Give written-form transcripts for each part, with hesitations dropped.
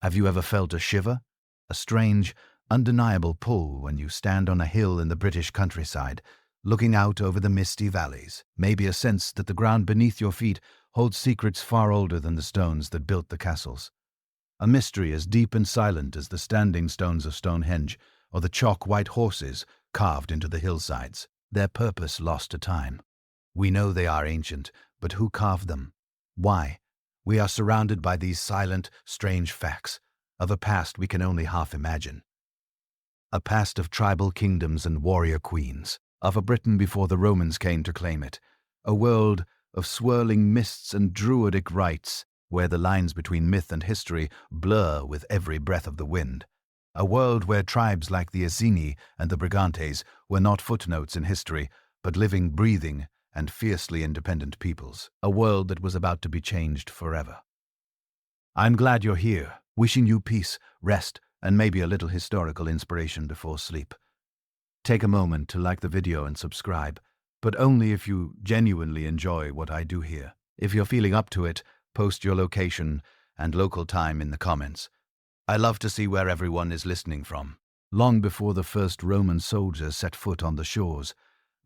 Have you ever felt a shiver? A strange, undeniable pull when you stand on a hill in the British countryside, looking out over the misty valleys. Maybe a sense that the ground beneath your feet holds secrets far older than the stones that built the castles. A mystery as deep and silent as the standing stones of Stonehenge or the chalk-white horses carved into the hillsides, their purpose lost to time. We know they are ancient, but who carved them? Why? We are surrounded by these silent, strange facts of a past we can only half imagine. A past of tribal kingdoms and warrior queens, of a Britain before the Romans came to claim it, a world of swirling mists and druidic rites where the lines between myth and history blur with every breath of the wind, a world where tribes like the Iceni and the Brigantes were not footnotes in history, but living, breathing, and fiercely independent peoples, a world that was about to be changed forever. I'm glad you're here, wishing you peace, rest, and maybe a little historical inspiration before sleep. Take a moment to like the video and subscribe, but only if you genuinely enjoy what I do here. If you're feeling up to it, post your location and local time in the comments. I love to see where everyone is listening from. Long before the first Roman soldiers set foot on the shores,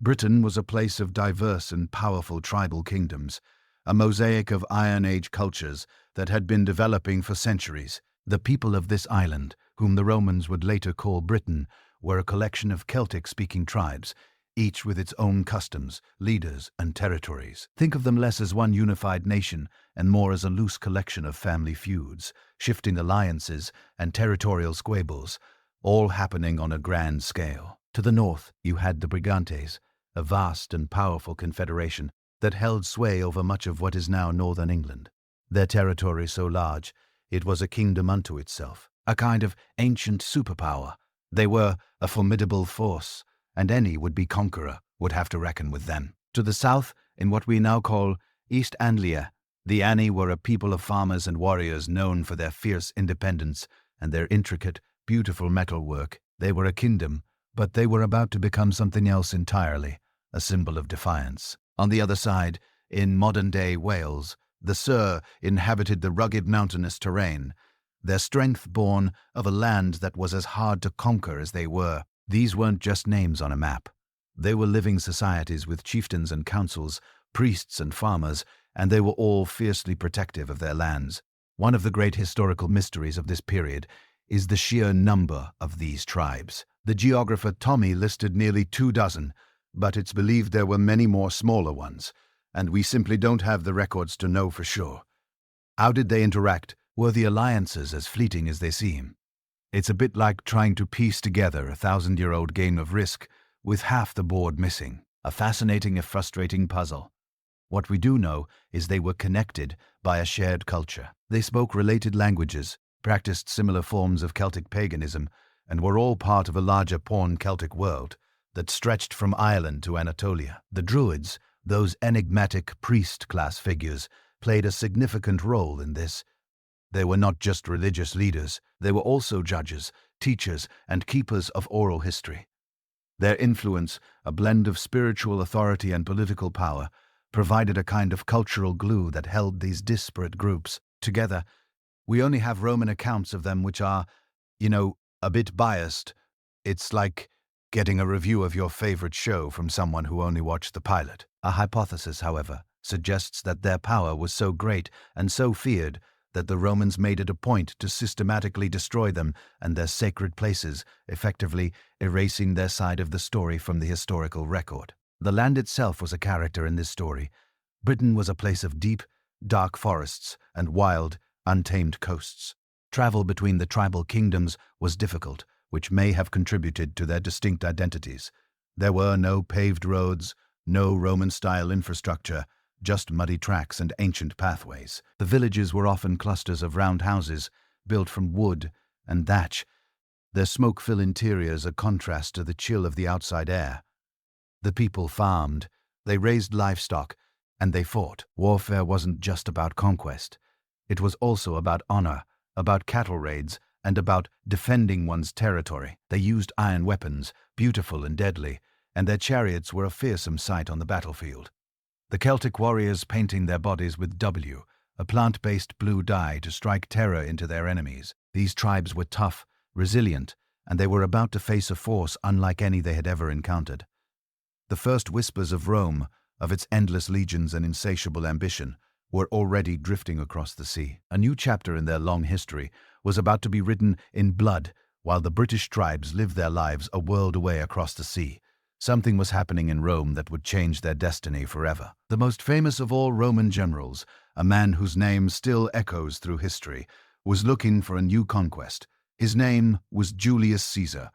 Britain was a place of diverse and powerful tribal kingdoms, a mosaic of Iron Age cultures that had been developing for centuries. The people of this island, whom the Romans would later call Britain, were a collection of Celtic-speaking tribes, each with its own customs, leaders, and territories. Think of them less as one unified nation and more as a loose collection of family feuds, shifting alliances, and territorial squabbles, all happening on a grand scale. To the north, you had the Brigantes, a vast and powerful confederation that held sway over much of what is now northern England. Their territory so large, it was a kingdom unto itself, a kind of ancient superpower. They were a formidable force, and any would-be conqueror would have to reckon with them. To the south, in what we now call East Anglia, the Ani were a people of farmers and warriors known for their fierce independence and their intricate, beautiful metalwork. They were a kingdom, but they were about to become something else entirely, a symbol of defiance. On the other side, in modern-day Wales, the Sur inhabited the rugged mountainous terrain, their strength born of a land that was as hard to conquer as they were. These weren't just names on a map. They were living societies with chieftains and councils, priests and farmers, and they were all fiercely protective of their lands. One of the great historical mysteries of this period is the sheer number of these tribes. The geographer Tommy listed nearly 24, but it's believed there were many more smaller ones, and we simply don't have the records to know for sure. How did they interact? Were the alliances as fleeting as they seem? It's a bit like trying to piece together a 1,000-year-old game of Risk with half the board missing. A fascinating if frustrating puzzle. What we do know is they were connected by a shared culture. They spoke related languages, practiced similar forms of Celtic paganism, and were all part of a larger pan-Celtic world that stretched from Ireland to Anatolia. The Druids, those enigmatic priest-class figures, played a significant role in this. They were not just religious leaders, they were also judges, teachers, and keepers of oral history. Their influence, a blend of spiritual authority and political power, provided a kind of cultural glue that held these disparate groups together. We only have Roman accounts of them which are, a bit biased. It's like getting a review of your favorite show from someone who only watched the pilot. A hypothesis, however, suggests that their power was so great and so feared that the Romans made it a point to systematically destroy them and their sacred places, effectively erasing their side of the story from the historical record. The land itself was a character in this story. Britain was a place of deep, dark forests and wild, untamed coasts. Travel between the tribal kingdoms was difficult, which may have contributed to their distinct identities. There were no paved roads, no Roman-style infrastructure, just muddy tracks and ancient pathways. The villages were often clusters of round houses, built from wood and thatch, their smoke-filled interiors a contrast to the chill of the outside air. The people farmed, they raised livestock, and they fought. Warfare wasn't just about conquest. It was also about honor, about cattle raids, and about defending one's territory. They used iron weapons, beautiful and deadly, and their chariots were a fearsome sight on the battlefield. The Celtic warriors painting their bodies with W, a plant-based blue dye to strike terror into their enemies. These tribes were tough, resilient, and they were about to face a force unlike any they had ever encountered. The first whispers of Rome, of its endless legions and insatiable ambition, were already drifting across the sea. A new chapter in their long history was about to be written in blood while the British tribes lived their lives a world away across the sea. Something was happening in Rome that would change their destiny forever. The most famous of all Roman generals, a man whose name still echoes through history, was looking for a new conquest. His name was Julius Caesar,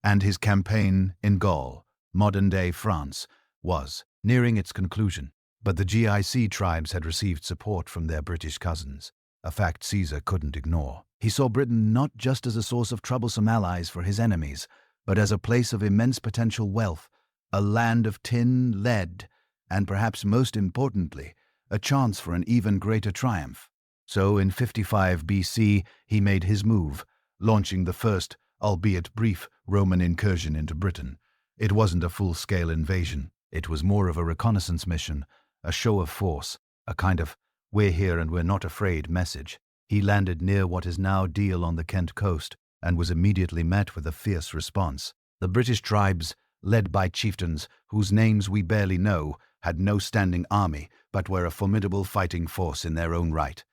and his campaign in Gaul, modern-day France, was nearing its conclusion. But the GIC tribes had received support from their British cousins, a fact Caesar couldn't ignore. He saw Britain not just as a source of troublesome allies for his enemies, but as a place of immense potential wealth, a land of tin, lead, and perhaps most importantly, a chance for an even greater triumph. So in 55 BC, he made his move, launching the first, albeit brief, Roman incursion into Britain. It wasn't a full-scale invasion. It was more of a reconnaissance mission, a show of force, a kind of "we're here and we're not afraid" message. He landed near what is now Deal on the Kent coast and was immediately met with a fierce response. The British tribes, led by chieftains whose names we barely know, had no standing army but were a formidable fighting force in their own right.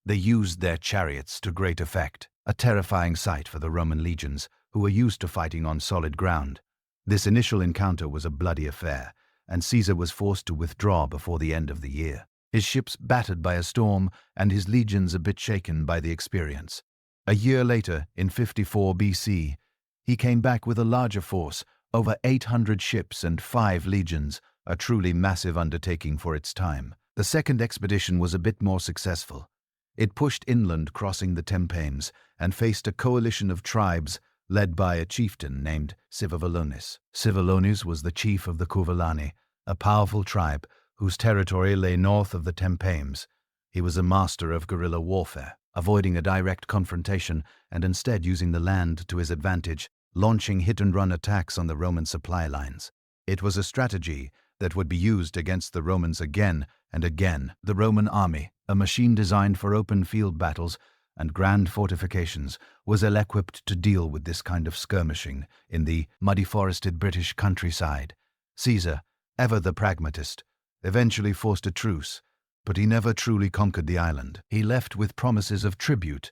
They used their chariots to great effect, a terrifying sight for the Roman legions, who were used to fighting on solid ground. This initial encounter was a bloody affair, and Caesar was forced to withdraw before the end of the year, his ships battered by a storm and his legions a bit shaken by the experience. A year later, in 54 BC, he came back with a larger force, over 800 ships and 5 legions, a truly massive undertaking for its time. The second expedition was a bit more successful. It pushed inland, crossing the Thames, and faced a coalition of tribes led by a chieftain named Civolones. Civolones was the chief of the Cuvillani, a powerful tribe whose territory lay north of the Thames. He was a master of guerrilla warfare, avoiding a direct confrontation and instead using the land to his advantage, launching hit-and-run attacks on the Roman supply lines. It was a strategy that would be used against the Romans again and again. The Roman army, a machine designed for open field battles and grand fortifications, was ill-equipped to deal with this kind of skirmishing in the muddy forested British countryside. Caesar, ever the pragmatist, eventually forced a truce, but he never truly conquered the island. He left with promises of tribute,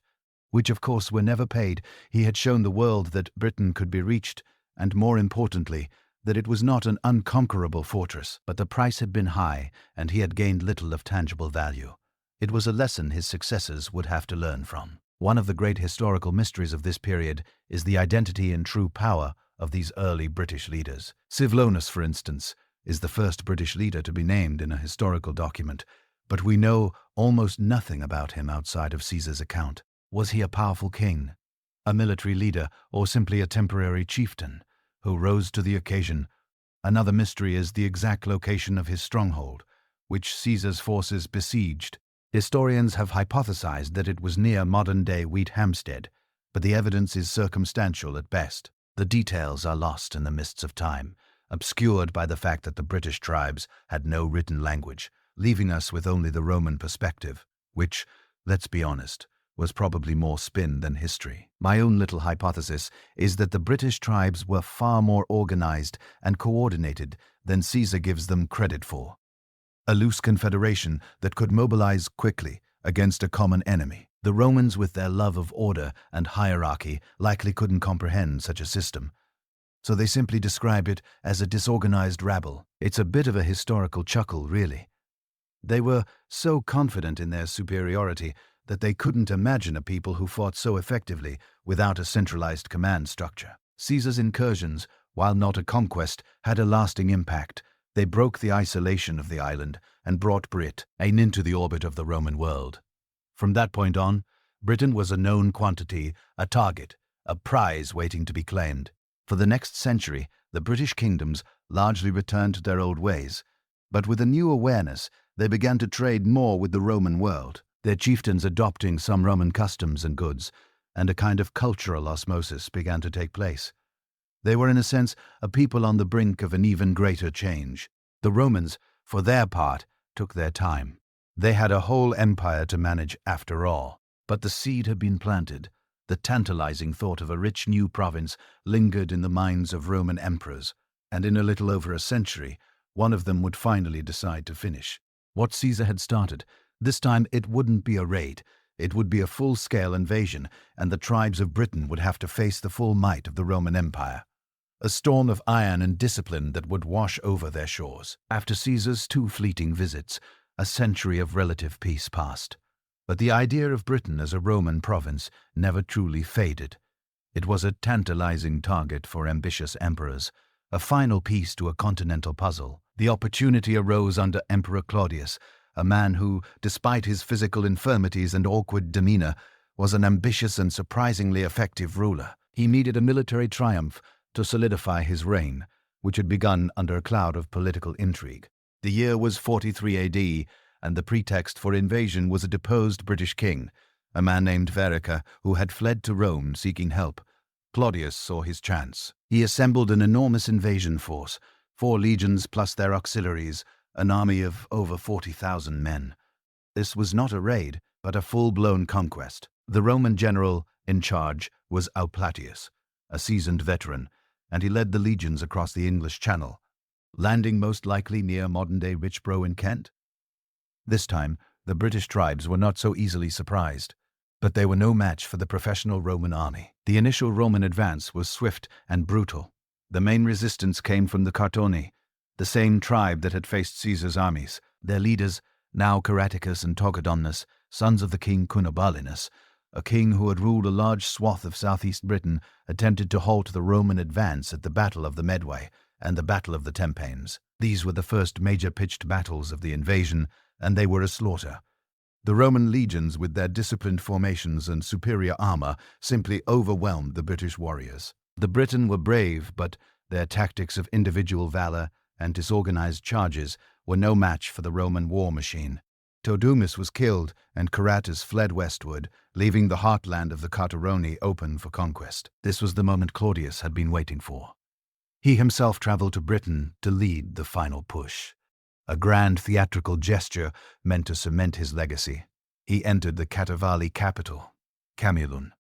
which of course were never paid. He had shown the world that Britain could be reached, and more importantly, that it was not an unconquerable fortress, but the price had been high, and he had gained little of tangible value. It was a lesson his successors would have to learn from. One of the great historical mysteries of this period is the identity and true power of these early British leaders. Civolones, for instance, is the first British leader to be named in a historical document, but we know almost nothing about him outside of Caesar's account. Was he a powerful king, a military leader, or simply a temporary chieftain who rose to the occasion? Another mystery is the exact location of his stronghold, which Caesar's forces besieged. Historians have hypothesized that it was near modern-day Wheat Hampstead, but the evidence is circumstantial at best. The details are lost in the mists of time, obscured by the fact that the British tribes had no written language, leaving us with only the Roman perspective, which, let's be honest, was probably more spin than history. My own little hypothesis is that the British tribes were far more organized and coordinated than Caesar gives them credit for. A loose confederation that could mobilize quickly against a common enemy. The Romans, with their love of order and hierarchy, likely couldn't comprehend such a system, so they simply describe it as a disorganized rabble. It's a bit of a historical chuckle, really. They were so confident in their superiority that they couldn't imagine a people who fought so effectively without a centralized command structure. Caesar's incursions, while not a conquest, had a lasting impact. They broke the isolation of the island and brought Britain into the orbit of the Roman world. From that point on, Britain was a known quantity, a target, a prize waiting to be claimed. For the next century, the British kingdoms largely returned to their old ways, but with a new awareness, they began to trade more with the Roman world, their chieftains adopting some Roman customs and goods, and a kind of cultural osmosis began to take place. They were, in a sense, a people on the brink of an even greater change. The Romans, for their part, took their time. They had a whole empire to manage after all. But the seed had been planted. The tantalizing thought of a rich new province lingered in the minds of Roman emperors, and in a little over a century, one of them would finally decide to finish what Caesar had started. This time it wouldn't be a raid, it would be a full-scale invasion, and the tribes of Britain would have to face the full might of the Roman Empire. A storm of iron and discipline that would wash over their shores. After Caesar's 2 fleeting visits, a century of relative peace passed. But the idea of Britain as a Roman province never truly faded. It was a tantalizing target for ambitious emperors, a final piece to a continental puzzle. The opportunity arose under Emperor Claudius, a man who, despite his physical infirmities and awkward demeanor, was an ambitious and surprisingly effective ruler. He needed a military triumph to solidify his reign, which had begun under a cloud of political intrigue. The year was 43 AD, and the pretext for invasion was a deposed British king, a man named Boudica, who had fled to Rome seeking help. Claudius saw his chance. He assembled an enormous invasion force, 4 legions plus their auxiliaries, an army of over 40,000 men. This was not a raid, but a full-blown conquest. The Roman general in charge was Plautius, a seasoned veteran, and he led the legions across the English Channel, landing most likely near modern-day Richborough in Kent. This time, the British tribes were not so easily surprised, but they were no match for the professional Roman army. The initial Roman advance was swift and brutal. The main resistance came from the Cartoni, the same tribe that had faced Caesar's armies. Their leaders, now Caraticus and Togodonus, sons of the king Cunobalinus, a king who had ruled a large swath of southeast Britain, attempted to halt the Roman advance at the Battle of the Medway and the Battle of the Tempanes. These were the first major pitched battles of the invasion, and they were a slaughter. The Roman legions, with their disciplined formations and superior armor, simply overwhelmed the British warriors. The Briton were brave, but their tactics of individual valor and disorganized charges were no match for the Roman war machine. Todumus was killed, and Caratus fled westward, leaving the heartland of the Carteroni open for conquest. This was the moment Claudius had been waiting for. He himself traveled to Britain to lead the final push. A grand theatrical gesture meant to cement his legacy. He entered the Catavalli capital, Camulun,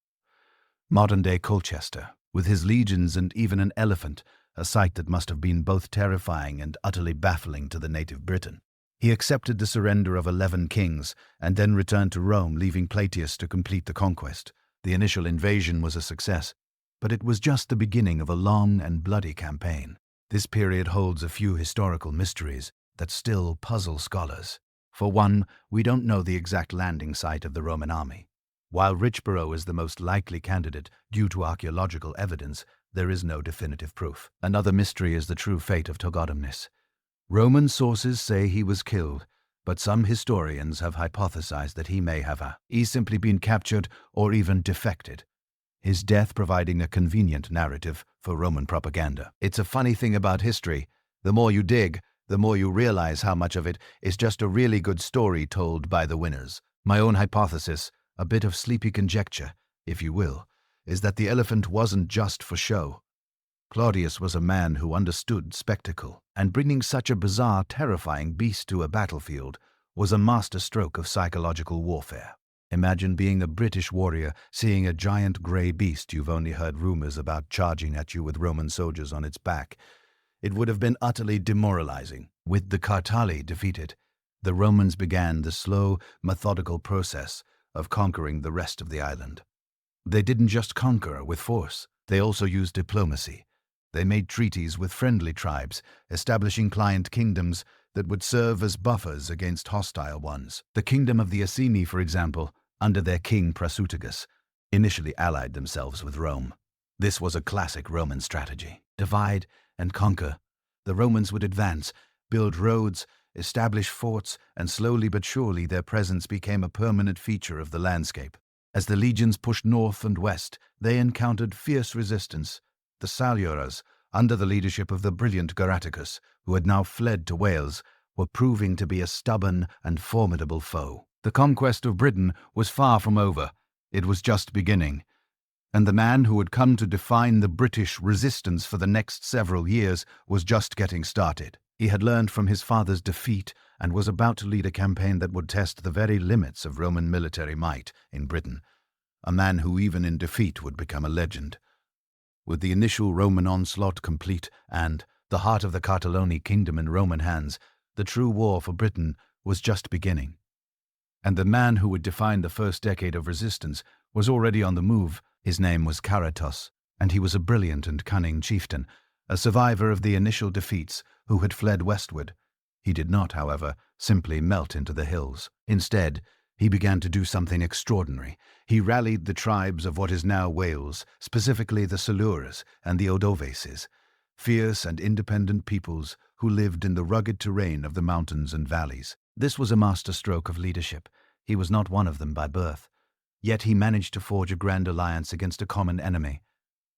modern-day Colchester, with his legions and even an elephant, a sight that must have been both terrifying and utterly baffling to the native Briton. He accepted the surrender of 11 kings and then returned to Rome, leaving Plautius to complete the conquest. The initial invasion was a success, but it was just the beginning of a long and bloody campaign. This period holds a few historical mysteries that still puzzle scholars. For one, we don't know the exact landing site of the Roman army. While Richborough is the most likely candidate due to archaeological evidence, there is no definitive proof. Another mystery is the true fate of Togodumnus. Roman sources say he was killed, but some historians have hypothesized that he may have simply been captured or even defected, his death providing a convenient narrative for Roman propaganda. It's a funny thing about history. The more you dig, the more you realize how much of it is just a really good story told by the winners. My own hypothesis, a bit of sleepy conjecture, if you will, is that the elephant wasn't just for show. Claudius was a man who understood spectacle, and bringing such a bizarre, terrifying beast to a battlefield was a masterstroke of psychological warfare. Imagine being a British warrior, seeing a giant grey beast you've only heard rumors about charging at you with Roman soldiers on its back. It would have been utterly demoralizing. With the Cartali defeated, the Romans began the slow, methodical process of conquering the rest of the island. They didn't just conquer with force, they also used diplomacy. They made treaties with friendly tribes, establishing client kingdoms that would serve as buffers against hostile ones. The kingdom of the Iceni, for example, under their king Prasutagus, initially allied themselves with Rome. This was a classic Roman strategy. Divide and conquer. The Romans would advance, build roads, establish forts, and slowly but surely their presence became a permanent feature of the landscape. As the legions pushed north and west, they encountered fierce resistance. The Saluras, under the leadership of the brilliant Caraticus, who had now fled to Wales, were proving to be a stubborn and formidable foe. The conquest of Britain was far from over. It was just beginning. And the man who had come to define the British resistance for the next several years was just getting started. He had learned from his father's defeat and was about to lead a campaign that would test the very limits of Roman military might in Britain. a man who even in defeat would become a legend. With the initial Roman onslaught complete and the heart of the Cataloni kingdom in Roman hands, the true war for Britain was just beginning. And the man who would define the first decade of resistance was already on the move. His name was Caratos, and he was a brilliant and cunning chieftain, a survivor of the initial defeats who had fled westward. He did not, however, simply melt into the hills. Instead, he began to do something extraordinary. He rallied the tribes of what is now Wales, specifically the Silures and the Odovaces, fierce and independent peoples who lived in the rugged terrain of the mountains and valleys. This was a masterstroke of leadership. He was not one of them by birth. Yet he managed to forge a grand alliance against a common enemy.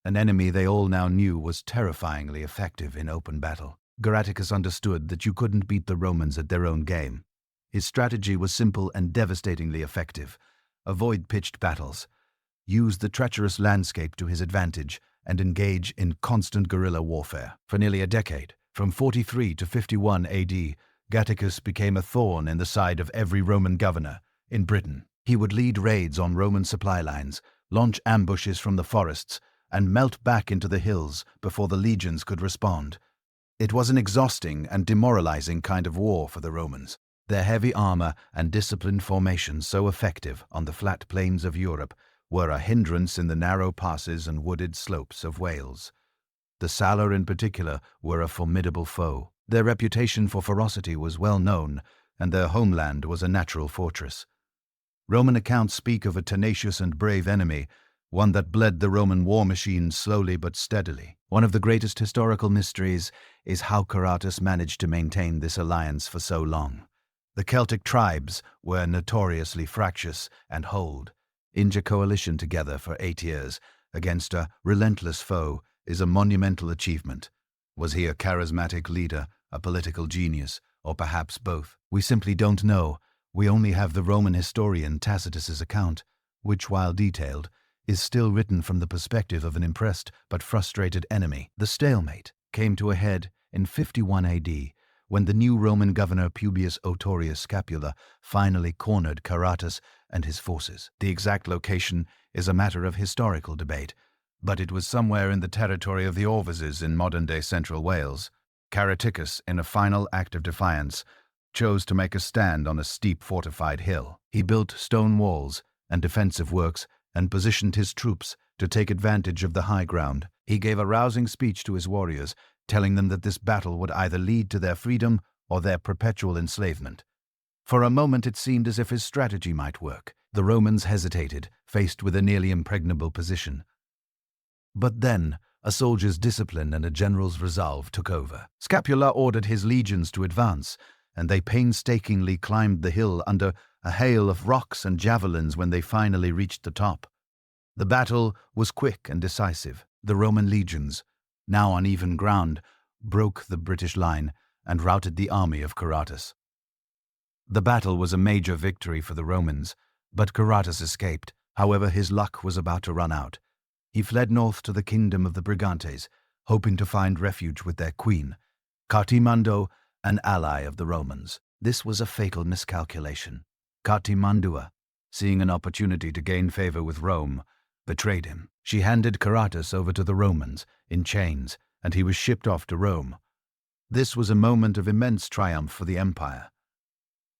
An enemy they all now knew was terrifyingly effective in open battle. Geraticus understood that you couldn't beat the Romans at their own game. His strategy was simple and devastatingly effective. Avoid pitched battles. Use the treacherous landscape to his advantage and engage in constant guerrilla warfare. For nearly a decade, from 43 to 51 AD, Geraticus became a thorn in the side of every Roman governor in Britain. He would lead raids on Roman supply lines, launch ambushes from the forests, and melt back into the hills before the legions could respond. It was an exhausting and demoralizing kind of war for the Romans. Their heavy armor and disciplined formations, so effective on the flat plains of Europe, were a hindrance in the narrow passes and wooded slopes of Wales. The Salar in particular were a formidable foe. Their reputation for ferocity was well known, and their homeland was a natural fortress. Roman accounts speak of a tenacious and brave enemy, one that bled the Roman war machine slowly but steadily. One of the greatest historical mysteries is how Caratus managed to maintain this alliance for so long. The Celtic tribes were notoriously fractious and hold. Inge coalition together for 8 years against a relentless foe is a monumental achievement. Was he a charismatic leader, a political genius, or perhaps both? We simply don't know. We only have the Roman historian Tacitus's account, which, while detailed, is still written from the perspective of an impressed but frustrated enemy. The stalemate came to a head in 51 AD, when the new Roman governor Publius Otorius Scapula finally cornered Caratus and his forces. The exact location is a matter of historical debate, but it was somewhere in the territory of the Orveses in modern-day central Wales. Caraticus, in a final act of defiance, chose to make a stand on a steep fortified hill. He built stone walls and defensive works and positioned his troops to take advantage of the high ground. He gave a rousing speech to his warriors, telling them that this battle would either lead to their freedom or their perpetual enslavement. For a moment it seemed as if his strategy might work. The Romans hesitated, faced with a nearly impregnable position. But then, a soldier's discipline and a general's resolve took over. Scapula ordered his legions to advance, and they painstakingly climbed the hill under a hail of rocks and javelins when they finally reached the top. The battle was quick and decisive. The Roman legions, now on even ground, broke the British line and routed the army of Caratus. The battle was a major victory for the Romans, but Caratus escaped. However, his luck was about to run out. He fled north to the kingdom of the Brigantes, hoping to find refuge with their queen, Cartimando, an ally of the Romans. This was a fatal miscalculation. Cartimandua, seeing an opportunity to gain favor with Rome, betrayed him. She handed Caratus over to the Romans in chains, and he was shipped off to Rome. This was a moment of immense triumph for the empire.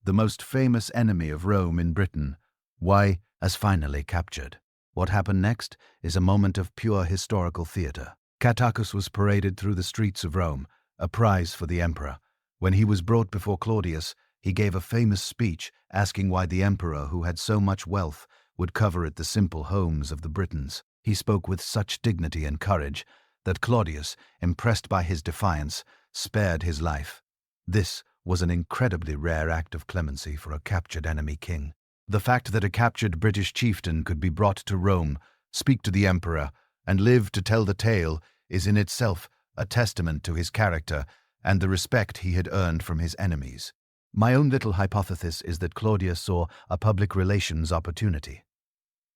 The most famous enemy of Rome in Britain, was finally captured. What happened next is a moment of pure historical theater. Caraticus was paraded through the streets of Rome, a prize for the emperor. When he was brought before Claudius, he gave a famous speech asking why the emperor, who had so much wealth, would covet the simple homes of the Britons. He spoke with such dignity and courage that Claudius, impressed by his defiance, spared his life. This was an incredibly rare act of clemency for a captured enemy king. The fact that a captured British chieftain could be brought to Rome, speak to the emperor, and live to tell the tale is in itself a testament to his character and the respect he had earned from his enemies. My own little hypothesis is that Claudius saw a public relations opportunity.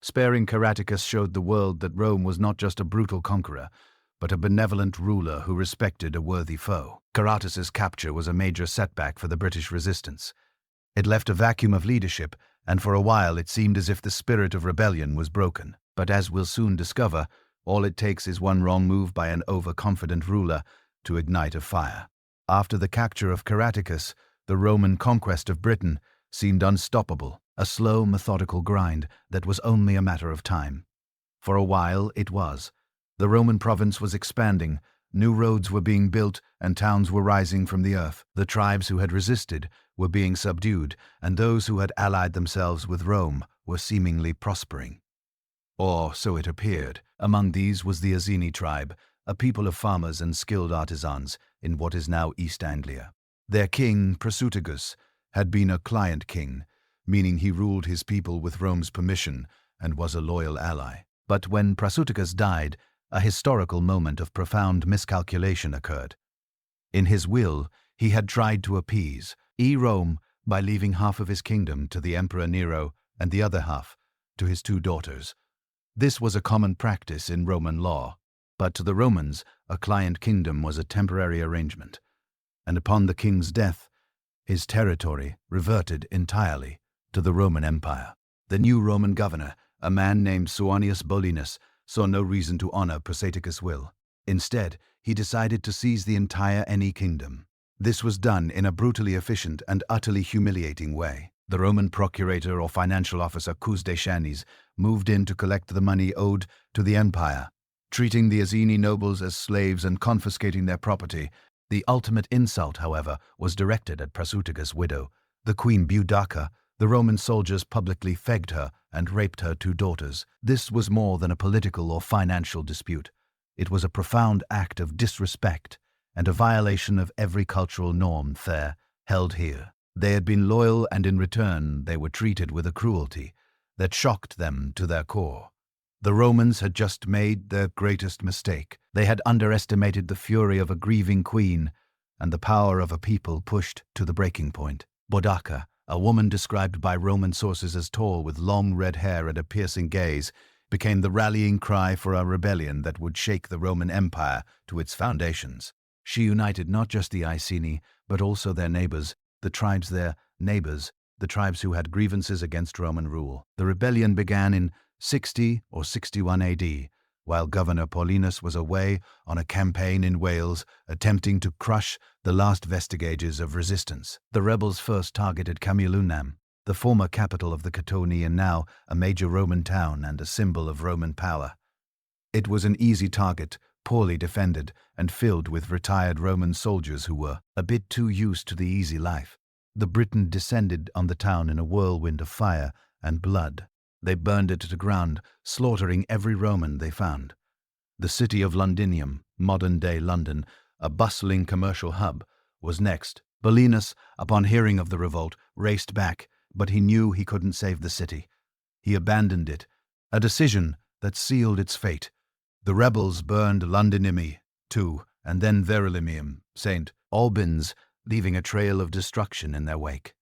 Sparing Caraticus showed the world that Rome was not just a brutal conqueror, but a benevolent ruler who respected a worthy foe. Caratus's capture was a major setback for the British resistance. It left a vacuum of leadership, and for a while it seemed as if the spirit of rebellion was broken. But as we'll soon discover, all it takes is one wrong move by an overconfident ruler to ignite a fire. After the capture of Caraticus, the Roman conquest of Britain seemed unstoppable, a slow, methodical grind that was only a matter of time. For a while it was. The Roman province was expanding, new roads were being built, and towns were rising from the earth. The tribes who had resisted were being subdued, and those who had allied themselves with Rome were seemingly prospering. Or so it appeared. Among these was the Iceni tribe, a people of farmers and skilled artisans in what is now East Anglia. Their king, Prasutagus, had been a client king, meaning he ruled his people with Rome's permission and was a loyal ally. But when Prasutagus died, a historical moment of profound miscalculation occurred. In his will, he had tried to appease Rome by leaving half of his kingdom to the Emperor Nero and the other half to his two daughters. This was a common practice in Roman law, but to the Romans, a client kingdom was a temporary arrangement, and upon the king's death, his territory reverted entirely to the Roman Empire. The new Roman governor, a man named Suonius Bolinus, saw no reason to honor Prasutagus' will. Instead, he decided to seize the entire Iceni kingdom. This was done in a brutally efficient and utterly humiliating way. The Roman procurator or financial officer Cus Decianis moved in to collect the money owed to the empire, treating the Iceni nobles as slaves and confiscating their property. The ultimate insult, however, was directed at Prasutagus' widow, the Queen Boudica. The Roman soldiers publicly fegged her and raped her two daughters. This was more than a political or financial dispute. It was a profound act of disrespect and a violation of every cultural norm there held here. They had been loyal, and in return they were treated with a cruelty that shocked them to their core. The Romans had just made their greatest mistake. They had underestimated the fury of a grieving queen and the power of a people pushed to the breaking point. Boudica, a woman described by Roman sources as tall with long red hair and a piercing gaze, became the rallying cry for a rebellion that would shake the Roman Empire to its foundations. She united not just the Iceni, but also their neighbors, the tribes the tribes who had grievances against Roman rule. The rebellion began in 60 or 61 AD, while Governor Paulinus was away on a campaign in Wales attempting to crush the last vestiges of resistance. The rebels first targeted Camulunum, the former capital of the Catoni and now a major Roman town and a symbol of Roman power. It was an easy target, poorly defended, and filled with retired Roman soldiers who were a bit too used to the easy life. The Briton descended on the town in a whirlwind of fire and blood. They burned it to the ground, slaughtering every Roman they found. The city of Londinium, modern-day London, a bustling commercial hub, was next. Paulinus, upon hearing of the revolt, raced back, but he knew he couldn't save the city. He abandoned it, a decision that sealed its fate. The rebels burned Londinium too, and then Verulamium, St. Albans, leaving a trail of destruction in their wake.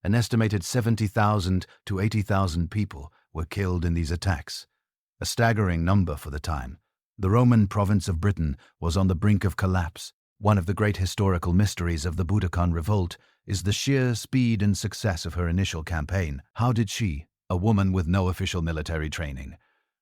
An estimated 70,000 to 80,000 people were killed in these attacks, a staggering number for the time. The Roman province of Britain was on the brink of collapse. One of the great historical mysteries of the Boudican revolt is the sheer speed and success of her initial campaign. How did she, a woman with no official military training,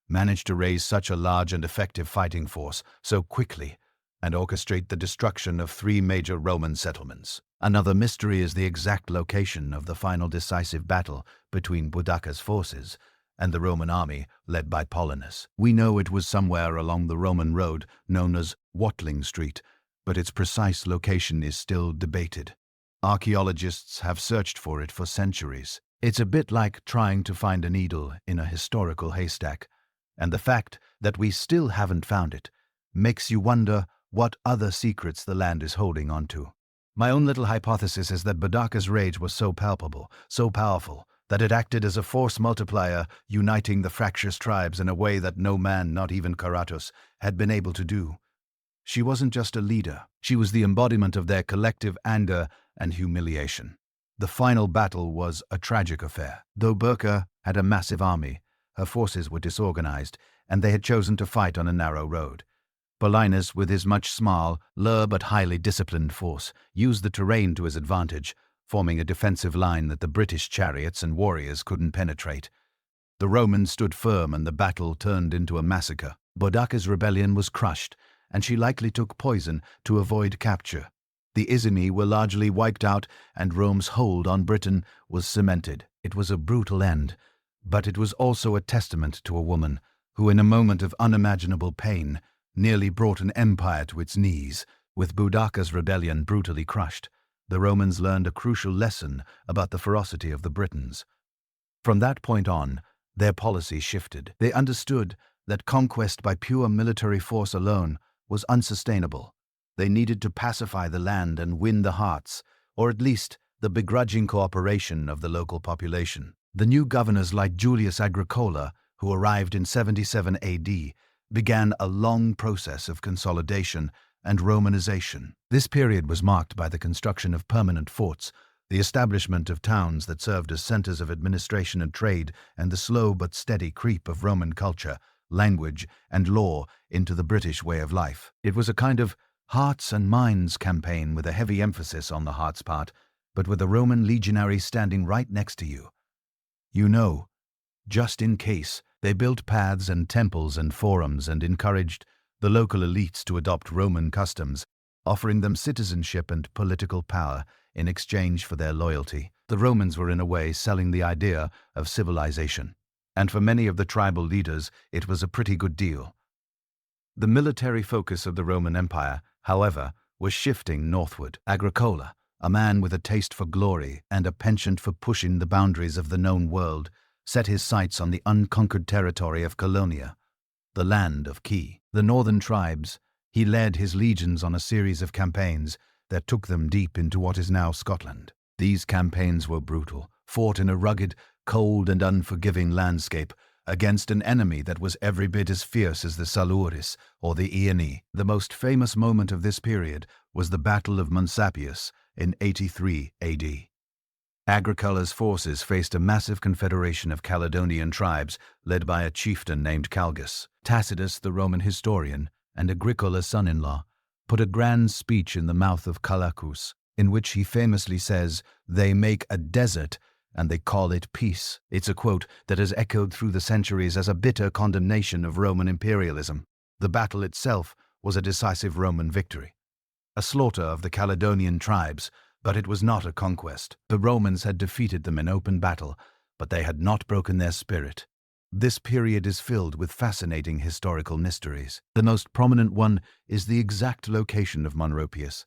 manage to raise such a large and effective fighting force so quickly and orchestrate the destruction of 3 major Roman settlements? Another mystery is the exact location of the final decisive battle between Boudica's forces and the Roman army led by Paulinus. We know it was somewhere along the Roman road known as Watling Street, but its precise location is still debated. Archaeologists have searched for it for centuries. It's a bit like trying to find a needle in a historical haystack, and the fact that we still haven't found it makes you wonder what other secrets the land is holding on to. My own little hypothesis is that Boudica's rage was so palpable, so powerful, that it acted as a force multiplier, uniting the fractious tribes in a way that no man, not even Caratus, had been able to do. She wasn't just a leader, she was the embodiment of their collective anger and humiliation. The final battle was a tragic affair. Though Boudica had a massive army, her forces were disorganized, and they had chosen to fight on a narrow road. Paulinus, with his much smaller but highly disciplined force, used the terrain to his advantage, forming a defensive line that the British chariots and warriors couldn't penetrate. The Romans stood firm and the battle turned into a massacre. Boudica's rebellion was crushed, and she likely took poison to avoid capture. The Iceni were largely wiped out, and Rome's hold on Britain was cemented. It was a brutal end, but it was also a testament to a woman who, in a moment of unimaginable pain, nearly brought an empire to its knees. With Boudica's rebellion brutally crushed, the Romans learned a crucial lesson about the ferocity of the Britons. From that point on, their policy shifted. They understood that conquest by pure military force alone was unsustainable. They needed to pacify the land and win the hearts, or at least the begrudging cooperation of the local population. The new governors like Julius Agricola, who arrived in 77 AD, began a long process of consolidation and Romanization. This period was marked by the construction of permanent forts, the establishment of towns that served as centers of administration and trade, and the slow but steady creep of Roman culture, language, and law into the British way of life. It was a kind of hearts and minds campaign with a heavy emphasis on the heart's part, but with a Roman legionary standing right next to you. You know, just in case, they built paths and temples and forums and encouraged the local elites to adopt Roman customs, offering them citizenship and political power in exchange for their loyalty. The Romans were in a way selling the idea of civilization, and for many of the tribal leaders it was a pretty good deal. The military focus of the Roman Empire, however, was shifting northward. Agricola, a man with a taste for glory and a penchant for pushing the boundaries of the known world, set his sights on the unconquered territory of Colonia, the land of Key. The northern tribes, he led his legions on a series of campaigns that took them deep into what is now Scotland. These campaigns were brutal, fought in a rugged, cold and unforgiving landscape against an enemy that was every bit as fierce as the Saluris or the Iceni. The most famous moment of this period was the Battle of Monsappius in 83 AD. Agricola's forces faced a massive confederation of Caledonian tribes led by a chieftain named Calgus. Tacitus, the Roman historian, and Agricola's son-in-law, put a grand speech in the mouth of Callicus, in which he famously says, "They make a desert and they call it peace." It's a quote that has echoed through the centuries as a bitter condemnation of Roman imperialism. The battle itself was a decisive Roman victory, a slaughter of the Caledonian tribes, but it was not a conquest. The Romans had defeated them in open battle, but they had not broken their spirit. This period is filled with fascinating historical mysteries. The most prominent one is the exact location of Monropius.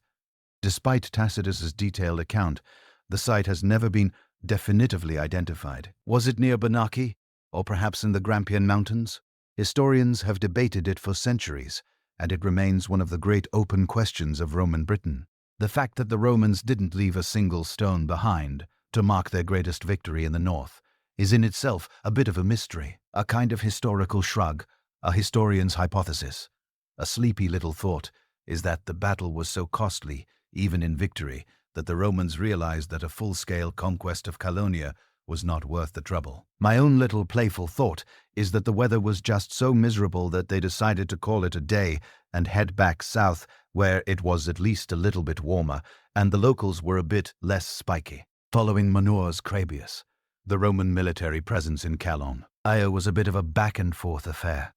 Despite Tacitus's detailed account, the site has never been definitively identified. Was it near Boudica, or perhaps in the Grampian Mountains? Historians have debated it for centuries, and it remains one of the great open questions of Roman Britain. The fact that the Romans didn't leave a single stone behind to mark their greatest victory in the north is in itself a bit of a mystery, a kind of historical shrug, a historian's hypothesis. A sleepy little thought is that the battle was so costly, even in victory, that the Romans realized that a full-scale conquest of Colonia was not worth the trouble. My own little playful thought is that the weather was just so miserable that they decided to call it a day and head back south, where it was at least a little bit warmer, and the locals were a bit less spiky. Following Manur's Crabius, the Roman military presence in Calonne, Io was a bit of a back-and-forth affair.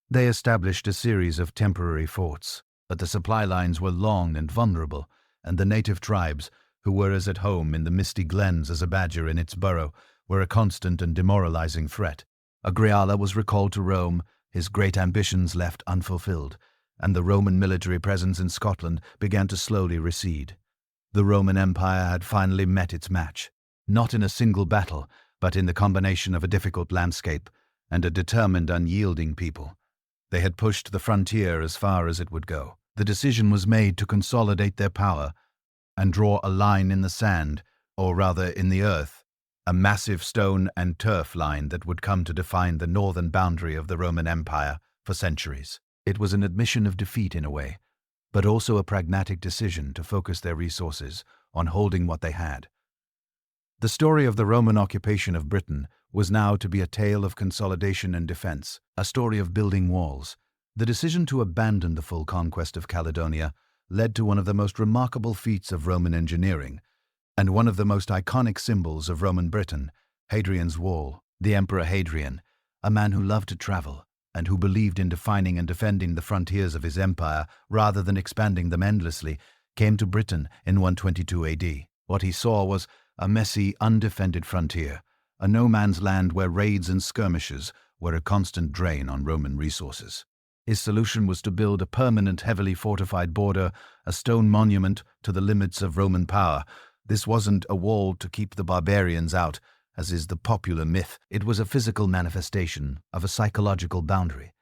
They established a series of temporary forts, but the supply lines were long and vulnerable, and the native tribes, who were as at home in the misty glens as a badger in its burrow, were a constant and demoralizing threat. Agricola was recalled to Rome, his great ambitions left unfulfilled, and the Roman military presence in Scotland began to slowly recede. The Roman Empire had finally met its match, not in a single battle, but in the combination of a difficult landscape and a determined, unyielding people. They had pushed the frontier as far as it would go. The decision was made to consolidate their power and draw a line in the sand, or rather in the earth, a massive stone and turf line that would come to define the northern boundary of the Roman Empire for centuries. It was an admission of defeat in a way, but also a pragmatic decision to focus their resources on holding what they had. The story of the Roman occupation of Britain was now to be a tale of consolidation and defense, a story of building walls. The decision to abandon the full conquest of Caledonia led to one of the most remarkable feats of Roman engineering, And one of the most iconic symbols of Roman Britain, Hadrian's Wall. The Emperor Hadrian, a man who loved to travel and who believed in defining and defending the frontiers of his empire rather than expanding them endlessly, came to Britain in 122 AD. What he saw was a messy, undefended frontier, a no-man's land where raids and skirmishes were a constant drain on Roman resources. His solution was to build a permanent, heavily fortified border, a stone monument to the limits of Roman power. This wasn't a wall to keep the barbarians out, as is the popular myth. It was a physical manifestation of a psychological boundary,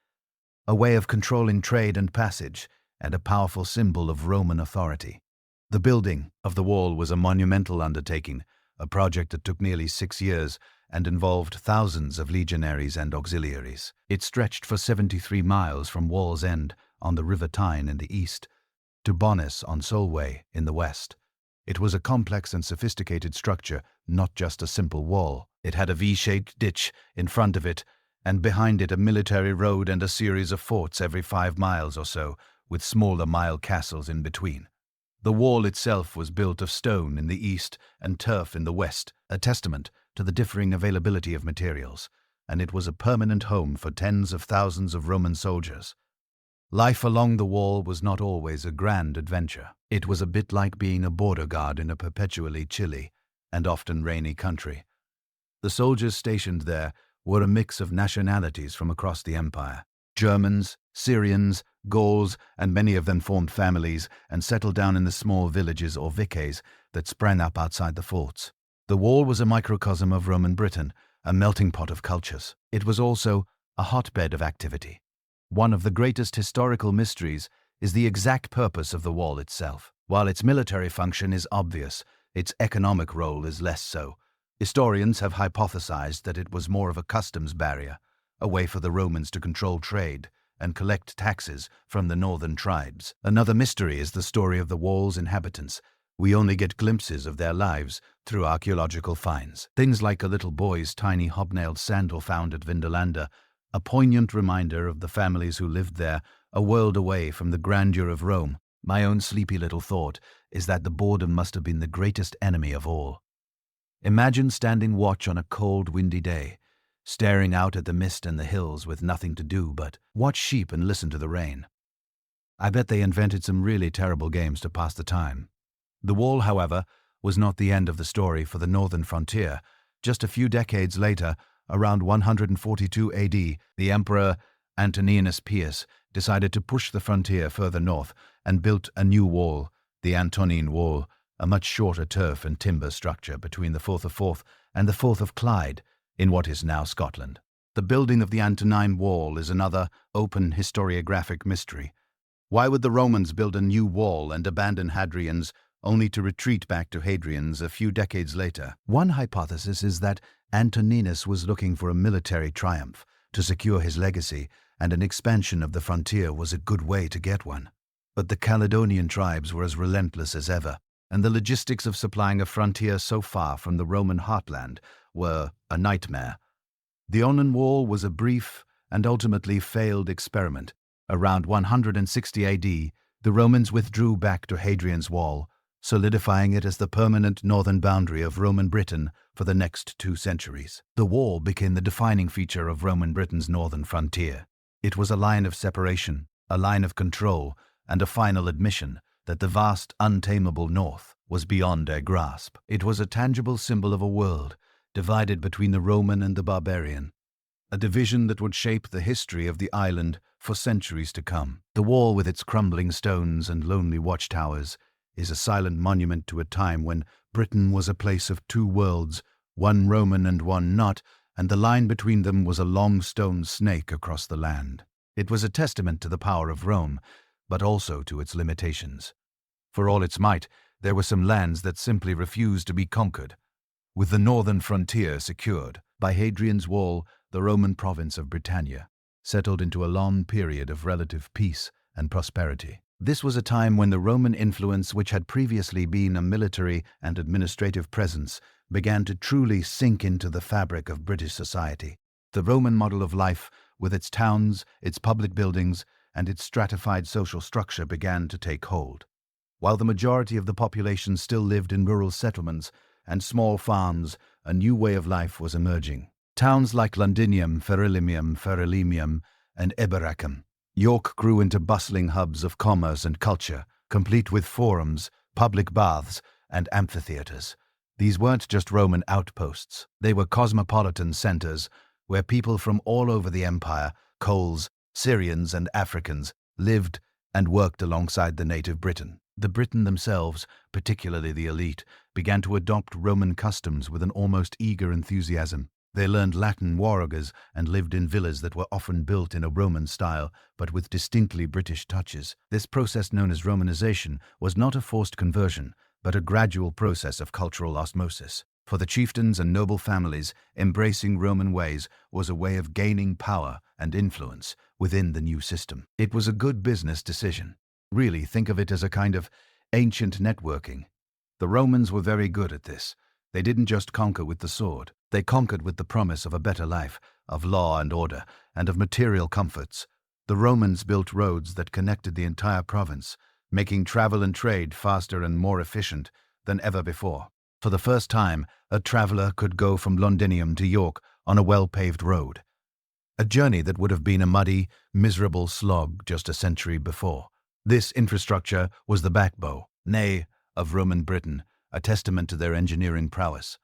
a way of controlling trade and passage, and a powerful symbol of Roman authority. The building of the wall was a monumental undertaking, a project that took nearly 6 years and involved thousands of legionaries and auxiliaries. It stretched for 73 miles from Wall's End on the River Tyne in the east to Bonis on Solway in the west. It was a complex and sophisticated structure, not just a simple wall. It had a V-shaped ditch in front of it, and behind it a military road and a series of forts every 5 miles or so, with smaller mile castles in between. The wall itself was built of stone in the east and turf in the west, a testament to the differing availability of materials, and it was a permanent home for tens of thousands of Roman soldiers. Life along the wall was not always a grand adventure. It was a bit like being a border guard in a perpetually chilly and often rainy country. The soldiers stationed there were a mix of nationalities from across the empire. Germans, Syrians, Gauls, and many of them formed families and settled down in the small villages or vices that sprang up outside the forts. The wall was a microcosm of Roman Britain, a melting pot of cultures. It was also a hotbed of activity. One of the greatest historical mysteries is the exact purpose of the wall itself. While its military function is obvious, its economic role is less so. Historians have hypothesized that it was more of a customs barrier, a way for the Romans to control trade and collect taxes from the northern tribes. Another mystery is the story of the wall's inhabitants. We only get glimpses of their lives through archaeological finds. Things like a little boy's tiny hobnailed sandal found at Vindolanda, a poignant reminder of the families who lived there, a world away from the grandeur of Rome. My own sleepy little thought is that the boredom must have been the greatest enemy of all. Imagine standing watch on a cold, windy day, staring out at the mist and the hills with nothing to do but watch sheep and listen to the rain. I bet they invented some really terrible games to pass the time. The wall, however, was not the end of the story for the northern frontier. Just a few decades later, around 142 AD, the Emperor Antoninus Pius decided to push the frontier further north and built a new wall, the Antonine Wall, a much shorter turf and timber structure between the Firth of Forth and the Firth of Clyde in what is now Scotland. The building of the Antonine Wall is another open historiographic mystery. Why would the Romans build a new wall and abandon Hadrian's only to retreat back to Hadrian's a few decades later? One hypothesis is that Antoninus was looking for a military triumph to secure his legacy, and an expansion of the frontier was a good way to get one. But the Caledonian tribes were as relentless as ever, and the logistics of supplying a frontier so far from the Roman heartland were a nightmare. The Onan Wall was a brief and ultimately failed experiment. Around 160 AD, the Romans withdrew back to Hadrian's Wall, solidifying it as the permanent northern boundary of Roman Britain for the next 2 centuries. The wall became the defining feature of Roman Britain's northern frontier. It was a line of separation, a line of control, and a final admission that the vast, untamable north was beyond their grasp. It was a tangible symbol of a world divided between the Roman and the barbarian, a division that would shape the history of the island for centuries to come. The wall, with its crumbling stones and lonely watchtowers, is a silent monument to a time when Britain was a place of 2 worlds, one Roman and one not, and the line between them was a long stone snake across the land. It was a testament to the power of Rome, but also to its limitations. For all its might, there were some lands that simply refused to be conquered. With the northern frontier secured, by Hadrian's Wall, the Roman province of Britannia settled into a long period of relative peace and prosperity. This was a time when the Roman influence, which had previously been a military and administrative presence, began to truly sink into the fabric of British society. The Roman model of life, with its towns, its public buildings, and its stratified social structure, began to take hold. While the majority of the population still lived in rural settlements and small farms, a new way of life was emerging. Towns like Londinium, Ferilimium, and Eberacum. York grew into bustling hubs of commerce and culture, complete with forums, public baths, and amphitheaters. These weren't just Roman outposts. They were cosmopolitan centers where people from all over the empire, Gauls, Syrians, and Africans, lived and worked alongside the native Briton. The Briton themselves, particularly the elite, began to adopt Roman customs with an almost eager enthusiasm. They learned Latin warriors and lived in villas that were often built in a Roman style, but with distinctly British touches. This process, known as Romanization, was not a forced conversion, but a gradual process of cultural osmosis. For the chieftains and noble families, embracing Roman ways was a way of gaining power and influence within the new system. It was a good business decision. Really, think of it as a kind of ancient networking. The Romans were very good at this. They didn't just conquer with the sword. They conquered with the promise of a better life, of law and order, and of material comforts. The Romans built roads that connected the entire province, making travel and trade faster and more efficient than ever before. For the first time, a traveler could go from Londinium to York on a well-paved road. A journey that would have been a muddy, miserable slog just a century before. This infrastructure was the backbone, nay, of Roman Britain, a testament to their engineering prowess.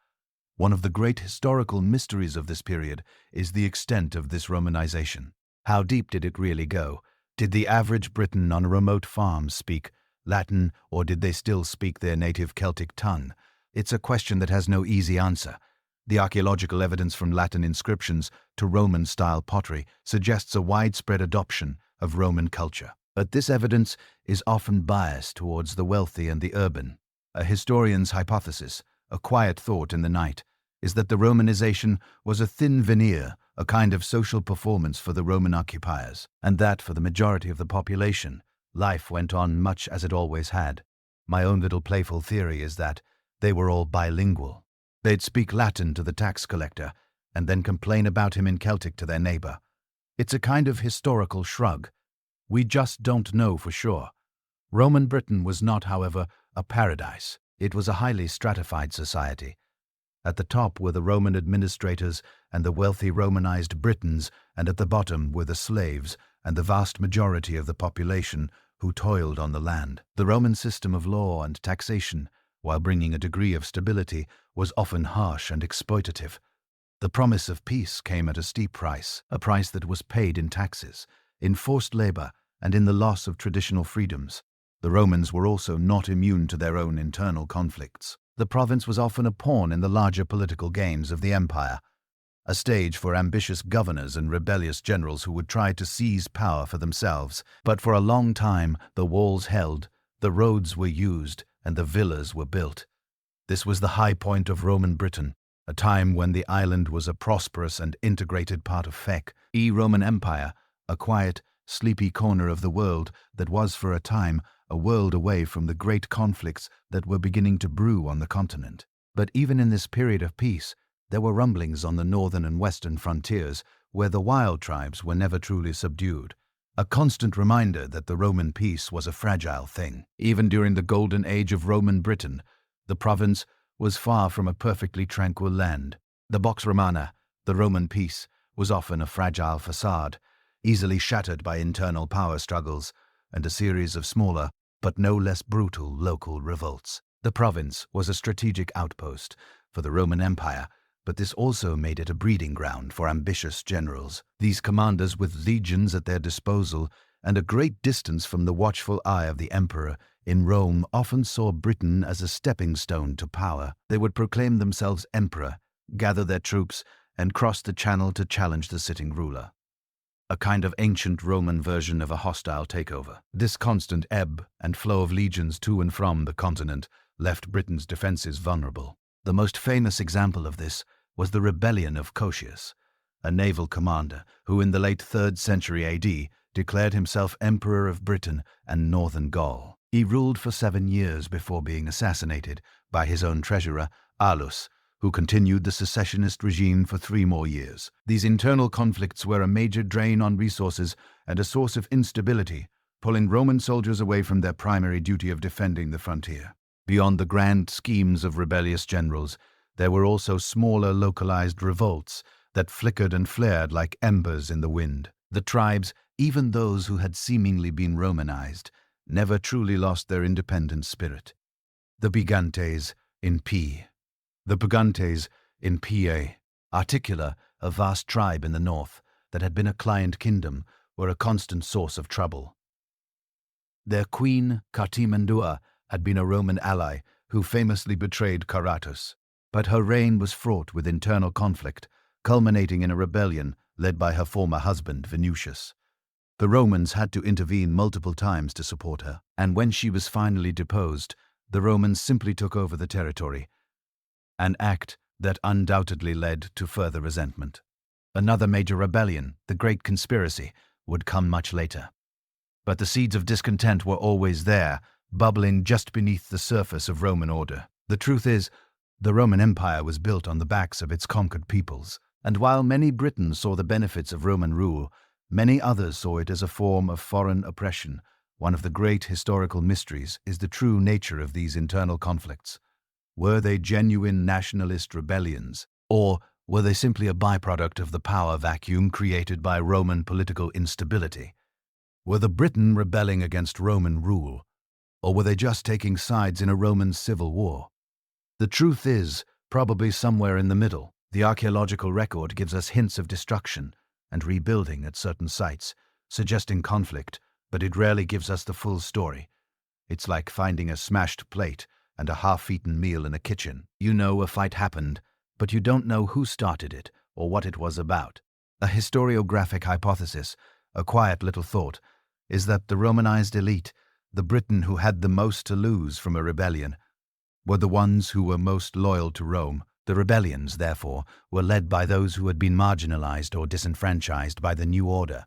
One of the great historical mysteries of this period is the extent of this Romanization. How deep did it really go? Did the average Briton on a remote farm speak Latin, or did they still speak their native Celtic tongue? It's a question that has no easy answer. The archaeological evidence from Latin inscriptions to Roman-style pottery suggests a widespread adoption of Roman culture. But this evidence is often biased towards the wealthy and the urban. A historian's hypothesis, a quiet thought in the night, is that the Romanization was a thin veneer, a kind of social performance for the Roman occupiers, and that for the majority of the population, life went on much as it always had. My own little playful theory is that they were all bilingual. They'd speak Latin to the tax collector and then complain about him in Celtic to their neighbor. It's a kind of historical shrug. We just don't know for sure. Roman Britain was not, however, a paradise. It was a highly stratified society. At the top were the Roman administrators and the wealthy Romanized Britons, and at the bottom were the slaves and the vast majority of the population who toiled on the land. The Roman system of law and taxation, while bringing a degree of stability, was often harsh and exploitative. The promise of peace came at a steep price, a price that was paid in taxes, in forced labor, and in the loss of traditional freedoms. The Romans were also not immune to their own internal conflicts. The province was often a pawn in the larger political games of the empire, a stage for ambitious governors and rebellious generals who would try to seize power for themselves. But for a long time, the walls held, the roads were used, and the villas were built. This was the high point of Roman Britain, a time when the island was a prosperous and integrated part of Roman Empire, a quiet, sleepy corner of the world that was for a time a world away from the great conflicts that were beginning to brew on the continent. But even in this period of peace, there were rumblings on the northern and western frontiers where the wild tribes were never truly subdued, a constant reminder that the Roman peace was a fragile thing. Even during the golden age of Roman Britain, the province was far from a perfectly tranquil land. The Pax Romana, the Roman peace, was often a fragile facade, easily shattered by internal power struggles and a series of smaller, but no less brutal local revolts. The province was a strategic outpost for the Roman Empire, but this also made it a breeding ground for ambitious generals. These commanders, with legions at their disposal and a great distance from the watchful eye of the emperor in Rome, often saw Britain as a stepping stone to power. They would proclaim themselves emperor, gather their troops, and cross the channel to challenge the sitting ruler. A kind of ancient Roman version of a hostile takeover. This constant ebb and flow of legions to and from the continent left Britain's defenses vulnerable. The most famous example of this was the rebellion of Cocius, a naval commander who in the late 3rd century AD declared himself Emperor of Britain and Northern Gaul. He ruled for 7 years before being assassinated by his own treasurer, Aulus, who continued the secessionist regime for 3 more years. These internal conflicts were a major drain on resources and a source of instability pulling Roman soldiers away from their primary duty of defending the frontier. Beyond the grand schemes of rebellious generals, there were also smaller localized revolts that flickered and flared like embers in the wind. The tribes, even those who had seemingly been Romanized, never truly lost their independent spirit. The Brigantes in P. The Brigantes in Pa. Articula, a vast tribe in the north that had been a client kingdom, were a constant source of trouble. Their queen, Cartimandua, had been a Roman ally who famously betrayed Caratus, but her reign was fraught with internal conflict, culminating in a rebellion led by her former husband, Venusius. The Romans had to intervene multiple times to support her, and when she was finally deposed, the Romans simply took over the territory, an act that undoubtedly led to further resentment. Another major rebellion, the Great Conspiracy, would come much later. But the seeds of discontent were always there, bubbling just beneath the surface of Roman order. The truth is, the Roman Empire was built on the backs of its conquered peoples, and while many Britons saw the benefits of Roman rule, many others saw it as a form of foreign oppression. One of the great historical mysteries is the true nature of these internal conflicts. Were they genuine nationalist rebellions, or were they simply a byproduct of the power vacuum created by Roman political instability? Were the Briton rebelling against Roman rule, or were they just taking sides in a Roman civil war? The truth is probably somewhere in the middle. The archaeological record gives us hints of destruction and rebuilding at certain sites, suggesting conflict, but it rarely gives us the full story. It's like finding a smashed plate and a half-eaten meal in a kitchen. You know a fight happened, but you don't know who started it or what it was about. A historiographic hypothesis, a quiet little thought, is that the Romanized elite, the Briton who had the most to lose from a rebellion, were the ones who were most loyal to Rome. The rebellions, therefore, were led by those who had been marginalized or disenfranchised by the new order.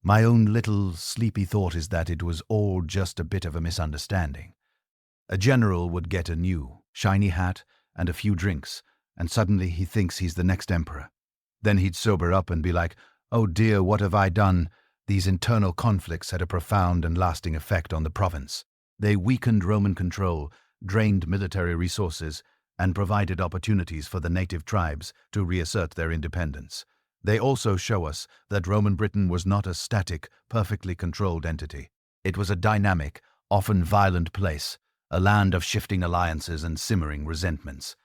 My own little sleepy thought is that it was all just a bit of a misunderstanding. A general would get a new, shiny hat and a few drinks, and suddenly he thinks he's the next emperor. Then he'd sober up and be like, "Oh dear, what have I done?" These internal conflicts had a profound and lasting effect on the province. They weakened Roman control, drained military resources, and provided opportunities for the native tribes to reassert their independence. They also show us that Roman Britain was not a static, perfectly controlled entity. It was a dynamic, often violent place, a land of shifting alliances and simmering resentments.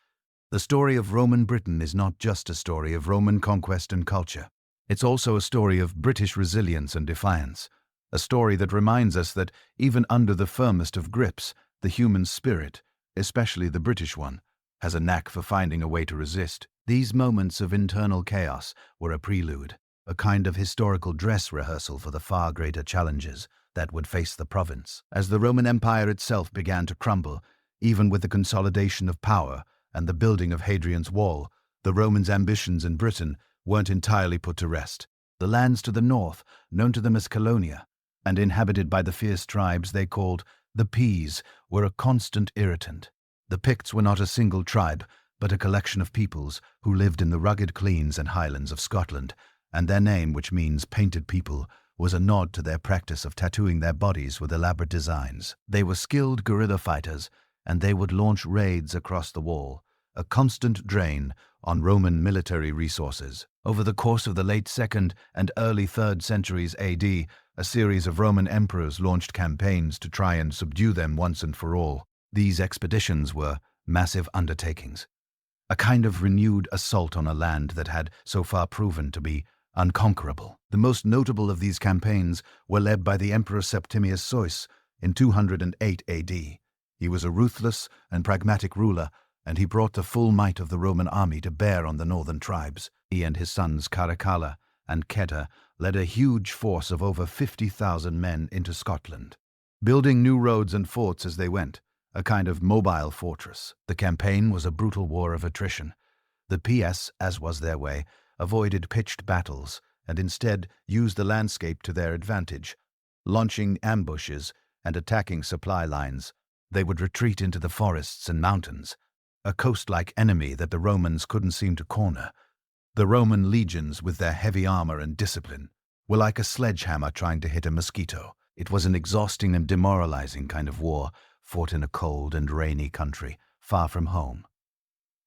The story of Roman Britain is not just a story of Roman conquest and culture. It's also a story of British resilience and defiance, a story that reminds us that even under the firmest of grips, the human spirit, especially the British one, has a knack for finding a way to resist. These moments of internal chaos were a prelude, a kind of historical dress rehearsal for the far greater challenges that would face the province. As the Roman Empire itself began to crumble, even with the consolidation of power and the building of Hadrian's Wall, the Romans' ambitions in Britain weren't entirely put to rest. The lands to the north, known to them as Colonia, and inhabited by the fierce tribes they called the Pees, were a constant irritant. The Picts were not a single tribe, but a collection of peoples who lived in the rugged Cleans and Highlands of Scotland, and their name, which means painted people, was a nod to their practice of tattooing their bodies with elaborate designs. They were skilled guerrilla fighters, and they would launch raids across the wall, a constant drain on Roman military resources. Over the course of the late 2nd and early 3rd centuries AD, a series of Roman emperors launched campaigns to try and subdue them once and for all. These expeditions were massive undertakings, a kind of renewed assault on a land that had so far proven to be unconquerable. The most notable of these campaigns were led by the Emperor Septimius Suis in 208 AD. He was a ruthless and pragmatic ruler, and he brought the full might of the Roman army to bear on the northern tribes. He and his sons Caracalla and Ceta led a huge force of over 50,000 men into Scotland, building new roads and forts as they went, a kind of mobile fortress. The campaign was a brutal war of attrition. The PS, as was their way, avoided pitched battles and instead used the landscape to their advantage, launching ambushes and attacking supply lines. They would retreat into the forests and mountains, a coast-like enemy that the Romans couldn't seem to corner. The Roman legions, with their heavy armor and discipline, were like a sledgehammer trying to hit a mosquito. It was an exhausting and demoralizing kind of war, fought in a cold and rainy country, far from home.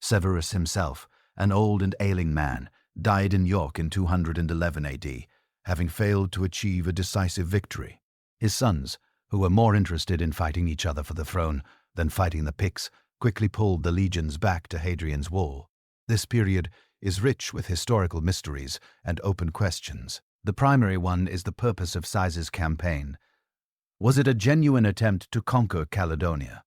Severus himself, an old and ailing man, died in York in 211 AD, having failed to achieve a decisive victory. His sons, who were more interested in fighting each other for the throne than fighting the Picts, quickly pulled the legions back to Hadrian's Wall. This period is rich with historical mysteries and open questions. The primary one is the purpose of Caesar's campaign. Was it a genuine attempt to conquer Caledonia?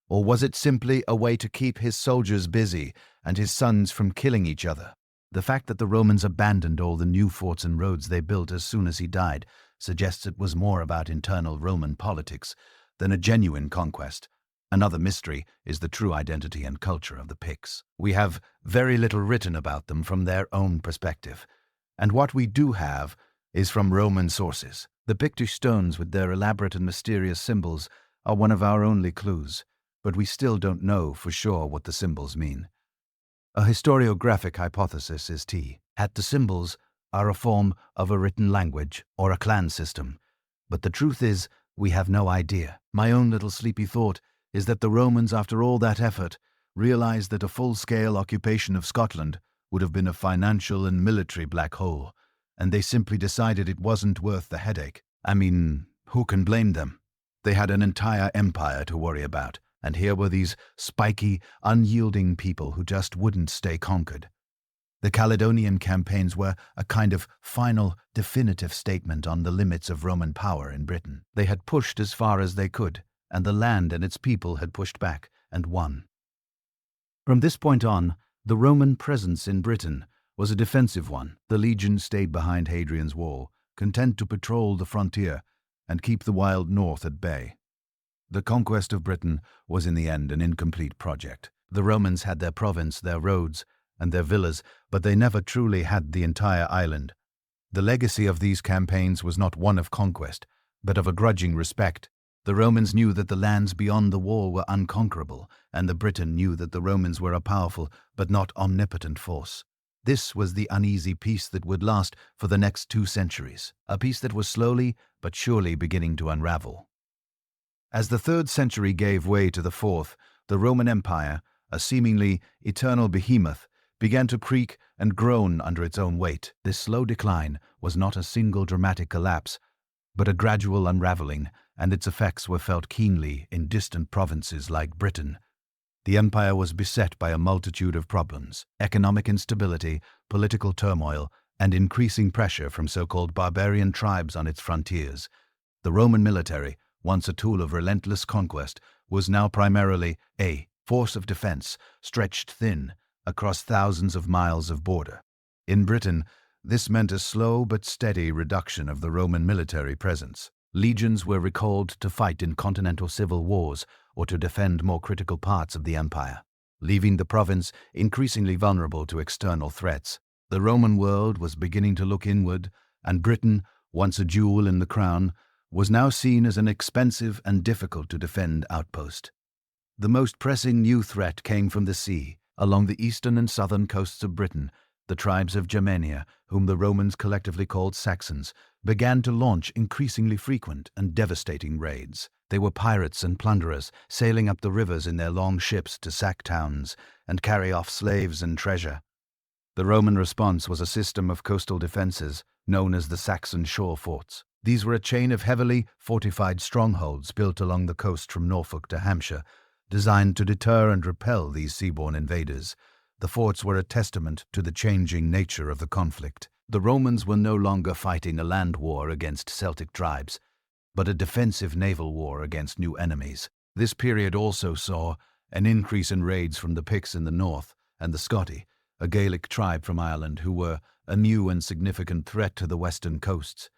Or was it simply a way to keep his soldiers busy and his sons from killing each other? The fact that the Romans abandoned all the new forts and roads they built as soon as he died suggests it was more about internal Roman politics than a genuine conquest. Another mystery is the true identity and culture of the Picts. We have very little written about them from their own perspective, and what we do have is from Roman sources. The Pictish stones with their elaborate and mysterious symbols are one of our only clues, but we still don't know for sure what the symbols mean. A historiographic hypothesis is that the symbols are a form of a written language or a clan system, but the truth is we have no idea. My own little sleepy thought is that the Romans, after all that effort, realized that a full-scale occupation of Scotland would have been a financial and military black hole, and they simply decided it wasn't worth the headache. I mean, who can blame them? They had an entire empire to worry about, and here were these spiky, unyielding people who just wouldn't stay conquered. The Caledonian campaigns were a kind of final, definitive statement on the limits of Roman power in Britain. They had pushed as far as they could, and the land and its people had pushed back and won. From this point on, the Roman presence in Britain was a defensive one. The legions stayed behind Hadrian's Wall, content to patrol the frontier and keep the wild north at bay. The conquest of Britain was in the end an incomplete project. The Romans had their province, their roads, and their villas, but they never truly had the entire island. The legacy of these campaigns was not one of conquest, but of a grudging respect. The Romans knew that the lands beyond the wall were unconquerable, and the Briton knew that the Romans were a powerful but not omnipotent force. This was the uneasy peace that would last for the next 2 centuries, a peace that was slowly but surely beginning to unravel. As the 3rd century gave way to the 4th, the Roman Empire, a seemingly eternal behemoth, began to creak and groan under its own weight. This slow decline was not a single dramatic collapse, but a gradual unraveling, and its effects were felt keenly in distant provinces like Britain. The empire was beset by a multitude of problems: economic instability, political turmoil, and increasing pressure from so-called barbarian tribes on its frontiers. The Roman military, once a tool of relentless conquest, was now primarily a force of defense, stretched thin across thousands of miles of border. In Britain, this meant a slow but steady reduction of the Roman military presence. Legions were recalled to fight in continental civil wars or to defend more critical parts of the empire, leaving the province increasingly vulnerable to external threats. The Roman world was beginning to look inward, and Britain, once a jewel in the crown, was now seen as an expensive and difficult-to-defend outpost. The most pressing new threat came from the sea. Along the eastern and southern coasts of Britain, the tribes of Germania, whom the Romans collectively called Saxons, began to launch increasingly frequent and devastating raids. They were pirates and plunderers, sailing up the rivers in their long ships to sack towns and carry off slaves and treasure. The Roman response was a system of coastal defenses known as the Saxon shore forts. These were a chain of heavily fortified strongholds built along the coast from Norfolk to Hampshire, designed to deter and repel these seaborne invaders. The forts were a testament to the changing nature of the conflict. The Romans were no longer fighting a land war against Celtic tribes, but a defensive naval war against new enemies. This period also saw an increase in raids from the Picts in the north and the Scotti, a Gaelic tribe from Ireland who were a new and significant threat to the western coasts.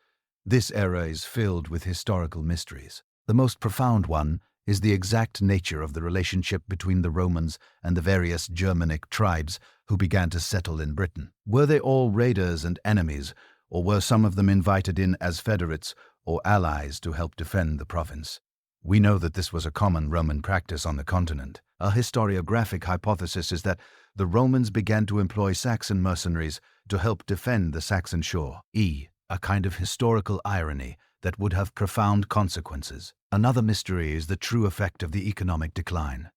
This era is filled with historical mysteries. The most profound one is the exact nature of the relationship between the Romans and the various Germanic tribes who began to settle in Britain. Were they all raiders and enemies, or were some of them invited in as federates or allies to help defend the province? We know that this was a common Roman practice on the continent. A historiographic hypothesis is that the Romans began to employ Saxon mercenaries to help defend the Saxon shore. A kind of historical irony that would have profound consequences. Another mystery is the true effect of the economic decline.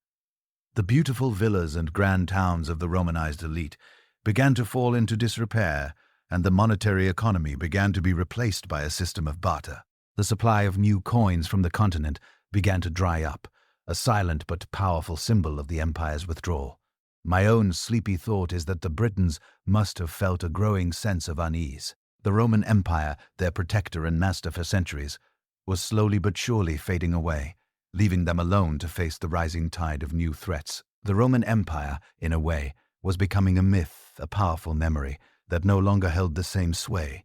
The beautiful villas and grand towns of the Romanized elite began to fall into disrepair, and the monetary economy began to be replaced by a system of barter. The supply of new coins from the continent began to dry up, a silent but powerful symbol of the empire's withdrawal. My own sleepy thought is that the Britons must have felt a growing sense of unease. The Roman Empire, their protector and master for centuries, was slowly but surely fading away, leaving them alone to face the rising tide of new threats. The Roman Empire, in a way, was becoming a myth, a powerful memory that no longer held the same sway.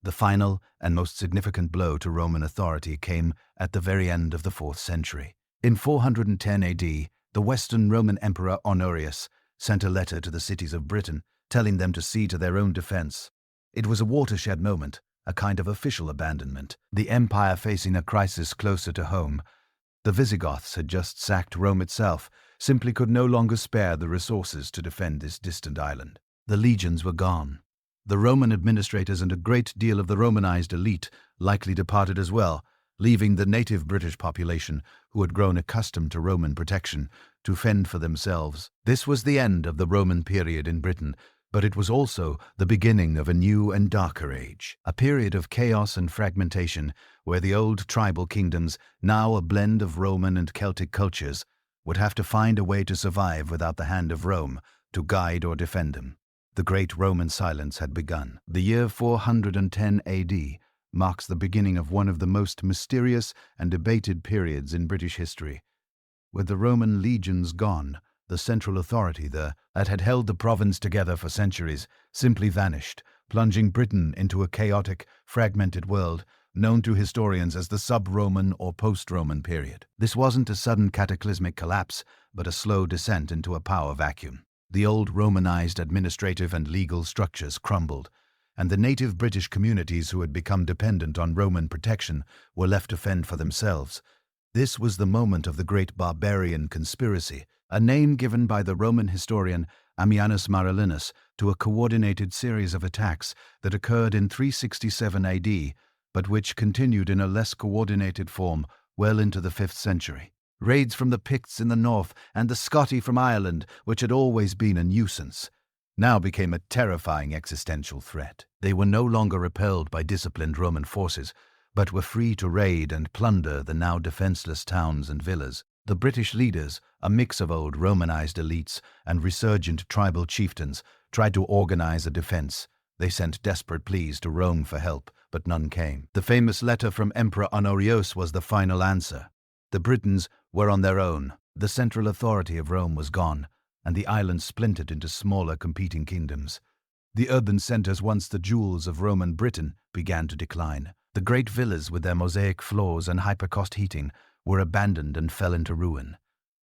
The final and most significant blow to Roman authority came at the very end of the 4th century. In 410 AD, the Western Roman Emperor Honorius sent a letter to the cities of Britain, telling them to see to their own defense. It was a watershed moment, a kind of official abandonment, the empire facing a crisis closer to home. The Visigoths had just sacked Rome itself, simply could no longer spare the resources to defend this distant island. The legions were gone. The Roman administrators and a great deal of the Romanized elite likely departed as well, leaving the native British population, who had grown accustomed to Roman protection, to fend for themselves. This was the end of the Roman period in Britain, but it was also the beginning of a new and darker age, a period of chaos and fragmentation where the old tribal kingdoms, now a blend of Roman and Celtic cultures, would have to find a way to survive without the hand of Rome to guide or defend them. The great Roman silence had begun. The year 410 AD marks the beginning of one of the most mysterious and debated periods in British history. With the Roman legions gone, the central authority that had held the province together for centuries simply vanished, plunging Britain into a chaotic, fragmented world known to historians as the sub-Roman or post-Roman period. This wasn't a sudden cataclysmic collapse, but a slow descent into a power vacuum. The old Romanized administrative and legal structures crumbled, and the native British communities who had become dependent on Roman protection were left to fend for themselves. This was the moment of the Great Barbarian Conspiracy, a name given by the Roman historian Ammianus Marcellinus to a coordinated series of attacks that occurred in 367 AD, but which continued in a less coordinated form well into the 5th century. Raids from the Picts in the north and the Scotti from Ireland, which had always been a nuisance, now became a terrifying existential threat. They were no longer repelled by disciplined Roman forces, but were free to raid and plunder the now defenseless towns and villas. The British leaders, a mix of old Romanized elites and resurgent tribal chieftains, tried to organize a defense. They sent desperate pleas to Rome for help, but none came. The famous letter from Emperor Honorius was the final answer. The Britons were on their own. The central authority of Rome was gone, and the island splintered into smaller competing kingdoms. The urban centers, once the jewels of Roman Britain, began to decline. The great villas with their mosaic floors and hypercost heating were abandoned and fell into ruin.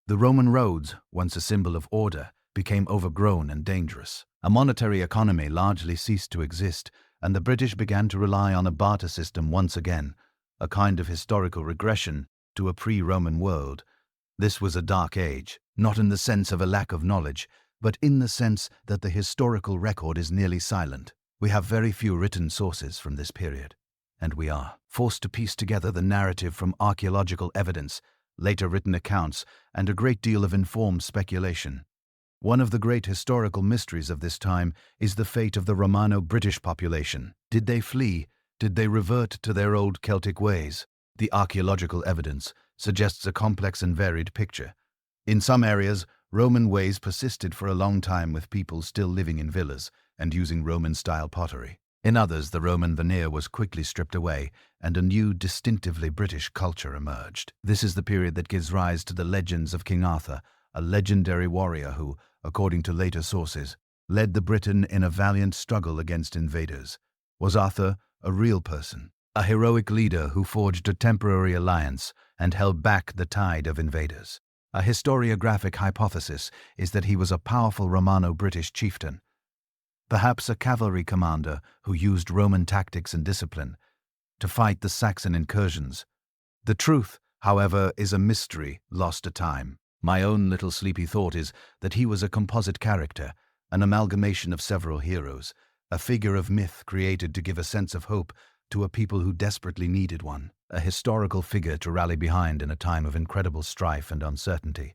The Roman roads, once a symbol of order, became overgrown and dangerous. A monetary economy largely ceased to exist, and the British began to rely on a barter system once again, a kind of historical regression to a pre-Roman world. This was a dark age, not in the sense of a lack of knowledge, but in the sense that the historical record is nearly silent. We have very few written sources from this period, and we are forced to piece together the narrative from archaeological evidence, later written accounts, and a great deal of informed speculation. One of the great historical mysteries of this time is the fate of the Romano-British population. Did they flee? Did they revert to their old Celtic ways? The archaeological evidence suggests a complex and varied picture. In some areas, Roman ways persisted for a long time, with people still living in villas and using Roman-style pottery. In others, the Roman veneer was quickly stripped away, and a new, distinctively British culture emerged. This is the period that gives rise to the legends of King Arthur, a legendary warrior who, according to later sources, led the Britain in a valiant struggle against invaders. Was Arthur a real person, a heroic leader who forged a temporary alliance and held back the tide of invaders? A historiographic hypothesis is that he was a powerful Romano-British chieftain, perhaps a cavalry commander who used Roman tactics and discipline to fight the Saxon incursions. The truth, however, is a mystery lost to time. My own little sleepy thought is that he was a composite character, an amalgamation of several heroes, a figure of myth created to give a sense of hope to a people who desperately needed one, a historical figure to rally behind in a time of incredible strife and uncertainty.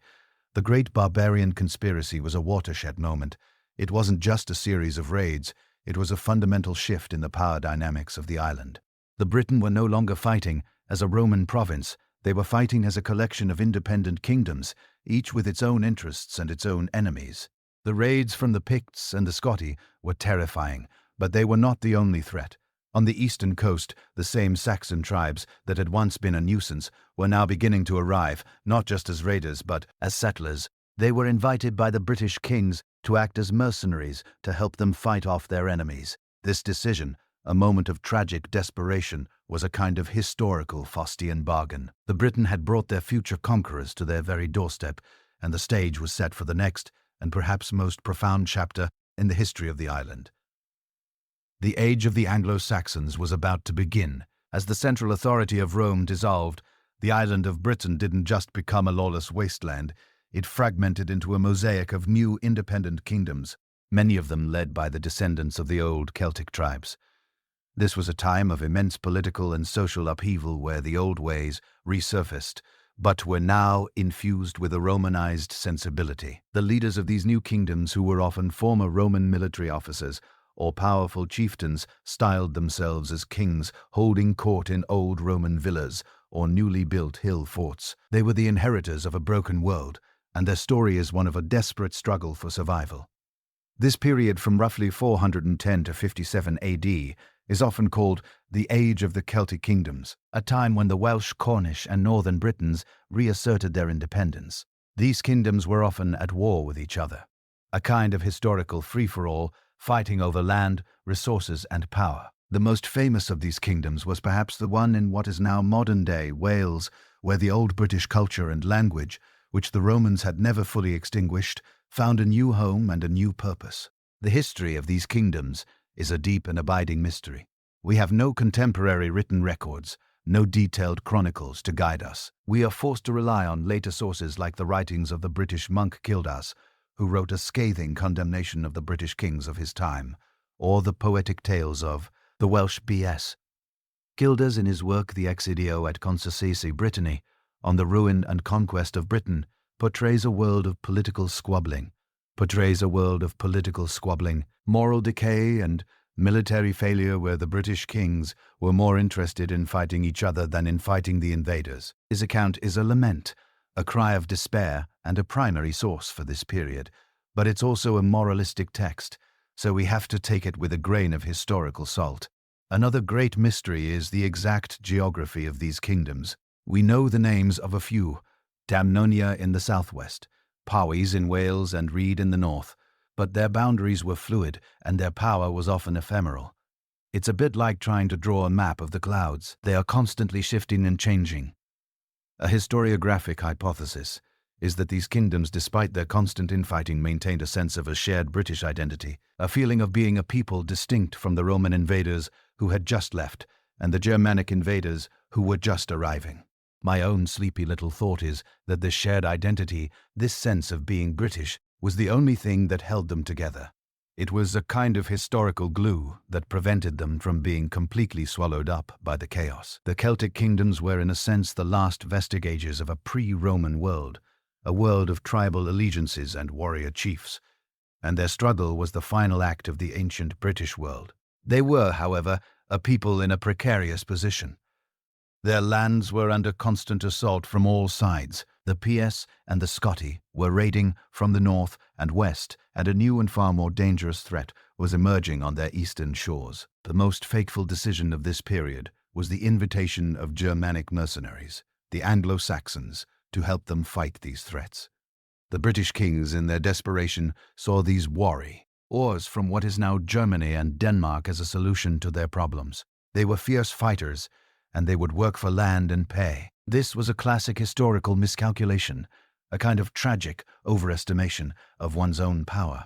The Great Barbarian Conspiracy was a watershed moment. It wasn't just a series of raids, it was a fundamental shift in the power dynamics of the island. The Britain were no longer fighting as a Roman province, they were fighting as a collection of independent kingdoms, each with its own interests and its own enemies. The raids from the Picts and the Scotti were terrifying, but they were not the only threat. On the eastern coast, the same Saxon tribes that had once been a nuisance were now beginning to arrive, not just as raiders but as settlers. They were invited by the British kings to act as mercenaries to help them fight off their enemies. This decision, a moment of tragic desperation, was a kind of historical Faustian bargain. The Britain had brought their future conquerors to their very doorstep, and the stage was set for the next, and perhaps most profound chapter in the history of the island. The age of the Anglo-Saxons was about to begin. As the central authority of Rome dissolved, the island of Britain didn't just become a lawless wasteland, it fragmented into a mosaic of new independent kingdoms, many of them led by the descendants of the old Celtic tribes. This was a time of immense political and social upheaval where the old ways resurfaced, but were now infused with a Romanized sensibility. The leaders of these new kingdoms, who were often former Roman military officers or powerful chieftains, styled themselves as kings, holding court in old Roman villas or newly built hill forts. They were the inheritors of a broken world, and their story is one of a desperate struggle for survival. This period from roughly 410 to 57 AD is often called the Age of the Celtic Kingdoms, a time when the Welsh, Cornish, and Northern Britons reasserted their independence. These kingdoms were often at war with each other, a kind of historical free-for-all, fighting over land, resources, and power. The most famous of these kingdoms was perhaps the one in what is now modern-day Wales, where the old British culture and language, which the Romans had never fully extinguished, found a new home and a new purpose. The history of these kingdoms is a deep and abiding mystery. We have no contemporary written records, no detailed chronicles to guide us. We are forced to rely on later sources like the writings of the British monk Kildas, who wrote a scathing condemnation of the British kings of his time, or the poetic tales of the Welsh B.S. Kildas, in his work The Exedio et Concessi Britanni, on the ruin and conquest of Britain, portrays a world of political squabbling, moral decay, and military failure where the British kings were more interested in fighting each other than in fighting the invaders. His account is a lament, a cry of despair, and a primary source for this period, but it's also a moralistic text, so we have to take it with a grain of historical salt. Another great mystery is the exact geography of these kingdoms. We know the names of a few: Damnonia in the southwest, Powys in Wales, and Rede in the north, but their boundaries were fluid and their power was often ephemeral. It's a bit like trying to draw a map of the clouds. They are constantly shifting and changing. A historiographic hypothesis is that these kingdoms, despite their constant infighting, maintained a sense of a shared British identity, a feeling of being a people distinct from the Roman invaders who had just left and the Germanic invaders who were just arriving. My own sleepy little thought is that this shared identity, this sense of being British, was the only thing that held them together. It was a kind of historical glue that prevented them from being completely swallowed up by the chaos. The Celtic kingdoms were in a sense the last vestigages of a pre-Roman world, a world of tribal allegiances and warrior chiefs, and their struggle was the final act of the ancient British world. They were, however, a people in a precarious position. Their lands were under constant assault from all sides. The PS and the Scotti were raiding from the north and west, and a new and far more dangerous threat was emerging on their eastern shores. The most fateful decision of this period was the invitation of Germanic mercenaries, the Anglo-Saxons, to help them fight these threats. The British kings, in their desperation, saw these warriors from what is now Germany and Denmark as a solution to their problems. They were fierce fighters, and they would work for land and pay. This was a classic historical miscalculation, a kind of tragic overestimation of one's own power.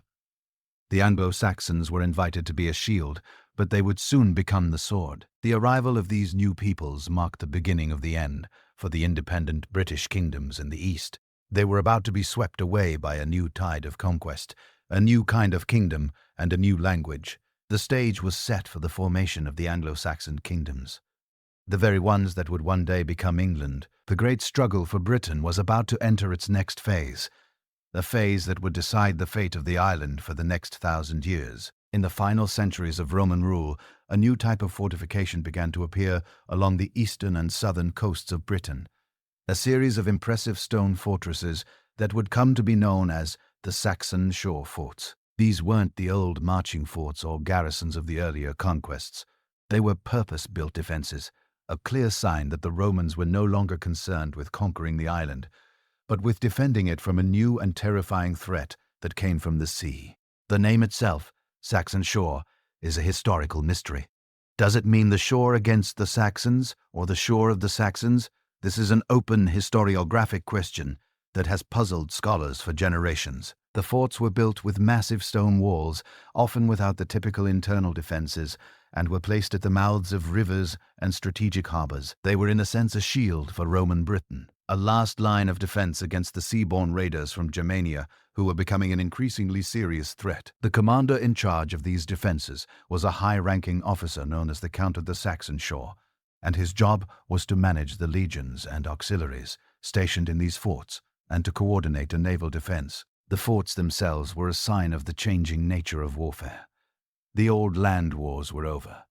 The Anglo-Saxons were invited to be a shield, but they would soon become the sword. The arrival of these new peoples marked the beginning of the end for the independent British kingdoms in the East. They were about to be swept away by a new tide of conquest, a new kind of kingdom, and a new language. The stage was set for the formation of the Anglo-Saxon kingdoms, the very ones that would one day become England. The great struggle for Britain was about to enter its next phase, a phase that would decide the fate of the island for the next 1,000 years. In the final centuries of Roman rule, a new type of fortification began to appear along the eastern and southern coasts of Britain, a series of impressive stone fortresses that would come to be known as the Saxon shore forts. These weren't the old marching forts or garrisons of the earlier conquests. They were purpose-built defenses, a clear sign that the Romans were no longer concerned with conquering the island, but with defending it from a new and terrifying threat that came from the sea. The name itself, Saxon shore, is a historical mystery. Does it mean the shore against the Saxons, or the shore of the Saxons? This is an open historiographic question that has puzzled scholars for generations. The forts were built with massive stone walls, often without the typical internal defenses, and were placed at the mouths of rivers and strategic harbors. They were in a sense a shield for Roman Britain, a last line of defense against the seaborne raiders from Germania who were becoming an increasingly serious threat. The commander in charge of these defenses was a high-ranking officer known as the Count of the Saxon Shore, and his job was to manage the legions and auxiliaries stationed in these forts and to coordinate a naval defense. The forts themselves were a sign of the changing nature of warfare. The old land wars were over,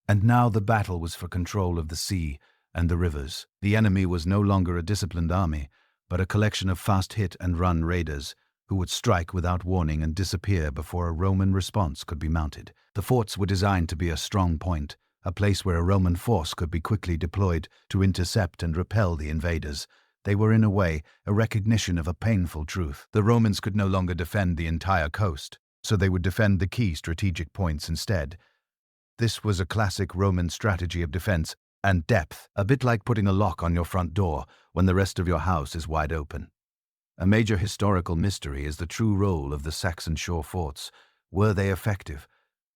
and now the battle was for control of the sea and the rivers. The enemy was no longer a disciplined army, but a collection of fast-hit-and-run raiders who would strike without warning and disappear before a Roman response could be mounted. The forts were designed to be a strong point, a place where a Roman force could be quickly deployed to intercept and repel the invaders. They were, in a way, a recognition of a painful truth. The Romans could no longer defend the entire coast, so they would defend the key strategic points instead. This was a classic Roman strategy of defense and depth, a bit like putting a lock on your front door when the rest of your house is wide open. A major historical mystery is the true role of the Saxon shore forts. Were they effective?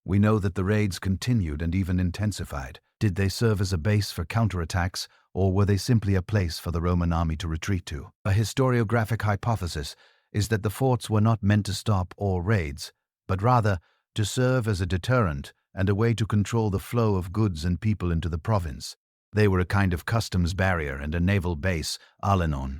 We know that the raids continued and even intensified. Did they serve as a base for counterattacks, or were they simply a place for the Roman army to retreat to? A historiographic hypothesis is that the forts were not meant to stop all raids, but rather to serve as a deterrent and a way to control the flow of goods and people into the province. They were a kind of customs barrier and a naval base, all in all.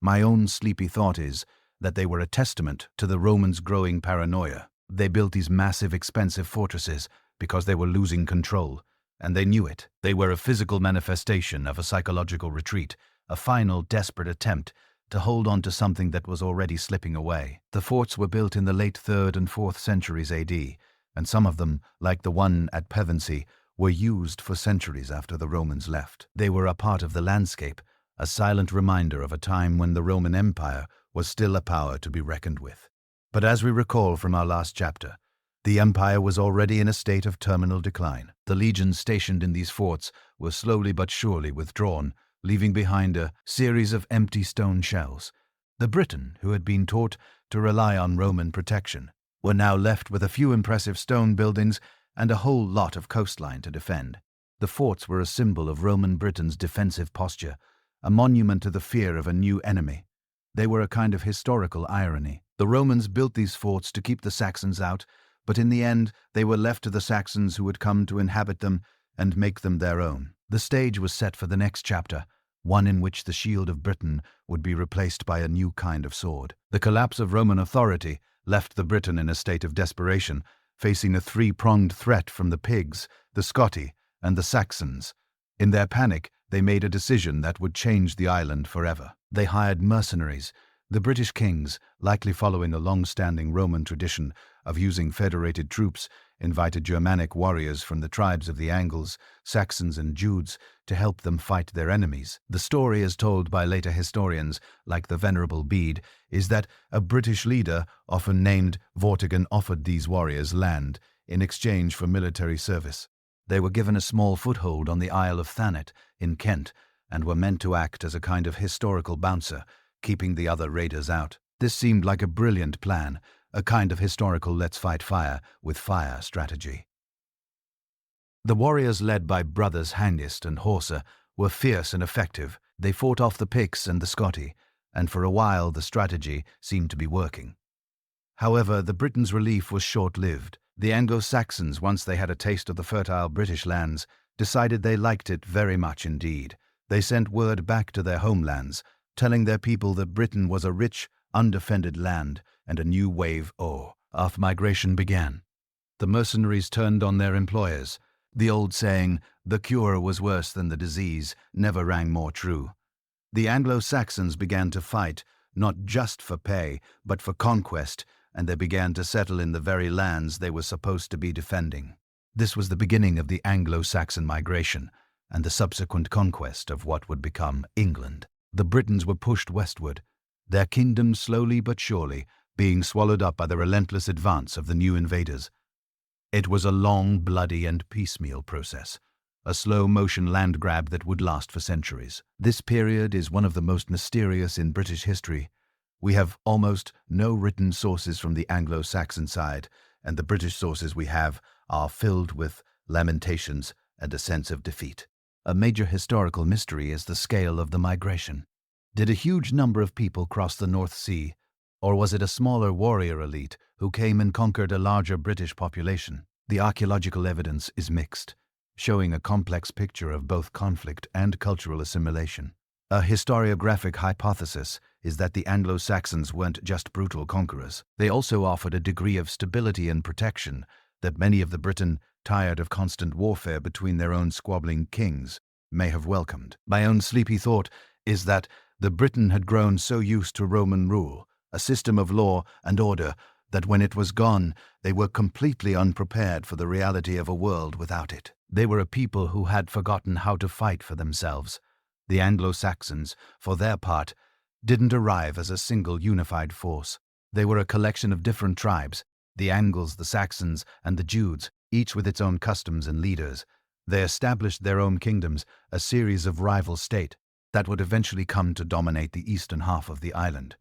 My own sleepy thought is that they were a testament to the Romans' growing paranoia. They built these massive, expensive fortresses because they were losing control, and they knew it. They were a physical manifestation of a psychological retreat, a final, desperate attempt to hold on to something that was already slipping away. The forts were built in the late 3rd and 4th centuries AD, and some of them, like the one at Pevensey, were used for centuries after the Romans left. They were a part of the landscape, a silent reminder of a time when the Roman Empire was still a power to be reckoned with. But as we recall from our last chapter, the empire was already in a state of terminal decline. The legions stationed in these forts were slowly but surely withdrawn, leaving behind a series of empty stone shells. The Briton, who had been taught to rely on Roman protection, were now left with a few impressive stone buildings and a whole lot of coastline to defend. The forts were a symbol of Roman Britain's defensive posture, a monument to the fear of a new enemy. They were a kind of historical irony. The Romans built these forts to keep the Saxons out, but in the end they were left to the Saxons who would come to inhabit them and make them their own. The stage was set for the next chapter, one in which the shield of Britain would be replaced by a new kind of sword. The collapse of Roman authority left the Briton in a state of desperation, facing a three-pronged threat from the Pigs, the Scotti, and the Saxons. In their panic, they made a decision that would change the island forever. They hired mercenaries. The British kings, likely following a long-standing Roman tradition of using federated troops, invited Germanic warriors from the tribes of the Angles, Saxons, and Jutes to help them fight their enemies. The story, as told by later historians like the Venerable Bede, is that a British leader, often named Vortigern, offered these warriors land in exchange for military service. They were given a small foothold on the Isle of Thanet in Kent and were meant to act as a kind of historical bouncer, keeping the other raiders out. This seemed like a brilliant plan, a kind of historical let's fight fire with fire strategy. The warriors led by brothers Hengist and Horsa were fierce and effective. They fought off the Picts and the Scotti, and for a while the strategy seemed to be working. However, the Britons' relief was short-lived. The Anglo-Saxons, once they had a taste of the fertile British lands, decided they liked it very much indeed. They sent word back to their homelands, telling their people that Britain was a rich, undefended land, and a new wave of migration began. The mercenaries turned on their employers. The old saying, "the cure was worse than the disease," never rang more true. The Anglo-Saxons began to fight, not just for pay, but for conquest, and they began to settle in the very lands they were supposed to be defending. This was the beginning of the Anglo-Saxon migration, and the subsequent conquest of what would become England. The Britons were pushed westward, their kingdom slowly but surely being swallowed up by the relentless advance of the new invaders. It was a long, bloody, and piecemeal process, a slow-motion land grab that would last for centuries. This period is one of the most mysterious in British history. We have almost no written sources from the Anglo-Saxon side, and the British sources we have are filled with lamentations and a sense of defeat. A major historical mystery is the scale of the migration. Did a huge number of people cross the North Sea, or was it a smaller warrior elite who came and conquered a larger British population? The archaeological evidence is mixed, showing a complex picture of both conflict and cultural assimilation. A historiographic hypothesis is that the Anglo-Saxons weren't just brutal conquerors. They also offered a degree of stability and protection that many of the Britain, tired of constant warfare between their own squabbling kings, may have welcomed. My own sleepy thought is that the Britain had grown so used to Roman rule, a system of law and order, that when it was gone, they were completely unprepared for the reality of a world without it. They were a people who had forgotten how to fight for themselves. The Anglo-Saxons, for their part, didn't arrive as a single unified force. They were a collection of different tribes, the Angles, the Saxons, and the Druids, each with its own customs and leaders. They established their own kingdoms, a series of rival states that would eventually come to dominate the eastern half of the island.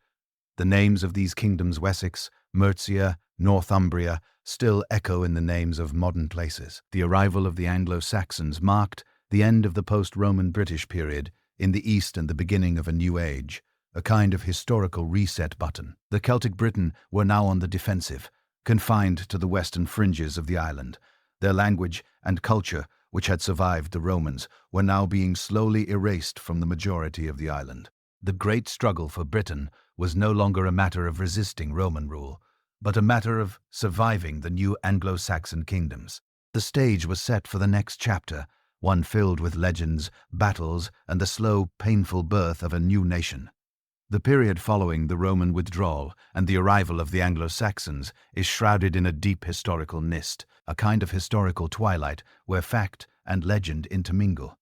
The names of these kingdoms, Wessex, Mercia, Northumbria, still echo in the names of modern places. The arrival of the Anglo-Saxons marked the end of the post-Roman British period in the East and the beginning of a new age, a kind of historical reset button. The Celtic Britain were now on the defensive, confined to the western fringes of the island. Their language and culture, which had survived the Romans, were now being slowly erased from the majority of the island. The great struggle for Britain was no longer a matter of resisting Roman rule, but a matter of surviving the new Anglo-Saxon kingdoms. The stage was set for the next chapter, one filled with legends, battles, and the slow, painful birth of a new nation. The period following the Roman withdrawal and the arrival of the Anglo-Saxons is shrouded in a deep historical mist, a kind of historical twilight where fact and legend intermingle.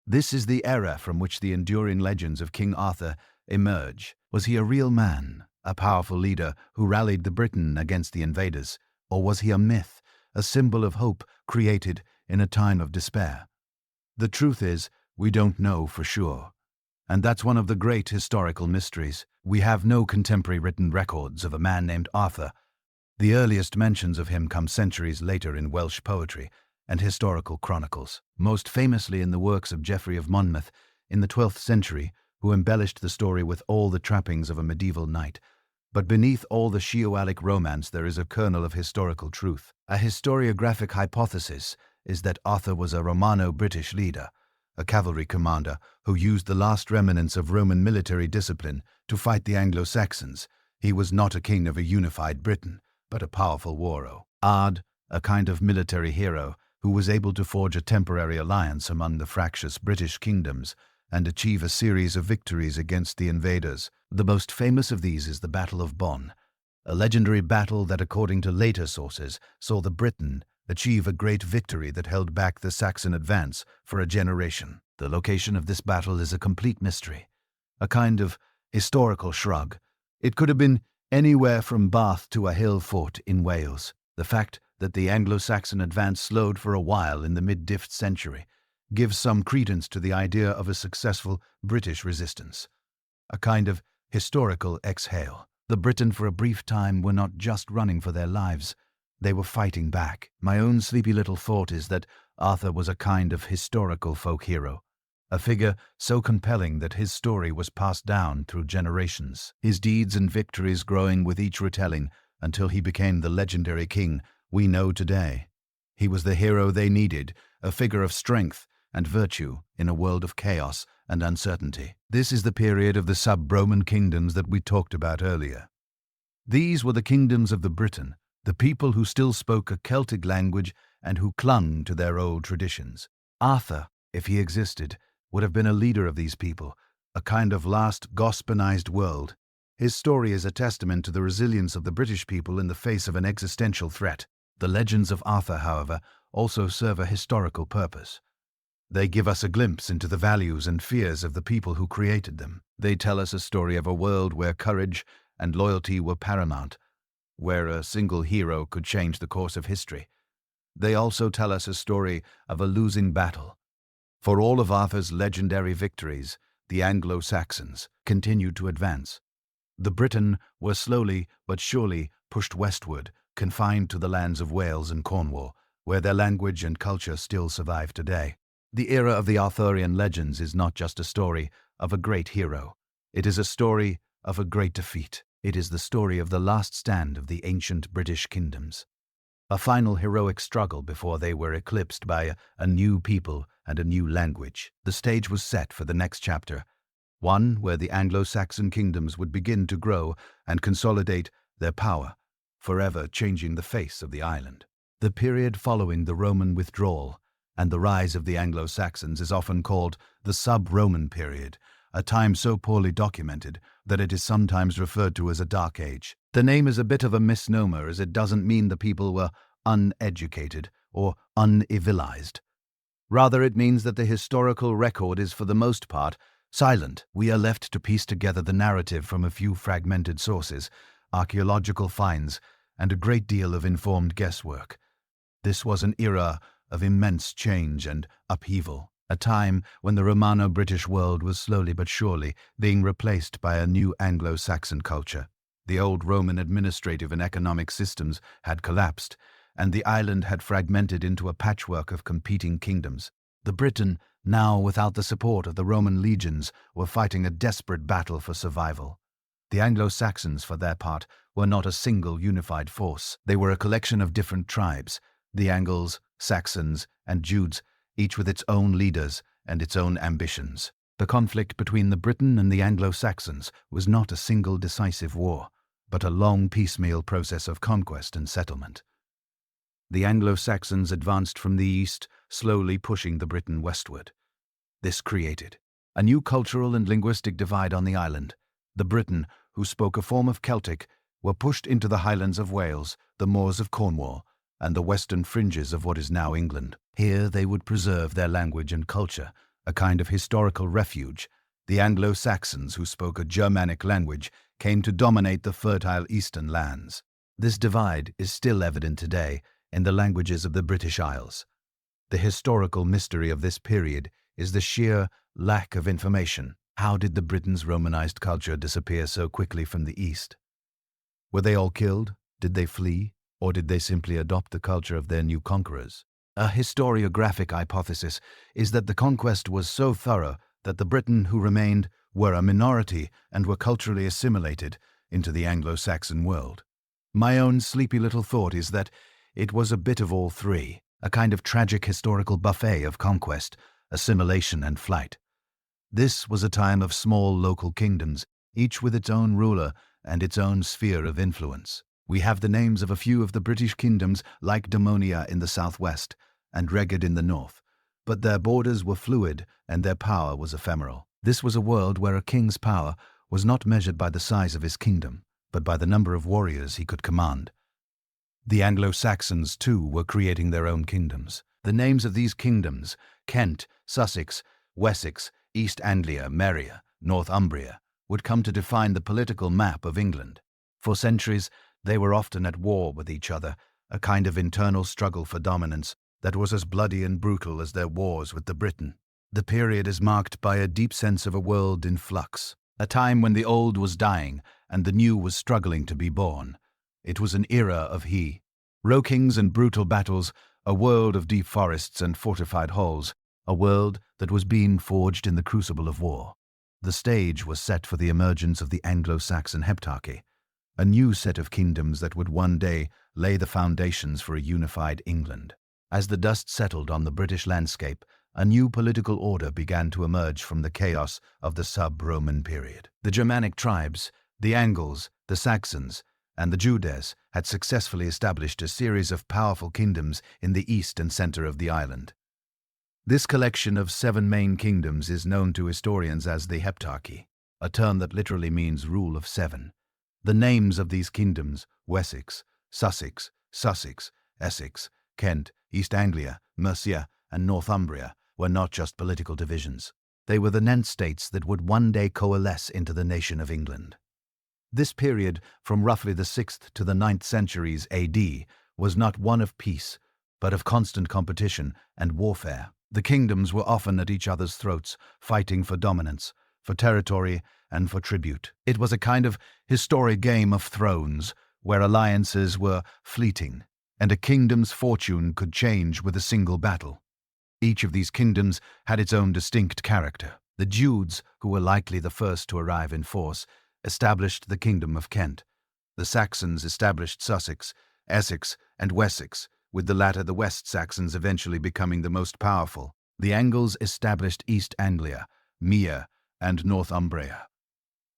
This is the era from which the enduring legends of King Arthur emerge. Was he a real man, a powerful leader who rallied the Britain against the invaders, or was he a myth, a symbol of hope created in a time of despair? The truth is, we don't know for sure. And that's one of the great historical mysteries. We have no contemporary written records of a man named Arthur. The earliest mentions of him come centuries later in Welsh poetry and historical chronicles, most famously in the works of Geoffrey of Monmouth in the 12th century, who embellished the story with all the trappings of a medieval knight. But beneath all the Chivalric romance there is a kernel of historical truth. A historiographic hypothesis is that Arthur was a Romano-British leader, a cavalry commander who used the last remnants of Roman military discipline to fight the Anglo-Saxons. He was not a king of a unified Britain, but a powerful warrior. Ard, a kind of military hero who was able to forge a temporary alliance among the fractious British kingdoms and achieve a series of victories against the invaders. The most famous of these is the Battle of Bonn, a legendary battle that, according to later sources, saw the Briton achieve a great victory that held back the Saxon advance for a generation. The location of this battle is a complete mystery, a kind of historical shrug. It could have been anywhere from Bath to a hill fort in Wales. The fact that the Anglo-Saxon advance slowed for a while in the mid-5th century gives some credence to the idea of a successful British resistance, a kind of historical exhale. The Briton for a brief time were not just running for their lives, they were fighting back. My own sleepy little thought is that Arthur was a kind of historical folk hero, a figure so compelling that his story was passed down through generations, his deeds and victories growing with each retelling until he became the legendary king we know today. He was the hero they needed, a figure of strength and virtue in a world of chaos and uncertainty. This is the period of the sub-Roman kingdoms that we talked about earlier. These were the kingdoms of the Britain, the people who still spoke a Celtic language and who clung to their old traditions. Arthur, if he existed, would have been a leader of these people, a kind of last Gospenized world. His story is a testament to the resilience of the British people in the face of an existential threat. The legends of Arthur, however, also serve a historical purpose. They give us a glimpse into the values and fears of the people who created them. They tell us a story of a world where courage and loyalty were paramount, where a single hero could change the course of history. They also tell us a story of a losing battle. For all of Arthur's legendary victories, the Anglo-Saxons continued to advance. The Britain were slowly but surely pushed westward, confined to the lands of Wales and Cornwall, where their language and culture still survive today. The era of the Arthurian legends is not just a story of a great hero. It is a story of a great defeat. It is the story of the last stand of the ancient British kingdoms. A final heroic struggle before they were eclipsed by a new people and a new language. The stage was set for the next chapter, one where the Anglo-Saxon kingdoms would begin to grow and consolidate their power, forever changing the face of the island. The period following the Roman withdrawal and the rise of the Anglo-Saxons is often called the sub-Roman period, a time so poorly documented that it is sometimes referred to as a dark age. The name is a bit of a misnomer, as it doesn't mean the people were uneducated or uncivilized. Rather, it means that the historical record is for the most part silent. We are left to piece together the narrative from a few fragmented sources, archaeological finds, and a great deal of informed guesswork. This was an era of immense change and upheaval, a time when the Romano-British world was slowly but surely being replaced by a new Anglo-Saxon culture. The old Roman administrative and economic systems had collapsed, and the island had fragmented into a patchwork of competing kingdoms. The Britain, now without the support of the Roman legions, were fighting a desperate battle for survival. The Anglo-Saxons, for their part, were not a single unified force. They were a collection of different tribes, the Angles, Saxons, and Druids, each with its own leaders and its own ambitions. The conflict between the Briton and the Anglo-Saxons was not a single decisive war, but a long piecemeal process of conquest and settlement. The Anglo-Saxons advanced from the east, slowly pushing the Briton westward. This created a new cultural and linguistic divide on the island. The Briton, who spoke a form of Celtic, were pushed into the highlands of Wales, the moors of Cornwall, and the western fringes of what is now England. Here they would preserve their language and culture, a kind of historical refuge. The Anglo-Saxons, who spoke a Germanic language, came to dominate the fertile eastern lands. This divide is still evident today in the languages of the British Isles. The historical mystery of this period is the sheer lack of information. How did the Britons' Romanized culture disappear so quickly from the East? Were they all killed? Did they flee? Or did they simply adopt the culture of their new conquerors? A historiographic hypothesis is that the conquest was so thorough that the Briton who remained were a minority and were culturally assimilated into the Anglo-Saxon world. My own sleepy little thought is that it was a bit of all three, a kind of tragic historical buffet of conquest, assimilation, and flight. This was a time of small local kingdoms, each with its own ruler and its own sphere of influence. We have the names of a few of the British kingdoms, like Damonia in the southwest and Reged in the north, but their borders were fluid and their power was ephemeral. This was a world where a king's power was not measured by the size of his kingdom, but by the number of warriors he could command. The Anglo-Saxons, too, were creating their own kingdoms. The names of these kingdoms, Kent, Sussex, Wessex, East Anglia, Mercia, Northumbria, would come to define the political map of England. For centuries, they were often at war with each other, a kind of internal struggle for dominance that was as bloody and brutal as their wars with the Briton. The period is marked by a deep sense of a world in flux, a time when the old was dying and the new was struggling to be born. It was an era of row-kings and brutal battles, a world of deep forests and fortified halls, a world that was being forged in the crucible of war. The stage was set for the emergence of the Anglo-Saxon heptarchy, a new set of kingdoms that would one day lay the foundations for a unified England. As the dust settled on the British landscape, a new political order began to emerge from the chaos of the sub-Roman period. The Germanic tribes, the Angles, the Saxons, and the Druids had successfully established a series of powerful kingdoms in the east and center of the island. This collection of 7 main kingdoms is known to historians as the Heptarchy, a term that literally means rule of 7. The names of these kingdoms, Wessex, Sussex, Essex, Kent, East Anglia, Mercia, and Northumbria, were not just political divisions. They were the nation-states that would one day coalesce into the nation of England. This period, from roughly the 6th to the 9th centuries AD, was not one of peace, but of constant competition and warfare. The kingdoms were often at each other's throats, fighting for dominance, for territory, and for tribute. It was a kind of historic Game of Thrones, where alliances were fleeting, and a kingdom's fortune could change with a single battle. Each of these kingdoms had its own distinct character. The Druids, who were likely the first to arrive in force, established the Kingdom of Kent. The Saxons established Sussex, Essex, and Wessex, with the latter, the West Saxons, eventually becoming the most powerful. The Angles established East Anglia, Mercia, and Northumbria,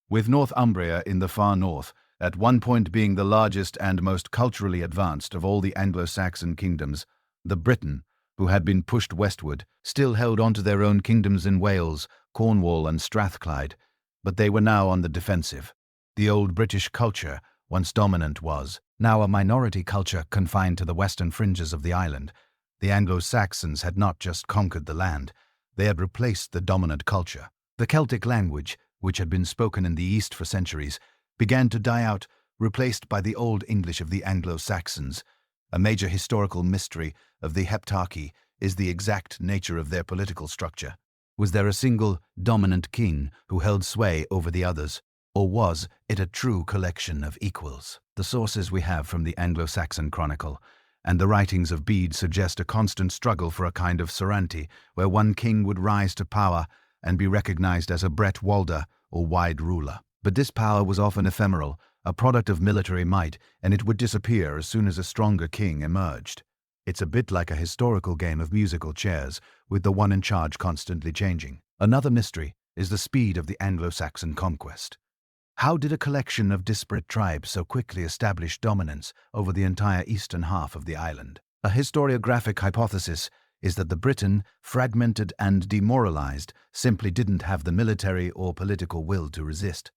with Northumbria in the far north, at one point being the largest and most culturally advanced of all the Anglo-Saxon kingdoms. The Briton, who had been pushed westward, still held on to their own kingdoms in Wales, Cornwall, and Strathclyde, but they were now on the defensive. The old British culture, once dominant, was now a minority culture confined to the western fringes of the island. The Anglo-Saxons had not just conquered the land, they had replaced the dominant culture. The Celtic language, which had been spoken in the East for centuries, began to die out, replaced by the Old English of the Anglo-Saxons. A major historical mystery of the Heptarchy is the exact nature of their political structure. Was there a single dominant king who held sway over the others, or was it a true collection of equals? The sources we have from the Anglo-Saxon Chronicle and the writings of Bede suggest a constant struggle for a kind of sovereignty, where one king would rise to power and be recognized as a Bret Walder or wide ruler. But this power was often ephemeral, a product of military might, and it would disappear as soon as a stronger king emerged. It's a bit like a historical game of musical chairs, with the one in charge constantly changing. Another mystery is the speed of the Anglo-Saxon conquest. How did a collection of disparate tribes so quickly establish dominance over the entire eastern half of the island? A historiographic hypothesis is that the Britain, fragmented and demoralized, simply didn't have the military or political will to resist.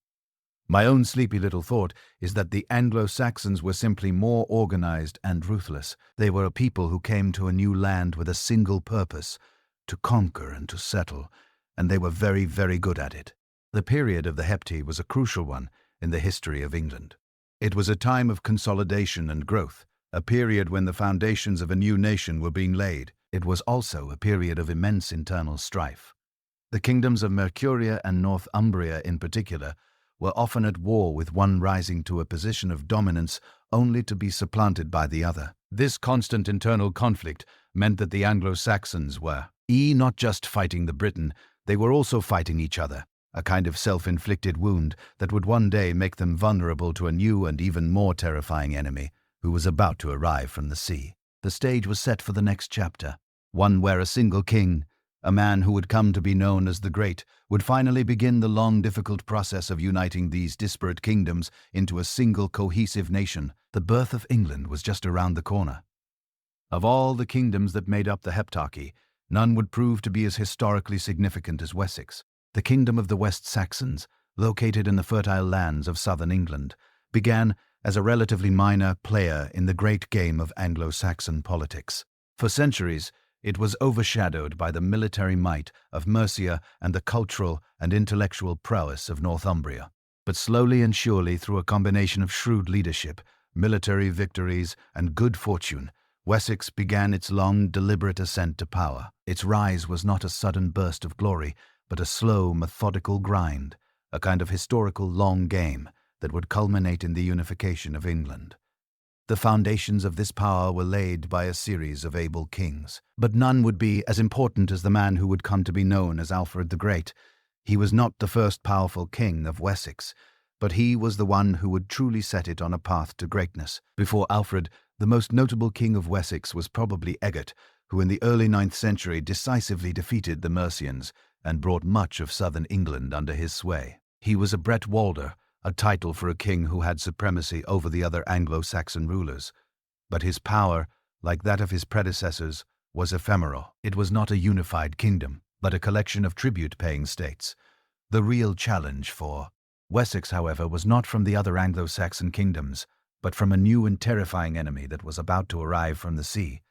My own sleepy little thought is that the Anglo-Saxons were simply more organized and ruthless. They were a people who came to a new land with a single purpose, to conquer and to settle, and they were very, very good at it. The period of the Heptarchy was a crucial one in the history of England. It was a time of consolidation and growth, a period when the foundations of a new nation were being laid. It was also a period of immense internal strife. The kingdoms of Mercia and Northumbria in particular were often at war, with one rising to a position of dominance only to be supplanted by the other. This constant internal conflict meant that the Anglo-Saxons were not just fighting the Briton, they were also fighting each other, a kind of self-inflicted wound that would one day make them vulnerable to a new and even more terrifying enemy who was about to arrive from the sea. The stage was set for the next chapter, one where a single king, a man who would come to be known as the Great, would finally begin the long, difficult process of uniting these disparate kingdoms into a single cohesive nation. The birth of England was just around the corner. Of all the kingdoms that made up the Heptarchy, none would prove to be as historically significant as Wessex. The kingdom of the West Saxons, located in the fertile lands of southern England, began as a relatively minor player in the great game of Anglo-Saxon politics. For centuries, it was overshadowed by the military might of Mercia and the cultural and intellectual prowess of Northumbria. But slowly and surely, through a combination of shrewd leadership, military victories, and good fortune, Wessex began its long, deliberate ascent to power. Its rise was not a sudden burst of glory, but a slow, methodical grind, a kind of historical long game that would culminate in the unification of England. The foundations of this power were laid by a series of able kings, but none would be as important as the man who would come to be known as Alfred the Great. He was not the first powerful king of Wessex, but he was the one who would truly set it on a path to greatness. Before Alfred, The most notable king of Wessex was probably Egbert, who in the early 9th century decisively defeated the Mercians and brought much of southern England under his sway. He was a Bretwalder, a title for a king who had supremacy over the other Anglo-Saxon rulers. But his power, like that of his predecessors, was ephemeral. It was not a unified kingdom, but a collection of tribute-paying states. The real challenge for Wessex, however, was not from the other Anglo-Saxon kingdoms, but from a new and terrifying enemy that was about to arrive from the sea.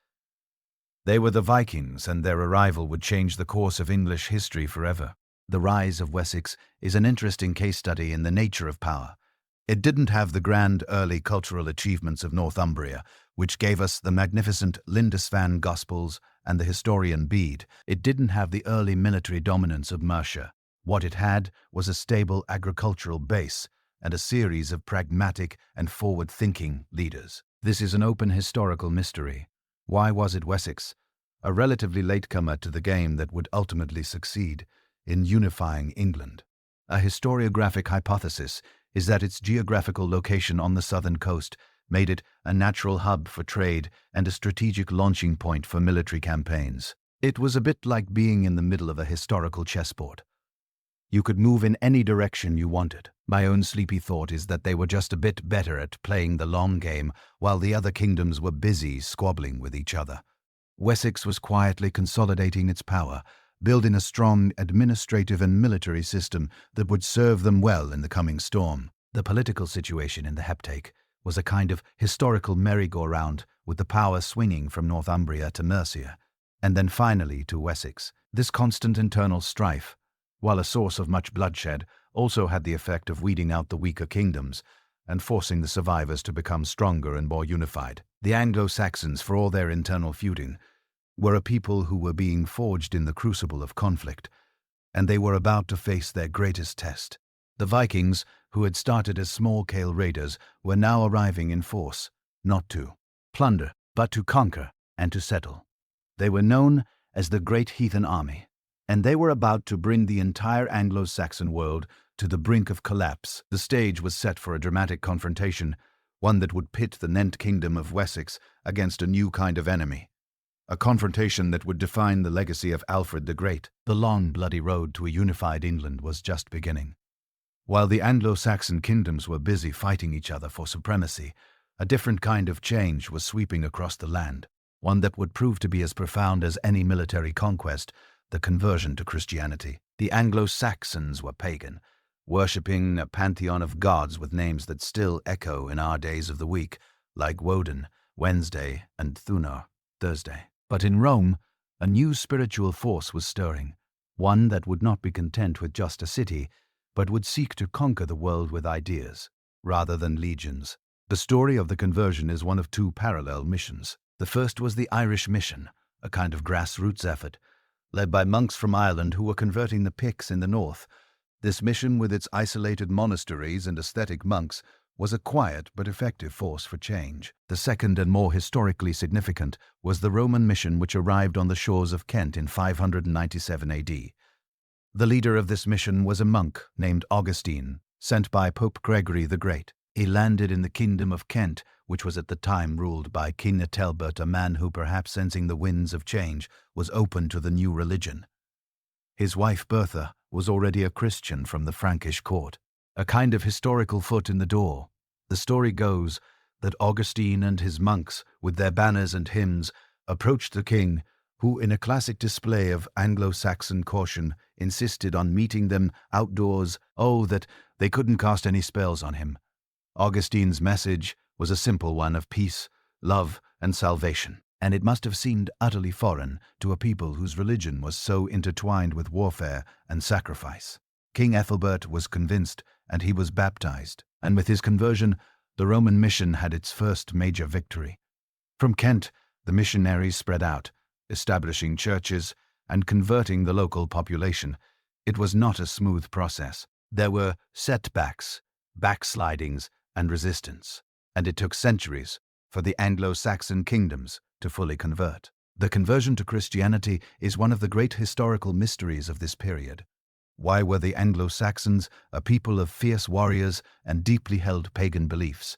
They were the Vikings, and their arrival would change the course of English history forever. The rise of Wessex is an interesting case study in the nature of power. It didn't have the grand early cultural achievements of Northumbria, which gave us the magnificent Lindisfarne Gospels and the historian Bede. It didn't have the early military dominance of Mercia. What it had was a stable agricultural base and a series of pragmatic and forward-thinking leaders. This is an open historical mystery. Why was it Wessex, a relatively latecomer to the game that would ultimately succeed in unifying England? A historiographic hypothesis is that its geographical location on the southern coast made it a natural hub for trade and a strategic launching point for military campaigns. It was a bit like being in the middle of a historical chessboard. You could move in any direction you wanted. My own sleepy thought is that they were just a bit better at playing the long game while the other kingdoms were busy squabbling with each other. Wessex was quietly consolidating its power, building a strong administrative and military system that would serve them well in the coming storm. The political situation in the Heptake was a kind of historical merry-go-round, with the power swinging from Northumbria to Mercia, and then finally to Wessex. This constant internal strife, while a source of much bloodshed, also had the effect of weeding out the weaker kingdoms and forcing the survivors to become stronger and more unified. The Anglo-Saxons, for all their internal feuding, were a people who were being forged in the crucible of conflict, and they were about to face their greatest test. The Vikings, who had started as small-scale raiders, were now arriving in force, not to plunder, but to conquer and to settle. They were known as the Great Heathen Army, and they were about to bring the entire Anglo-Saxon world to the brink of collapse. The stage was set for a dramatic confrontation, one that would pit the Nent kingdom of Wessex against a new kind of enemy. A confrontation that would define the legacy of Alfred the Great. The long, bloody road to a unified England was just beginning. While the Anglo-Saxon kingdoms were busy fighting each other for supremacy, a different kind of change was sweeping across the land, one that would prove to be as profound as any military conquest: the conversion to Christianity. The Anglo-Saxons were pagan, worshipping a pantheon of gods with names that still echo in our days of the week, like Woden, Wednesday, and Thunor, Thursday. But in Rome, a new spiritual force was stirring, one that would not be content with just a city, but would seek to conquer the world with ideas, rather than legions. The story of the conversion is one of two parallel missions. The first was the Irish mission, a kind of grassroots effort, led by monks from Ireland who were converting the Picts in the north. This mission, with its isolated monasteries and ascetic monks, was a quiet but effective force for change. The second and more historically significant was the Roman mission, which arrived on the shores of Kent in 597 AD. The leader of this mission was a monk named Augustine, sent by Pope Gregory the Great. He landed in the kingdom of Kent, which was at the time ruled by King Ethelbert, a man who, perhaps sensing the winds of change, was open to the new religion. His wife Bertha was already a Christian from the Frankish court, a kind of historical foot in the door. The story goes that Augustine and his monks, with their banners and hymns, approached the king, who, in a classic display of Anglo-Saxon caution, insisted on meeting them outdoors. Oh, that they couldn't cast any spells on him. Augustine's message was a simple one of peace, love, and salvation, and it must have seemed utterly foreign to a people whose religion was so intertwined with warfare and sacrifice. King Ethelbert was convinced, and he was baptized, and with his conversion, the Roman mission had its first major victory. From Kent, the missionaries spread out, establishing churches and converting the local population. It was not a smooth process. There were setbacks, backslidings, and resistance, and it took centuries for the Anglo-Saxon kingdoms to fully convert. The conversion to Christianity is one of the great historical mysteries of this period. Why were the Anglo-Saxons, a people of fierce warriors and deeply held pagan beliefs,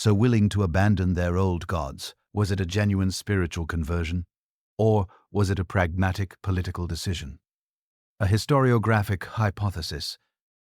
so willing to abandon their old gods? Was it a genuine spiritual conversion? Or was it a pragmatic political decision? A historiographic hypothesis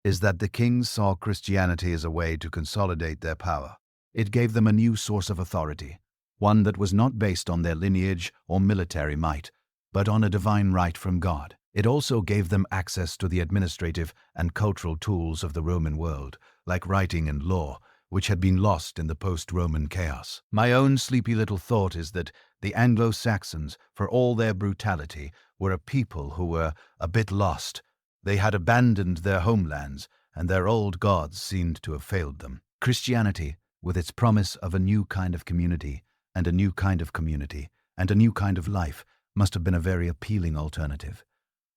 is that the kings saw Christianity as a way to consolidate their power. It gave them a new source of authority, one that was not based on their lineage or military might, but on a divine right from God. It also gave them access to the administrative and cultural tools of the Roman world, like writing and law, which had been lost in the post-Roman chaos. My own sleepy little thought is that the Anglo-Saxons, for all their brutality, were a people who were a bit lost. They had abandoned their homelands, and their old gods seemed to have failed them. Christianity, with its promise of a new kind of community, and a new kind of community, and a new kind of life, must have been a very appealing alternative.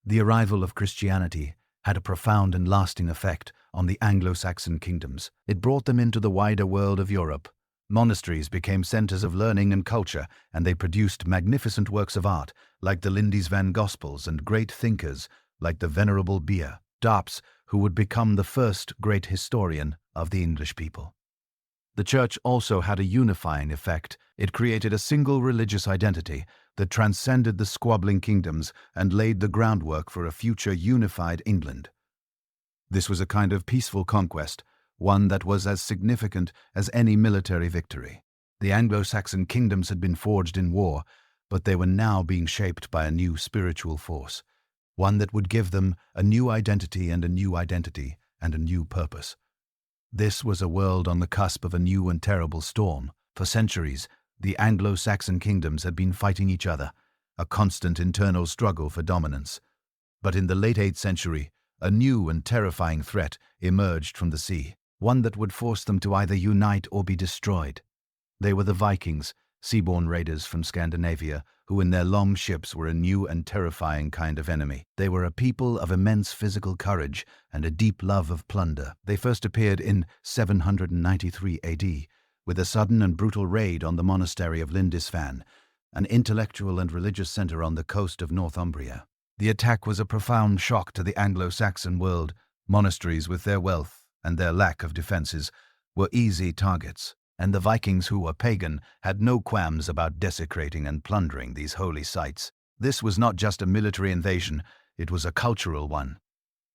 The arrival of Christianity had a profound and lasting effect on the Anglo-Saxon kingdoms. It brought them into the wider world of Europe. Monasteries became centers of learning and culture, and they produced magnificent works of art, like the Lindisfarne Gospels, and great thinkers, like the Venerable Bede, Darps, who would become the first great historian of the English people. The Church also had a unifying effect. It created a single religious identity that transcended the squabbling kingdoms and laid the groundwork for a future unified England. This was a kind of peaceful conquest, one that was as significant as any military victory. The Anglo-Saxon kingdoms had been forged in war, but they were now being shaped by a new spiritual force, one that would give them a new identity and a new identity and a new purpose. This was a world on the cusp of a new and terrible storm. For centuries, the Anglo-Saxon kingdoms had been fighting each other, a constant internal struggle for dominance. But in the late 8th century, a new and terrifying threat emerged from the sea, one that would force them to either unite or be destroyed. They were the Vikings, seaborne raiders from Scandinavia, who in their long ships were a new and terrifying kind of enemy. They were a people of immense physical courage and a deep love of plunder. They first appeared in 793 AD, with a sudden and brutal raid on the monastery of Lindisfarne, an intellectual and religious center on the coast of Northumbria. The attack was a profound shock to the Anglo-Saxon world. Monasteries, with their wealth and their lack of defenses, were easy targets, and the Vikings, who were pagan, had no qualms about desecrating and plundering these holy sites. This was not just a military invasion, it was a cultural one.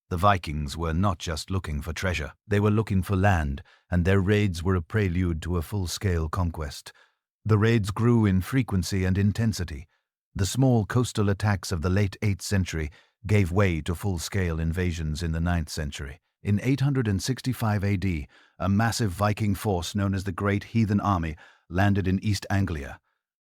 The Vikings were not just looking for treasure, they were looking for land, and their raids were a prelude to a full-scale conquest. The raids grew in frequency and intensity. The small coastal attacks of the late 8th century gave way to full-scale invasions in the 9th century. In 865 AD, a massive Viking force known as the Great Heathen Army landed in East Anglia.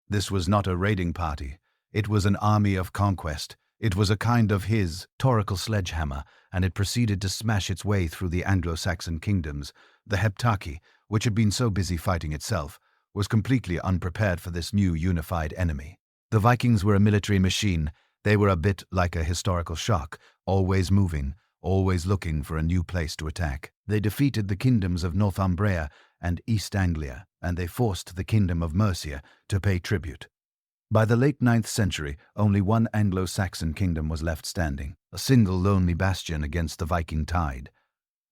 This was not a raiding party. It was an army of conquest. It was a kind of historical sledgehammer, and it proceeded to smash its way through the Anglo-Saxon kingdoms. The Heptarchy, which had been so busy fighting itself, was completely unprepared for this new unified enemy. The Vikings were a military machine. They were a bit like a historical shock, always moving, always looking for a new place to attack. They defeated the kingdoms of Northumbria and East Anglia, and they forced the kingdom of Mercia to pay tribute. By the late 9th century, only one Anglo-Saxon kingdom was left standing, a single lonely bastion against the Viking tide.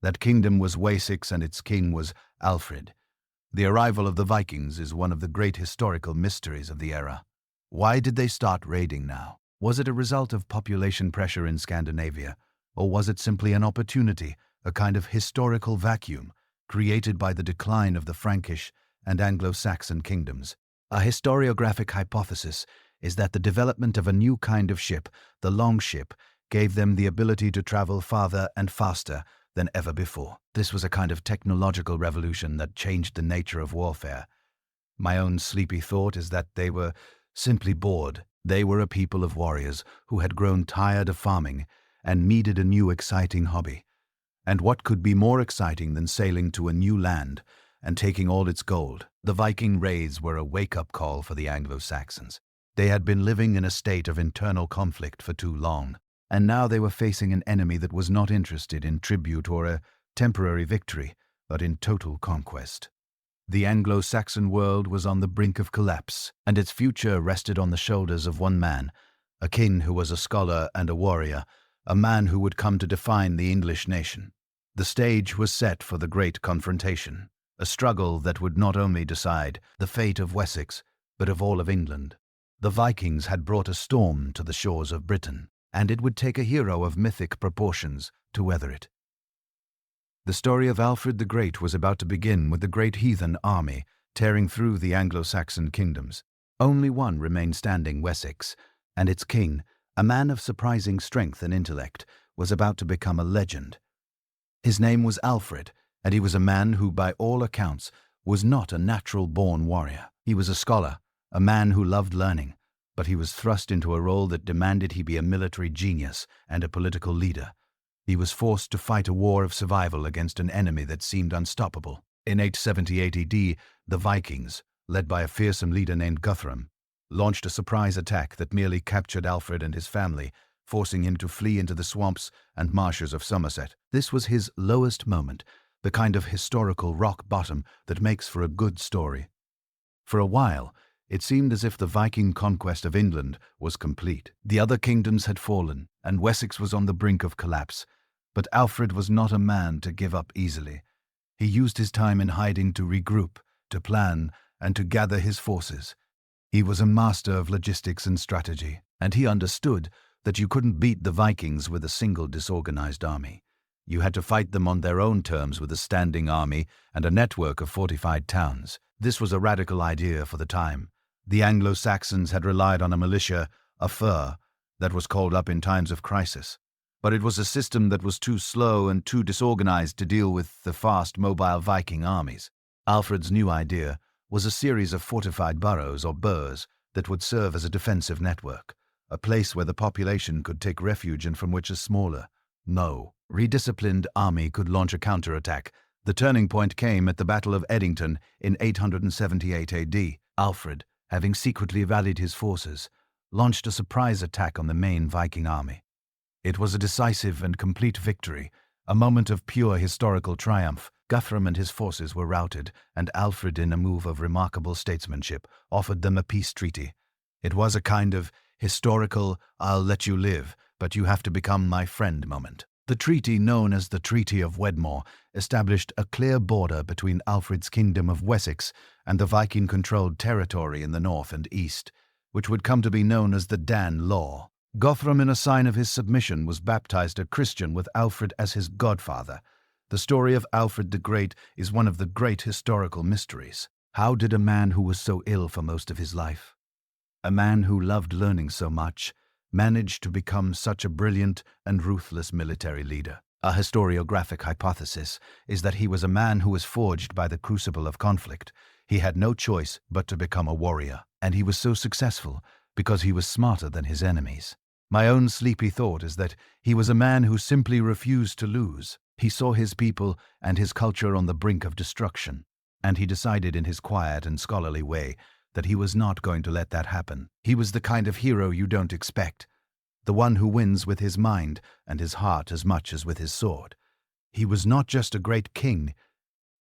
That kingdom was Wessex, and its king was Alfred. The arrival of the Vikings is one of the great historical mysteries of the era. Why did they start raiding now? Was it a result of population pressure in Scandinavia, or was it simply an opportunity, a kind of historical vacuum, created by the decline of the Frankish and Anglo-Saxon kingdoms? A historiographic hypothesis is that the development of a new kind of ship, the longship, gave them the ability to travel farther and faster than ever before. This was a kind of technological revolution that changed the nature of warfare. My own sleepy thought is that they were simply bored. They were a people of warriors who had grown tired of farming and needed a new exciting hobby. And what could be more exciting than sailing to a new land and taking all its gold? The Viking raids were a wake-up call for the Anglo-Saxons. They had been living in a state of internal conflict for too long, and now they were facing an enemy that was not interested in tribute or a temporary victory, but in total conquest. The Anglo-Saxon world was on the brink of collapse, and its future rested on the shoulders of one man, a king who was a scholar and a warrior, a man who would come to define the English nation. The stage was set for the great confrontation, a struggle that would not only decide the fate of Wessex, but of all of England. The Vikings had brought a storm to the shores of Britain, and it would take a hero of mythic proportions to weather it. The story of Alfred the Great was about to begin with the great heathen army tearing through the Anglo-Saxon kingdoms. Only one remained standing, Wessex, and its king, a man of surprising strength and intellect, was about to become a legend. His name was Alfred, and he was a man who, by all accounts, was not a natural-born warrior. He was a scholar, a man who loved learning, but he was thrust into a role that demanded he be a military genius and a political leader. He was forced to fight a war of survival against an enemy that seemed unstoppable. In 878 AD, the Vikings, led by a fearsome leader named Guthrum, launched a surprise attack that merely captured Alfred and his family, forcing him to flee into the swamps and marshes of Somerset. This was his lowest moment, the kind of historical rock bottom that makes for a good story. For a while, it seemed as if the Viking conquest of England was complete. The other kingdoms had fallen, and Wessex was on the brink of collapse. But Alfred was not a man to give up easily. He used his time in hiding to regroup, to plan, and to gather his forces. He was a master of logistics and strategy, and he understood that you couldn't beat the Vikings with a single disorganized army. You had to fight them on their own terms with a standing army and a network of fortified towns. This was a radical idea for the time. The Anglo-Saxons had relied on a militia, a fur, that was called up in times of crisis. But it was a system that was too slow and too disorganized to deal with the fast, mobile Viking armies. Alfred's new idea was a series of fortified boroughs or burhs that would serve as a defensive network, a place where the population could take refuge and from which a smaller, redisciplined army could launch a counterattack. The turning point came at the Battle of Edington in 878 AD. Alfred, having secretly rallied his forces, launched a surprise attack on the main Viking army. It was a decisive and complete victory, a moment of pure historical triumph. Guthrum and his forces were routed, and Alfred, in a move of remarkable statesmanship, offered them a peace treaty. It was a kind of historical, I'll let you live, but you have to become my friend moment. The treaty, known as the Treaty of Wedmore, established a clear border between Alfred's kingdom of Wessex and the Viking-controlled territory in the north and east, which would come to be known as the Dan Law. Guthrum, in a sign of his submission, was baptized a Christian with Alfred as his godfather. The story of Alfred the Great is one of the great historical mysteries. How did a man who was so ill for most of his life, a man who loved learning so much, manage to become such a brilliant and ruthless military leader? A historiographic hypothesis is that he was a man who was forged by the crucible of conflict. He had no choice but to become a warrior, and he was so successful because he was smarter than his enemies. My own sleepy thought is that he was a man who simply refused to lose. He saw his people and his culture on the brink of destruction, and he decided in his quiet and scholarly way that he was not going to let that happen. He was the kind of hero you don't expect, the one who wins with his mind and his heart as much as with his sword. He was not just a great king,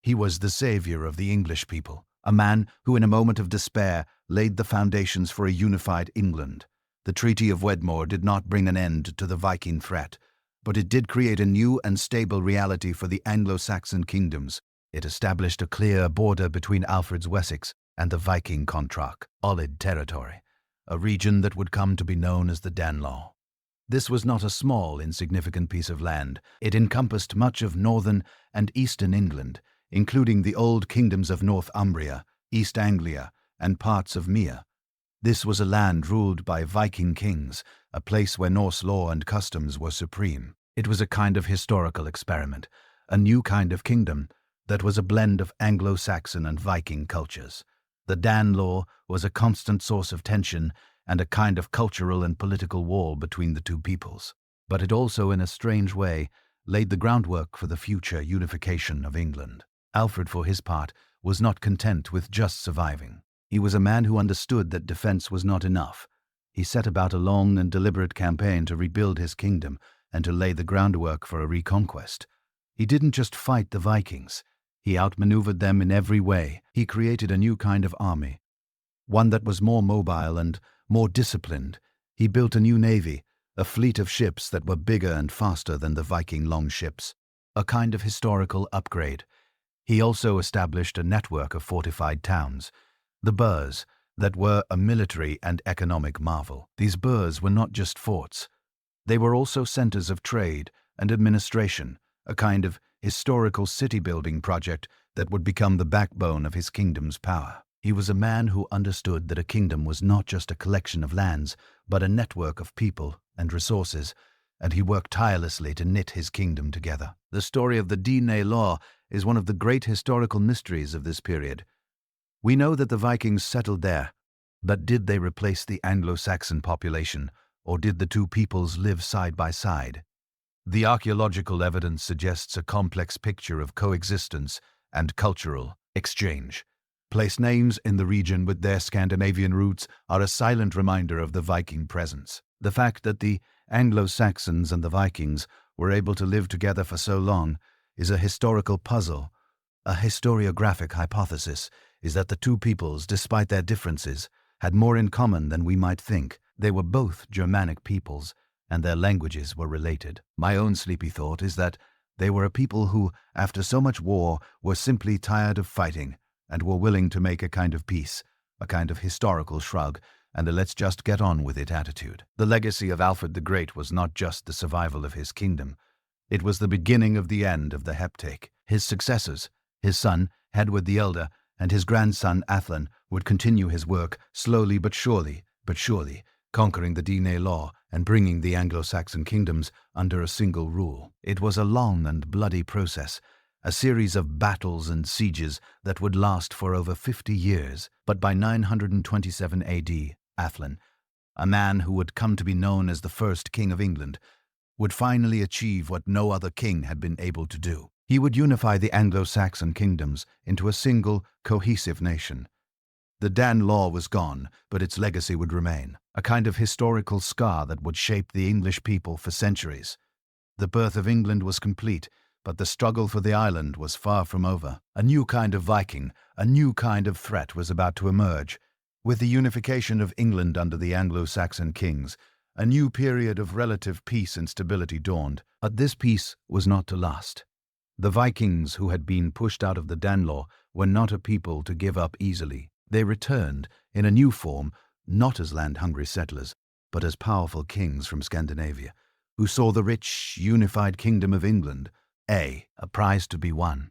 he was the savior of the English people, a man who in a moment of despair laid the foundations for a unified England. The Treaty of Wedmore did not bring an end to the Viking threat, but it did create a new and stable reality for the Anglo-Saxon kingdoms. It established a clear border between Alfred's Wessex and the Viking Contract, Olid territory, a region that would come to be known as the Danelaw. This was not a small, insignificant piece of land. It encompassed much of northern and eastern England, including the old kingdoms of Northumbria, East Anglia, and parts of Mere. This was a land ruled by Viking kings, a place where Norse law and customs were supreme. It was a kind of historical experiment, a new kind of kingdom that was a blend of Anglo-Saxon and Viking cultures. The Danelaw was a constant source of tension and a kind of cultural and political wall between the two peoples. But it also, in a strange way, laid the groundwork for the future unification of England. Alfred, for his part, was not content with just surviving. He was a man who understood that defense was not enough. He set about a long and deliberate campaign to rebuild his kingdom and to lay the groundwork for a reconquest. He didn't just fight the Vikings. He outmaneuvered them in every way. He created a new kind of army, one that was more mobile and more disciplined. He built a new navy, a fleet of ships that were bigger and faster than the Viking longships, a kind of historical upgrade. He also established a network of fortified towns, the burhs, that were a military and economic marvel. These burhs were not just forts. They were also centers of trade and administration, a kind of historical city-building project that would become the backbone of his kingdom's power. He was a man who understood that a kingdom was not just a collection of lands, but a network of people and resources, and he worked tirelessly to knit his kingdom together. The story of the Dine-Law is one of the great historical mysteries of this period. We know that the Vikings settled there, but did they replace the Anglo-Saxon population, or did the two peoples live side by side? The archaeological evidence suggests a complex picture of coexistence and cultural exchange. Place names in the region with their Scandinavian roots are a silent reminder of the Viking presence. The fact that the Anglo-Saxons and the Vikings were able to live together for so long is a historical puzzle. A historiographic hypothesis is that the two peoples, despite their differences, had more in common than we might think. They were both Germanic peoples, and their languages were related. My own sleepy thought is that they were a people who, after so much war, were simply tired of fighting, and were willing to make a kind of peace, a kind of historical shrug, and a let's just get on with it attitude. The legacy of Alfred the Great was not just the survival of his kingdom. It was the beginning of the end of the Heptake. His successors, his son, Edward the Elder, and his grandson, Athlin, would continue his work slowly but surely, conquering the Dine-Law and bringing the Anglo-Saxon kingdoms under a single rule. It was a long and bloody process, a series of battles and sieges that would last for over 50 years. But by 927 AD, Athlin, a man who would come to be known as the first king of England, would finally achieve what no other king had been able to do. He would unify the Anglo-Saxon kingdoms into a single, cohesive nation. The Danelaw was gone, but its legacy would remain, a kind of historical scar that would shape the English people for centuries. The birth of England was complete, but the struggle for the island was far from over. A new kind of Viking, a new kind of threat was about to emerge. With the unification of England under the Anglo-Saxon kings, a new period of relative peace and stability dawned. But this peace was not to last. The Vikings who had been pushed out of the Danelaw were not a people to give up easily. They returned in a new form, not as land-hungry settlers, but as powerful kings from Scandinavia, who saw the rich, unified kingdom of England a prize to be won.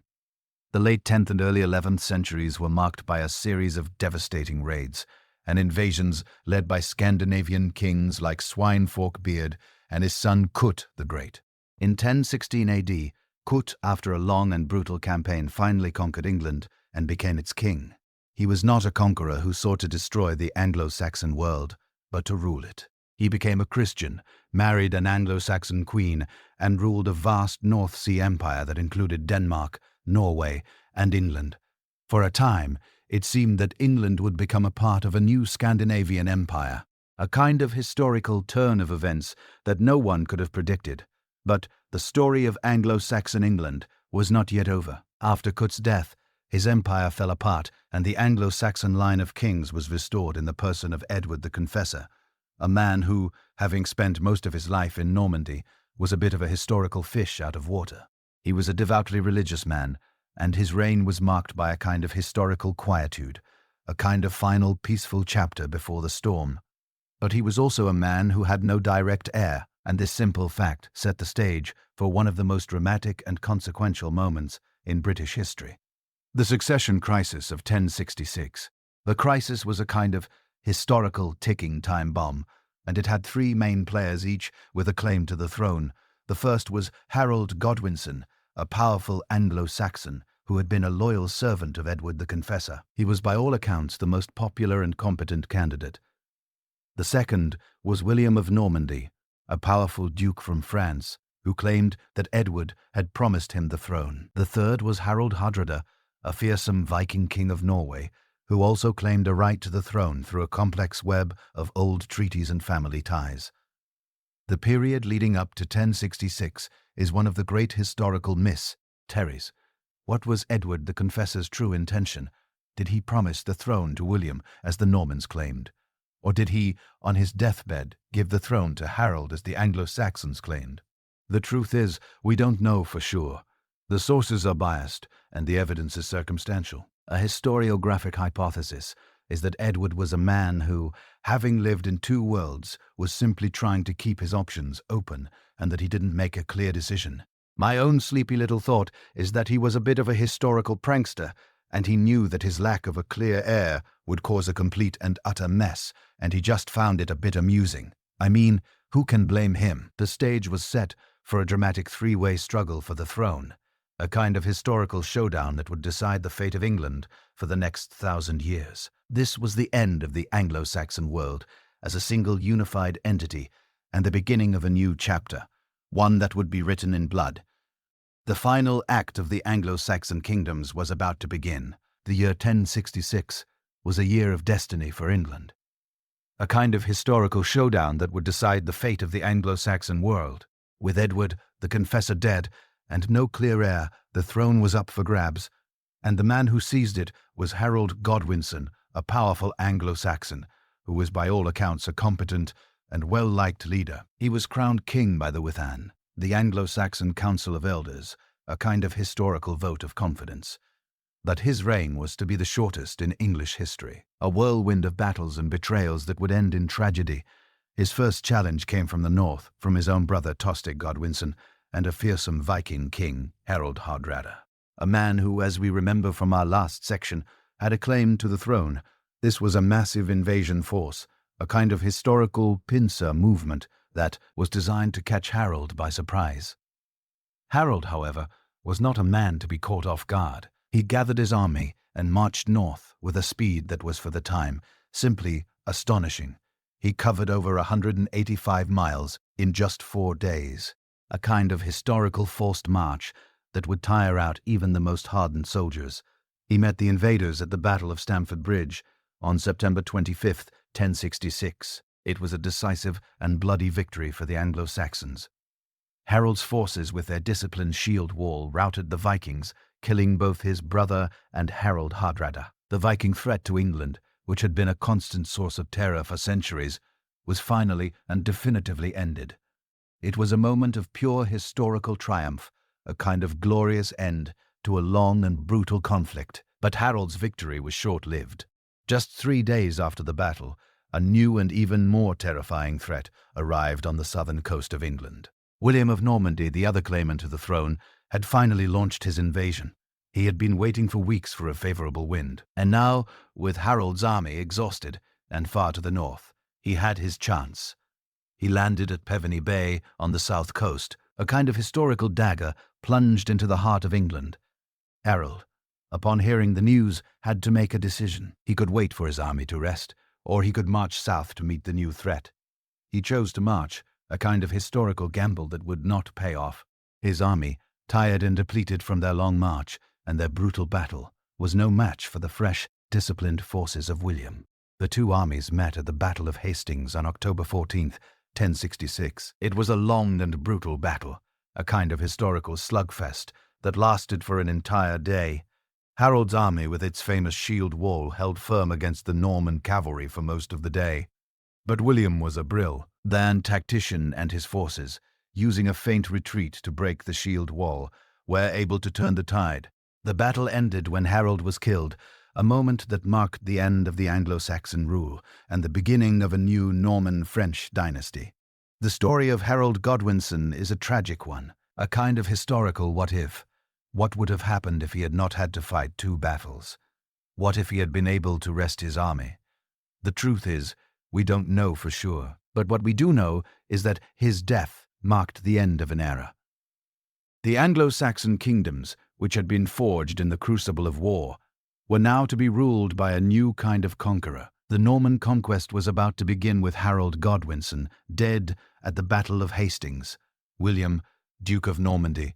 The late 10th and early 11th centuries were marked by a series of devastating raids and invasions led by Scandinavian kings like Swinefolk Beard and his son Kut the Great. In 1016 AD, Kut, after a long and brutal campaign, finally conquered England and became its king. He was not a conqueror who sought to destroy the Anglo-Saxon world, but to rule it. He became a Christian, married an Anglo-Saxon queen, and ruled a vast North Sea empire that included Denmark, Norway, and England. For a time, it seemed that England would become a part of a new Scandinavian empire, a kind of historical turn of events that no one could have predicted. But the story of Anglo-Saxon England was not yet over. After Kut's death, his empire fell apart, and the Anglo-Saxon line of kings was restored in the person of Edward the Confessor, a man who, having spent most of his life in Normandy, was a bit of a historical fish out of water. He was a devoutly religious man, and his reign was marked by a kind of historical quietude, a kind of final peaceful chapter before the storm. But he was also a man who had no direct heir, and this simple fact set the stage for one of the most dramatic and consequential moments in British history. The succession crisis of 1066. The crisis was a kind of historical ticking time bomb, and it had three main players, each with a claim to the throne. The first was Harold Godwinson, a powerful Anglo-Saxon who had been a loyal servant of Edward the Confessor. He was by all accounts the most popular and competent candidate. The second was William of Normandy, a powerful duke from France, who claimed that Edward had promised him the throne. The third was Harold Hardrada, a fearsome Viking king of Norway, who also claimed a right to the throne through a complex web of old treaties and family ties. The period leading up to 1066 is one of the great historical mysteries. What was Edward the Confessor's true intention? Did he promise the throne to William, as the Normans claimed? Or did he, on his deathbed, give the throne to Harold, as the Anglo-Saxons claimed? The truth is, we don't know for sure. The sources are biased, and the evidence is circumstantial. A historiographic hypothesis is that Edward was a man who, having lived in two worlds, was simply trying to keep his options open and that he didn't make a clear decision. My own sleepy little thought is that he was a bit of a historical prankster, and he knew that his lack of a clear air would cause a complete and utter mess, and he just found it a bit amusing. I mean, who can blame him? The stage was set for a dramatic three-way struggle for the throne, a kind of historical showdown that would decide the fate of England for the next 1,000 years. This was the end of the Anglo-Saxon world as a single unified entity and the beginning of a new chapter, one that would be written in blood. The final act of the Anglo-Saxon kingdoms was about to begin. The year 1066 was a year of destiny for England, a kind of historical showdown that would decide the fate of the Anglo-Saxon world. With Edward, the Confessor, dead, and no clear heir, the throne was up for grabs, and the man who seized it was Harold Godwinson, a powerful Anglo-Saxon, who was by all accounts a competent and well-liked leader. He was crowned king by the Withan, the Anglo-Saxon Council of Elders, a kind of historical vote of confidence. That his reign was to be the shortest in English history, a whirlwind of battles and betrayals that would end in tragedy. His first challenge came from the north, from his own brother Tostig Godwinson, and a fearsome Viking king, Harold Hardrada, a man who, as we remember from our last section, had a claim to the throne. This was a massive invasion force, a kind of historical pincer movement that was designed to catch Harold by surprise. Harold, however, was not a man to be caught off guard. He gathered his army and marched north with a speed that was, for the time, simply astonishing. He covered over 185 miles in just 4 days, a kind of historical forced march that would tire out even the most hardened soldiers. He met the invaders at the Battle of Stamford Bridge on September 25, 1066. It was a decisive and bloody victory for the Anglo-Saxons. Harold's forces, with their disciplined shield wall, routed the Vikings, killing both his brother and Harold Hardrada. The Viking threat to England, which had been a constant source of terror for centuries, was finally and definitively ended. It was a moment of pure historical triumph, a kind of glorious end to a long and brutal conflict. But Harold's victory was short-lived. Just 3 days after the battle, a new and even more terrifying threat arrived on the southern coast of England. William of Normandy, the other claimant to the throne, had finally launched his invasion. He had been waiting for weeks for a favorable wind, and now, with Harold's army exhausted and far to the north, he had his chance. He landed at Peveny Bay on the south coast, a kind of historical dagger plunged into the heart of England. Harold, upon hearing the news, had to make a decision. He could wait for his army to rest, or he could march south to meet the new threat. He chose to march, a kind of historical gamble that would not pay off. His army, tired and depleted from their long march and their brutal battle, was no match for the fresh, disciplined forces of William. The two armies met at the Battle of Hastings on October 14, 1066. It was a long and brutal battle, a kind of historical slugfest that lasted for an entire day. Harold's army, with its famous shield wall, held firm against the Norman cavalry for most of the day. But William was a brilliant tactician, and his forces, using a feint retreat to break the shield wall, were able to turn the tide. The battle ended when Harold was killed, a moment that marked the end of the Anglo-Saxon rule and the beginning of a new Norman-French dynasty. The story of Harold Godwinson is a tragic one, a kind of historical what-if. What would have happened if he had not had to fight 2 battles? What if he had been able to rest his army? The truth is, we don't know for sure, but what we do know is that his death marked the end of an era. The Anglo-Saxon kingdoms, which had been forged in the crucible of war, were now to be ruled by a new kind of conqueror. The Norman conquest was about to begin with Harold Godwinson, dead at the Battle of Hastings. William, Duke of Normandy,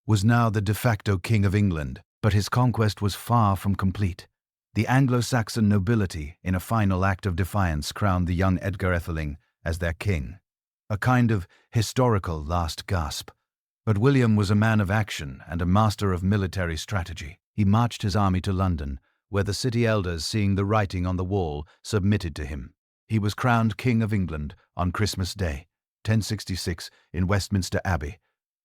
was now the de facto king of England, but his conquest was far from complete. The Anglo-Saxon nobility, in a final act of defiance, crowned the young Edgar Atheling as their king, a kind of historical last gasp. But William was a man of action and a master of military strategy. He marched his army to London, where the city elders, seeing the writing on the wall, submitted to him. He was crowned King of England on Christmas Day, 1066, in Westminster Abbey,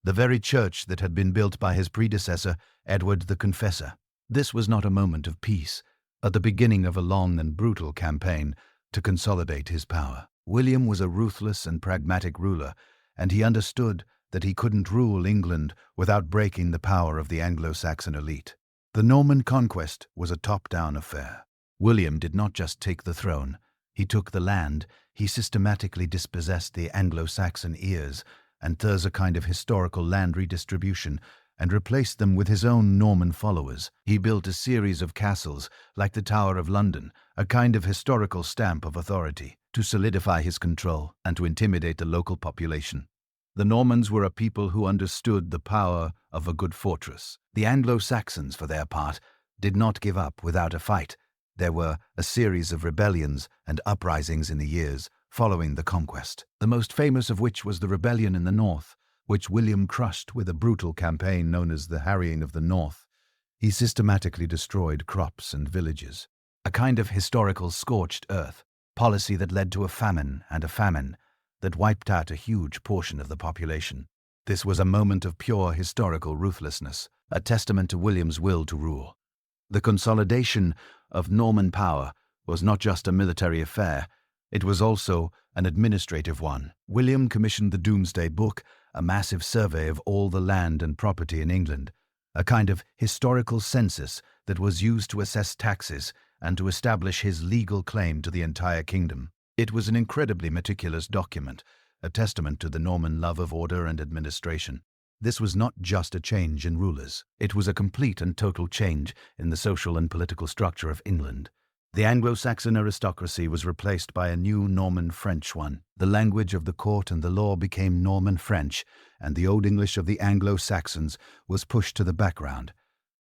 the very church that had been built by his predecessor, Edward the Confessor. This was not a moment of peace, but the beginning of a long and brutal campaign to consolidate his power. William was a ruthless and pragmatic ruler, and he understood that he couldn't rule England without breaking the power of the Anglo-Saxon elite. The Norman conquest was a top-down affair. William did not just take the throne, he took the land. He systematically dispossessed the Anglo-Saxon ears, and thus a kind of historical land redistribution, and replaced them with his own Norman followers. He built a series of castles, like the Tower of London, a kind of historical stamp of authority, to solidify his control and to intimidate the local population. The Normans were a people who understood the power of a good fortress. The Anglo-Saxons, for their part, did not give up without a fight. There were a series of rebellions and uprisings in the years following the conquest, the most famous of which was the rebellion in the north, which William crushed with a brutal campaign known as the Harrying of the North. He systematically destroyed crops and villages, a kind of historical scorched earth, policy that led to a famine that wiped out a huge portion of the population. This was a moment of pure historical ruthlessness, a testament to William's will to rule. The consolidation of Norman power was not just a military affair, it was also an administrative one. William commissioned the Domesday Book, a massive survey of all the land and property in England, a kind of historical census that was used to assess taxes and to establish his legal claim to the entire kingdom. It was an incredibly meticulous document, a testament to the Norman love of order and administration. This was not just a change in rulers, it was a complete and total change in the social and political structure of England. The Anglo-Saxon aristocracy was replaced by a new Norman French one. The language of the court and the law became Norman French, and the Old English of the Anglo-Saxons was pushed to the background.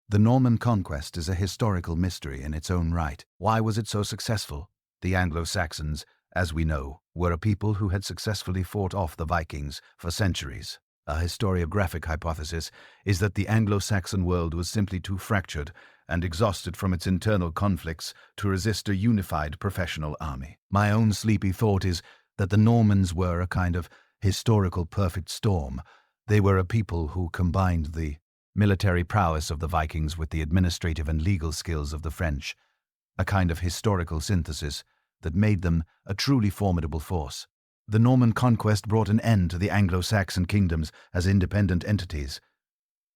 The Norman conquest is a historical mystery in its own right. Why was it so successful? The Anglo-Saxons, as we know, were a people who had successfully fought off the Vikings for centuries. A historiographic hypothesis is that the Anglo-Saxon world was simply too fractured and exhausted from its internal conflicts to resist a unified professional army. My own sleepy thought is that the Normans were a kind of historical perfect storm. They were a people who combined the military prowess of the Vikings with the administrative and legal skills of the French, a kind of historical synthesis that made them a truly formidable force. The Norman conquest brought an end to the Anglo-Saxon kingdoms as independent entities.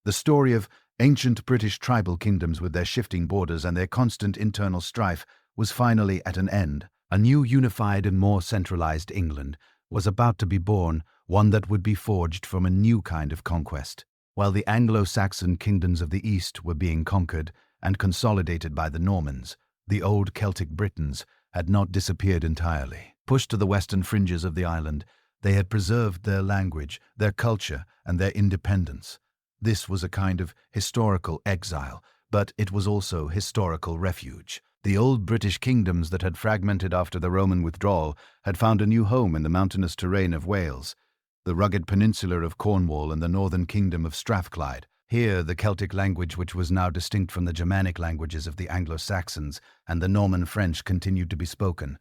The story of ancient British tribal kingdoms with their shifting borders and their constant internal strife was finally at an end. A new unified and more centralized England was about to be born, one that would be forged from a new kind of conquest. While the Anglo-Saxon kingdoms of the East were being conquered and consolidated by the Normans, the old Celtic Britons had not disappeared entirely. Pushed to the western fringes of the island, they had preserved their language, their culture, and their independence. This was a kind of historical exile, but it was also historical refuge. The old British kingdoms that had fragmented after the Roman withdrawal had found a new home in the mountainous terrain of Wales, the rugged peninsula of Cornwall and the northern kingdom of Strathclyde. Here, the Celtic language, which was now distinct from the Germanic languages of the Anglo-Saxons and the Norman French, continued to be spoken,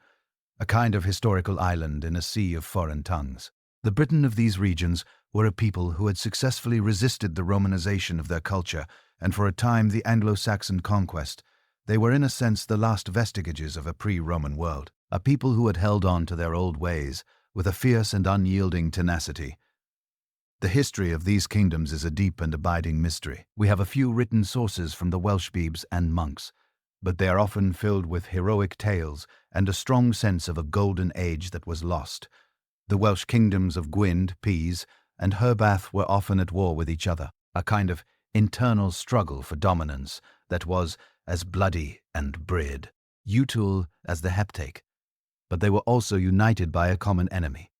a kind of historical island in a sea of foreign tongues. The Briton of these regions were a people who had successfully resisted the Romanization of their culture, and for a time the Anglo-Saxon conquest. They were in a sense the last vestiges of a pre-Roman world, a people who had held on to their old ways with a fierce and unyielding tenacity. The history of these kingdoms is a deep and abiding mystery. We have a few written sources from the Welsh beebs and monks, but they are often filled with heroic tales and a strong sense of a golden age that was lost. The Welsh kingdoms of Gwyn, Pease, and Herbath were often at war with each other, a kind of internal struggle for dominance that was as bloody and brutal as the heptake. But they were also united by a common enemy,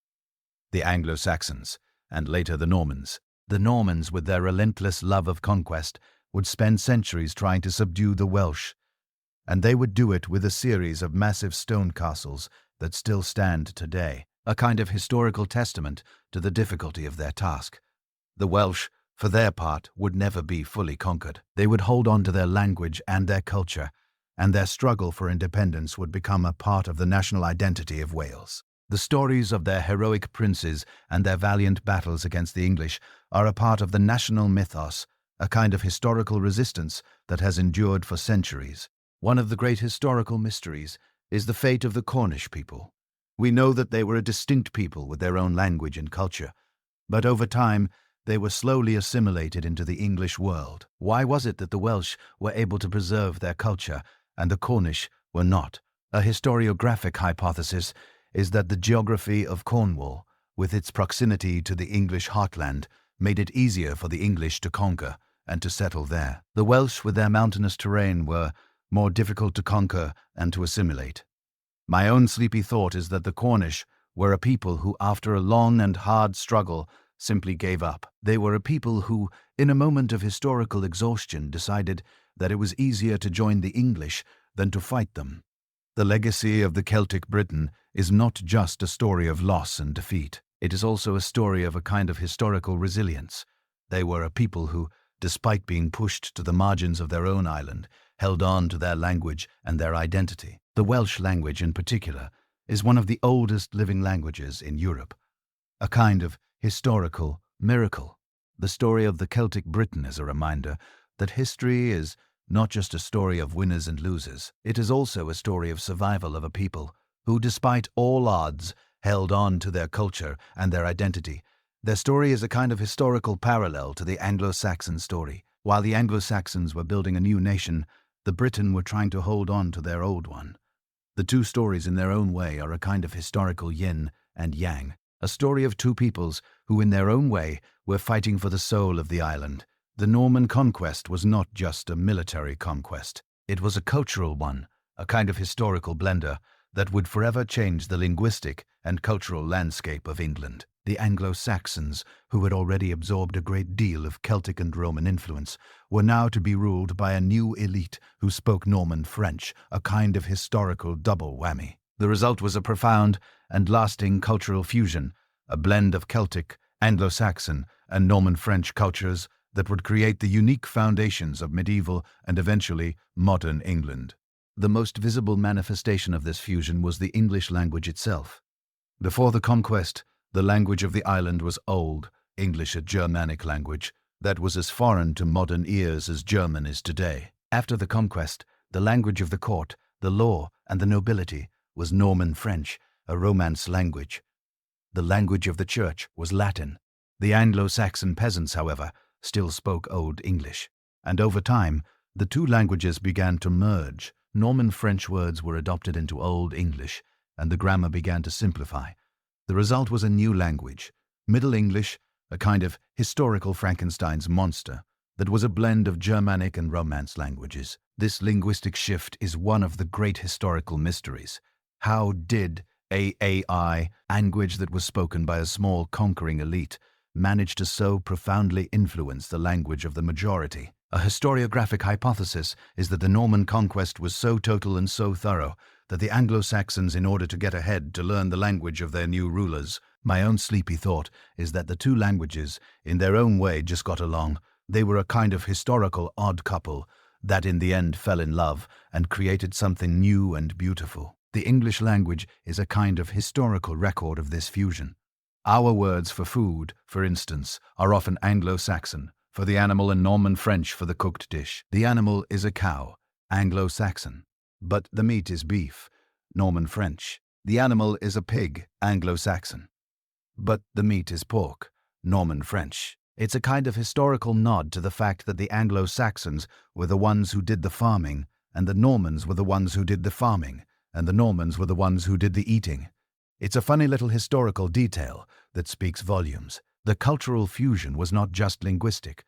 the Anglo-Saxons, and later the Normans. The Normans, with their relentless love of conquest, would spend centuries trying to subdue the Welsh, and they would do it with a series of massive stone castles that still stand today, a kind of historical testament to the difficulty of their task. The Welsh, for their part, would never be fully conquered. They would hold on to their language and their culture, and their struggle for independence would become a part of the national identity of Wales. The stories of their heroic princes and their valiant battles against the English are a part of the national mythos, a kind of historical resistance that has endured for centuries. One of the great historical mysteries is the fate of the Cornish people. We know that they were a distinct people with their own language and culture, but over time they were slowly assimilated into the English world. Why was it that the Welsh were able to preserve their culture and the Cornish were not? A historiographic hypothesis is that the geography of Cornwall, with its proximity to the English heartland, made it easier for the English to conquer and to settle there. The Welsh, with their mountainous terrain, were more difficult to conquer and to assimilate. My own sleepy thought is that the Cornish were a people who, after a long and hard struggle, simply gave up. They were a people who, in a moment of historical exhaustion, decided that it was easier to join the English than to fight them. The legacy of the Celtic Britain is not just a story of loss and defeat. It is also a story of a kind of historical resilience. They were a people who, despite being pushed to the margins of their own island, held on to their language and their identity. The Welsh language, in particular, is one of the oldest living languages in Europe, a kind of historical miracle. The story of the Celtic Britain is a reminder that history is not just a story of winners and losers. It is also a story of survival of a people who, despite all odds, held on to their culture and their identity. Their story is a kind of historical parallel to the Anglo-Saxon story. While the Anglo-Saxons were building a new nation, the Britain were trying to hold on to their old one. The two stories in their own way are a kind of historical yin and yang, a story of two peoples who in their own way were fighting for the soul of the island. The Norman conquest was not just a military conquest. It was a cultural one, a kind of historical blender that would forever change the linguistic and cultural landscape of England. The Anglo-Saxons, who had already absorbed a great deal of Celtic and Roman influence, were now to be ruled by a new elite who spoke Norman French, a kind of historical double whammy. The result was a profound and lasting cultural fusion, a blend of Celtic, Anglo-Saxon, and Norman French cultures that would create the unique foundations of medieval and eventually modern England. The most visible manifestation of this fusion was the English language itself. Before the conquest, the language of the island was Old English, a Germanic language that was as foreign to modern ears as German is today. After the conquest, the language of the court, the law, and the nobility was Norman French, a Romance language. The language of the church was Latin. The Anglo-Saxon peasants, however, still spoke Old English. And over time, the two languages began to merge. Norman French words were adopted into Old English, and the grammar began to simplify. The result was a new language, Middle English, a kind of historical Frankenstein's monster that was a blend of Germanic and Romance languages. This linguistic shift is one of the great historical mysteries. How did AI, language that was spoken by a small conquering elite, manage to so profoundly influence the language of the majority? A historiographic hypothesis is that the Norman conquest was so total and so thorough that the Anglo-Saxons, in order to get ahead, to learn the language of their new rulers. My own sleepy thought is that the two languages, in their own way, just got along. They were a kind of historical odd couple that in the end fell in love and created something new and beautiful. The English language is a kind of historical record of this fusion. Our words for food, for instance, are often Anglo-Saxon, for the animal, and Norman French for the cooked dish. The animal is a cow, Anglo-Saxon, but the meat is beef, Norman French. The animal is a pig, Anglo-Saxon, but the meat is pork, Norman French. It's a kind of historical nod to the fact that the Anglo-Saxons were the ones who did the farming, and the Normans were the ones who did the farming, and the Normans were the ones who did the eating. It's a funny little historical detail that speaks volumes. The cultural fusion was not just linguistic.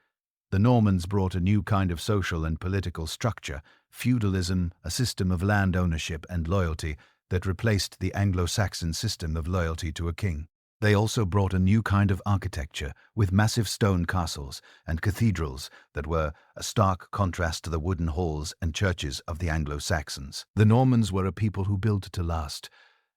The Normans brought a new kind of social and political structure, feudalism, a system of land ownership and loyalty that replaced the Anglo-Saxon system of loyalty to a king. They also brought a new kind of architecture with massive stone castles and cathedrals that were a stark contrast to the wooden halls and churches of the Anglo-Saxons. The Normans were a people who built to last,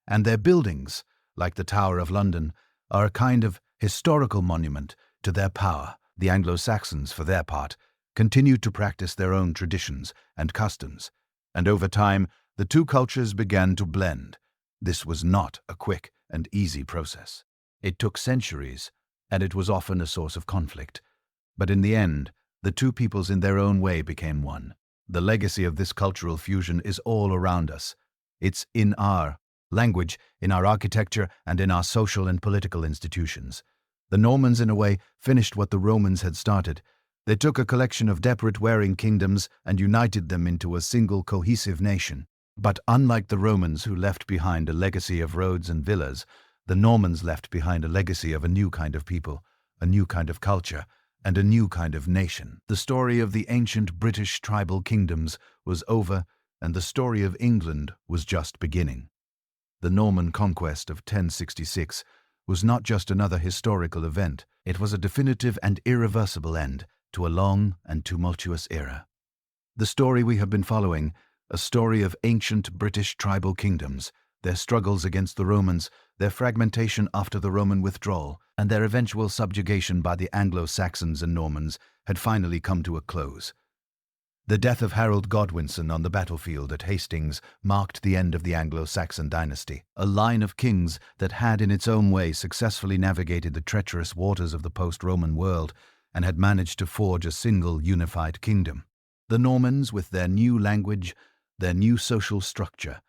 and their buildings, like the Tower of London, are a kind of historical monument to their power. The Anglo-Saxons, for their part, continued to practice their own traditions and customs, and over time the two cultures began to blend. This was not a quick and easy process. It took centuries, and it was often a source of conflict. But in the end, the two peoples in their own way became one. The legacy of this cultural fusion is all around us. It's in our language, in our architecture, and in our social and political institutions. The Normans, in a way, finished what the Romans had started. They took a collection of separate-wearing kingdoms and united them into a single cohesive nation. But unlike the Romans, who left behind a legacy of roads and villas, the Normans left behind a legacy of a new kind of people, a new kind of culture, and a new kind of nation. The story of the ancient British tribal kingdoms was over, and the story of England was just beginning. The Norman conquest of 1066 was not just another historical event, it was a definitive and irreversible end to a long and tumultuous era. The story we have been following, a story of ancient British tribal kingdoms, their struggles against the Romans, their fragmentation after the Roman withdrawal, and their eventual subjugation by the Anglo-Saxons and Normans, had finally come to a close. The death of Harold Godwinson on the battlefield at Hastings marked the end of the Anglo-Saxon dynasty, a line of kings that had in its own way successfully navigated the treacherous waters of the post-Roman world and had managed to forge a single unified kingdom. The Normans, with their new language, their new social structure,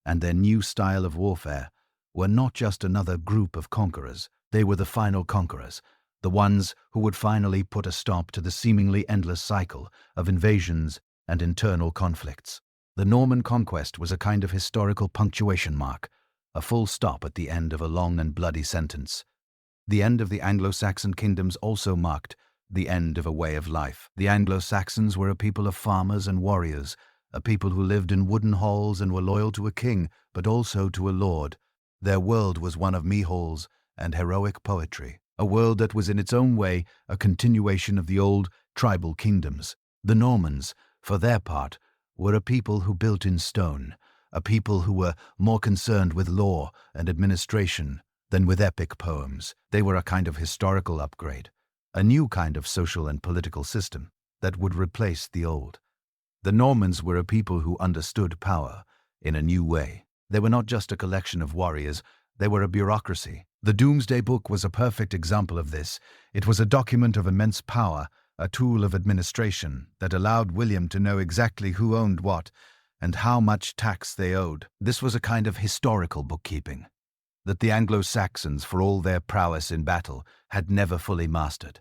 and their new style of warfare, were not just another group of conquerors. They were the final conquerors, the ones who would finally put a stop to the seemingly endless cycle of invasions and internal conflicts. The Norman conquest was a kind of historical punctuation mark, a full stop at the end of a long and bloody sentence. The end of the Anglo-Saxon kingdoms also marked the end of a way of life. The Anglo-Saxons were a people of farmers and warriors, a people who lived in wooden halls and were loyal to a king, but also to a lord. Their world was one of mehalls and heroic poetry, a world that was in its own way a continuation of the old tribal kingdoms. The Normans, for their part, were a people who built in stone, a people who were more concerned with law and administration than with epic poems. They were a kind of historical upgrade, a new kind of social and political system that would replace the old. The Normans were a people who understood power in a new way. They were not just a collection of warriors, they were a bureaucracy. The Doomsday Book was a perfect example of this. It was a document of immense power, a tool of administration that allowed William to know exactly who owned what and how much tax they owed. This was a kind of historical bookkeeping that the Anglo-Saxons, for all their prowess in battle, had never fully mastered.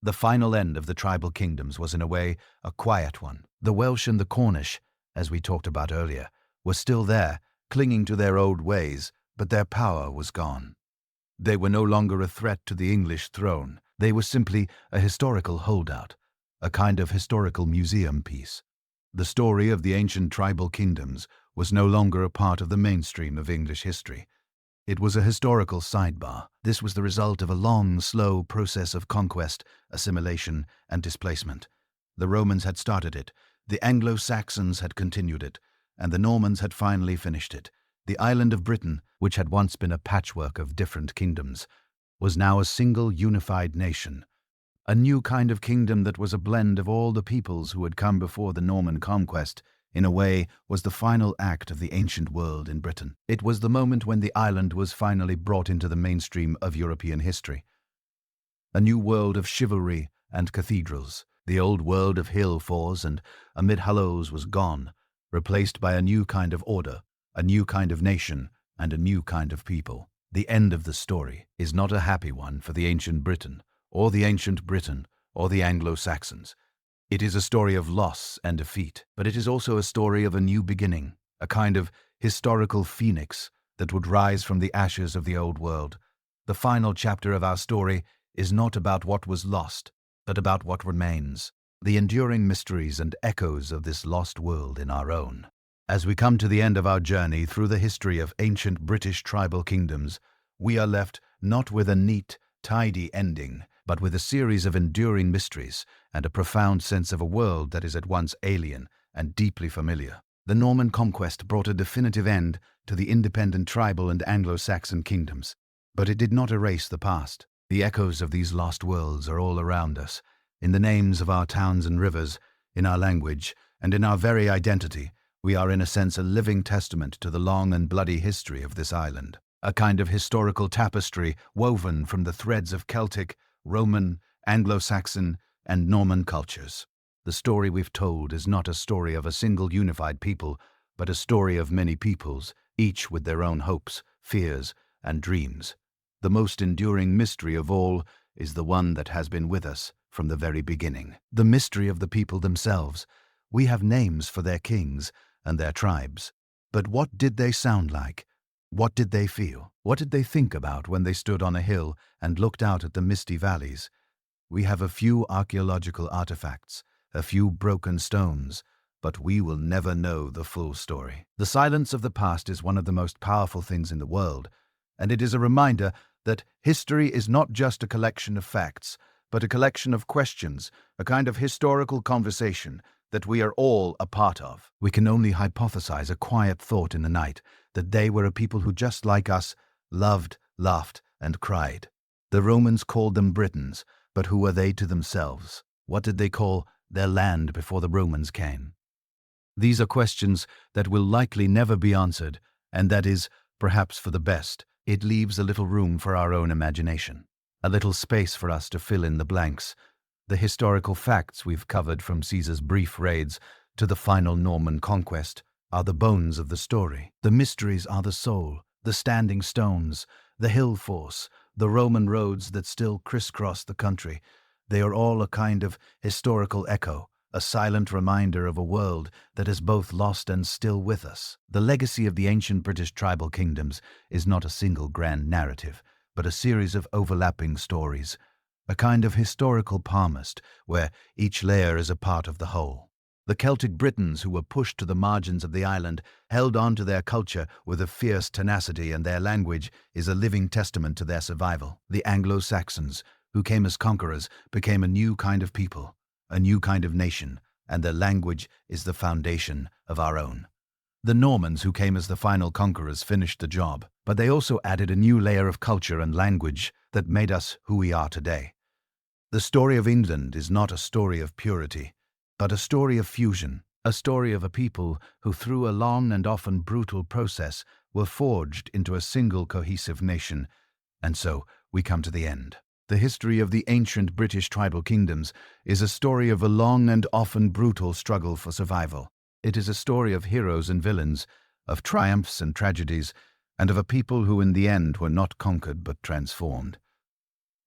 The final end of the tribal kingdoms was in a way a quiet one. The Welsh and the Cornish, as we talked about earlier, were still there, clinging to their old ways, but their power was gone. They were no longer a threat to the English throne. They were simply a historical holdout, a kind of historical museum piece. The story of the ancient tribal kingdoms was no longer a part of the mainstream of English history. It was a historical sidebar. This was the result of a long, slow process of conquest, assimilation, and displacement. The Romans had started it, the Anglo-Saxons had continued it, and the Normans had finally finished it. The island of Britain, which had once been a patchwork of different kingdoms, was now a single unified nation, a new kind of kingdom that was a blend of all the peoples who had come before the Norman conquest. In a way, was the final act of the ancient world in Britain. It was the moment when the island was finally brought into the mainstream of European history. A new world of chivalry and cathedrals. The old world of hill forts and amid hollows was gone, replaced by a new kind of order, a new kind of nation, and a new kind of people. The end of the story is not a happy one for the ancient Britain, or the ancient Britain, or the Anglo-Saxons. It is a story of loss and defeat, but it is also a story of a new beginning, a kind of historical phoenix that would rise from the ashes of the old world. The final chapter of our story is not about what was lost, but about what remains, the enduring mysteries and echoes of this lost world in our own. As we come to the end of our journey through the history of ancient British tribal kingdoms, we are left not with a neat, tidy ending, but with a series of enduring mysteries and a profound sense of a world that is at once alien and deeply familiar. The Norman conquest brought a definitive end to the independent tribal and Anglo-Saxon kingdoms, but it did not erase the past. The echoes of these lost worlds are all around us, in the names of our towns and rivers, in our language, and in our very identity. We are in a sense a living testament to the long and bloody history of this island. a kind of historical tapestry woven from the threads of Celtic, Roman, Anglo-Saxon, and Norman cultures. The story we've told is not a story of a single unified people, but a story of many peoples, each with their own hopes, fears, and dreams. The most enduring mystery of all is the one that has been with us from the very beginning. The mystery of the people themselves. We have names for their kings and their tribes. But what did they sound like? What did they feel? What did they think about when they stood on a hill and looked out at the misty valleys? We have a few archaeological artifacts, a few broken stones, but we will never know the full story. The silence of the past is one of the most powerful things in the world, and it is a reminder that history is not just a collection of facts, but a collection of questions, a kind of historical conversation that we are all a part of. We can only hypothesize a quiet thought in the night that they were a people who, just like us, loved, laughed, and cried. The Romans called them Britons, but who were they to themselves? What did they call their land before the Romans came? These are questions that will likely never be answered, and that is, perhaps, for the best. It leaves a little room for our own imagination, a little space for us to fill in the blanks. The historical facts we've covered, from Caesar's brief raids to the final Norman conquest, are the bones of the story. The mysteries are the soul, the standing stones, the hill force, the Roman roads that still crisscross the country. They are all a kind of historical echo, a silent reminder of a world that is both lost and still with us. The legacy of the ancient British tribal kingdoms is not a single grand narrative, but a series of overlapping stories, a kind of historical palmist where each layer is a part of the whole. The Celtic Britons, who were pushed to the margins of the island, held on to their culture with a fierce tenacity, and their language is a living testament to their survival. The Anglo-Saxons, who came as conquerors, became a new kind of people, a new kind of nation, and their language is the foundation of our own. The Normans, who came as the final conquerors, finished the job, but they also added a new layer of culture and language that made us who we are today. The story of England is not a story of purity, but a story of fusion, a story of a people who, through a long and often brutal process, were forged into a single cohesive nation. And so we come to the end. The history of the ancient British tribal kingdoms is a story of a long and often brutal struggle for survival. It is a story of heroes and villains, of triumphs and tragedies, and of a people who in the end were not conquered but transformed.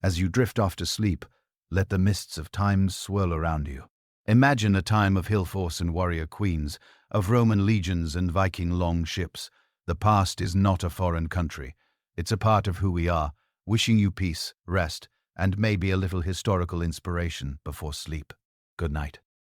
As you drift off to sleep, let the mists of time swirl around you. Imagine a time of hill force and warrior queens, of Roman legions and Viking longships. The past is not a foreign country. It's a part of who we are. Wishing you peace, rest, and maybe a little historical inspiration before sleep. Good night.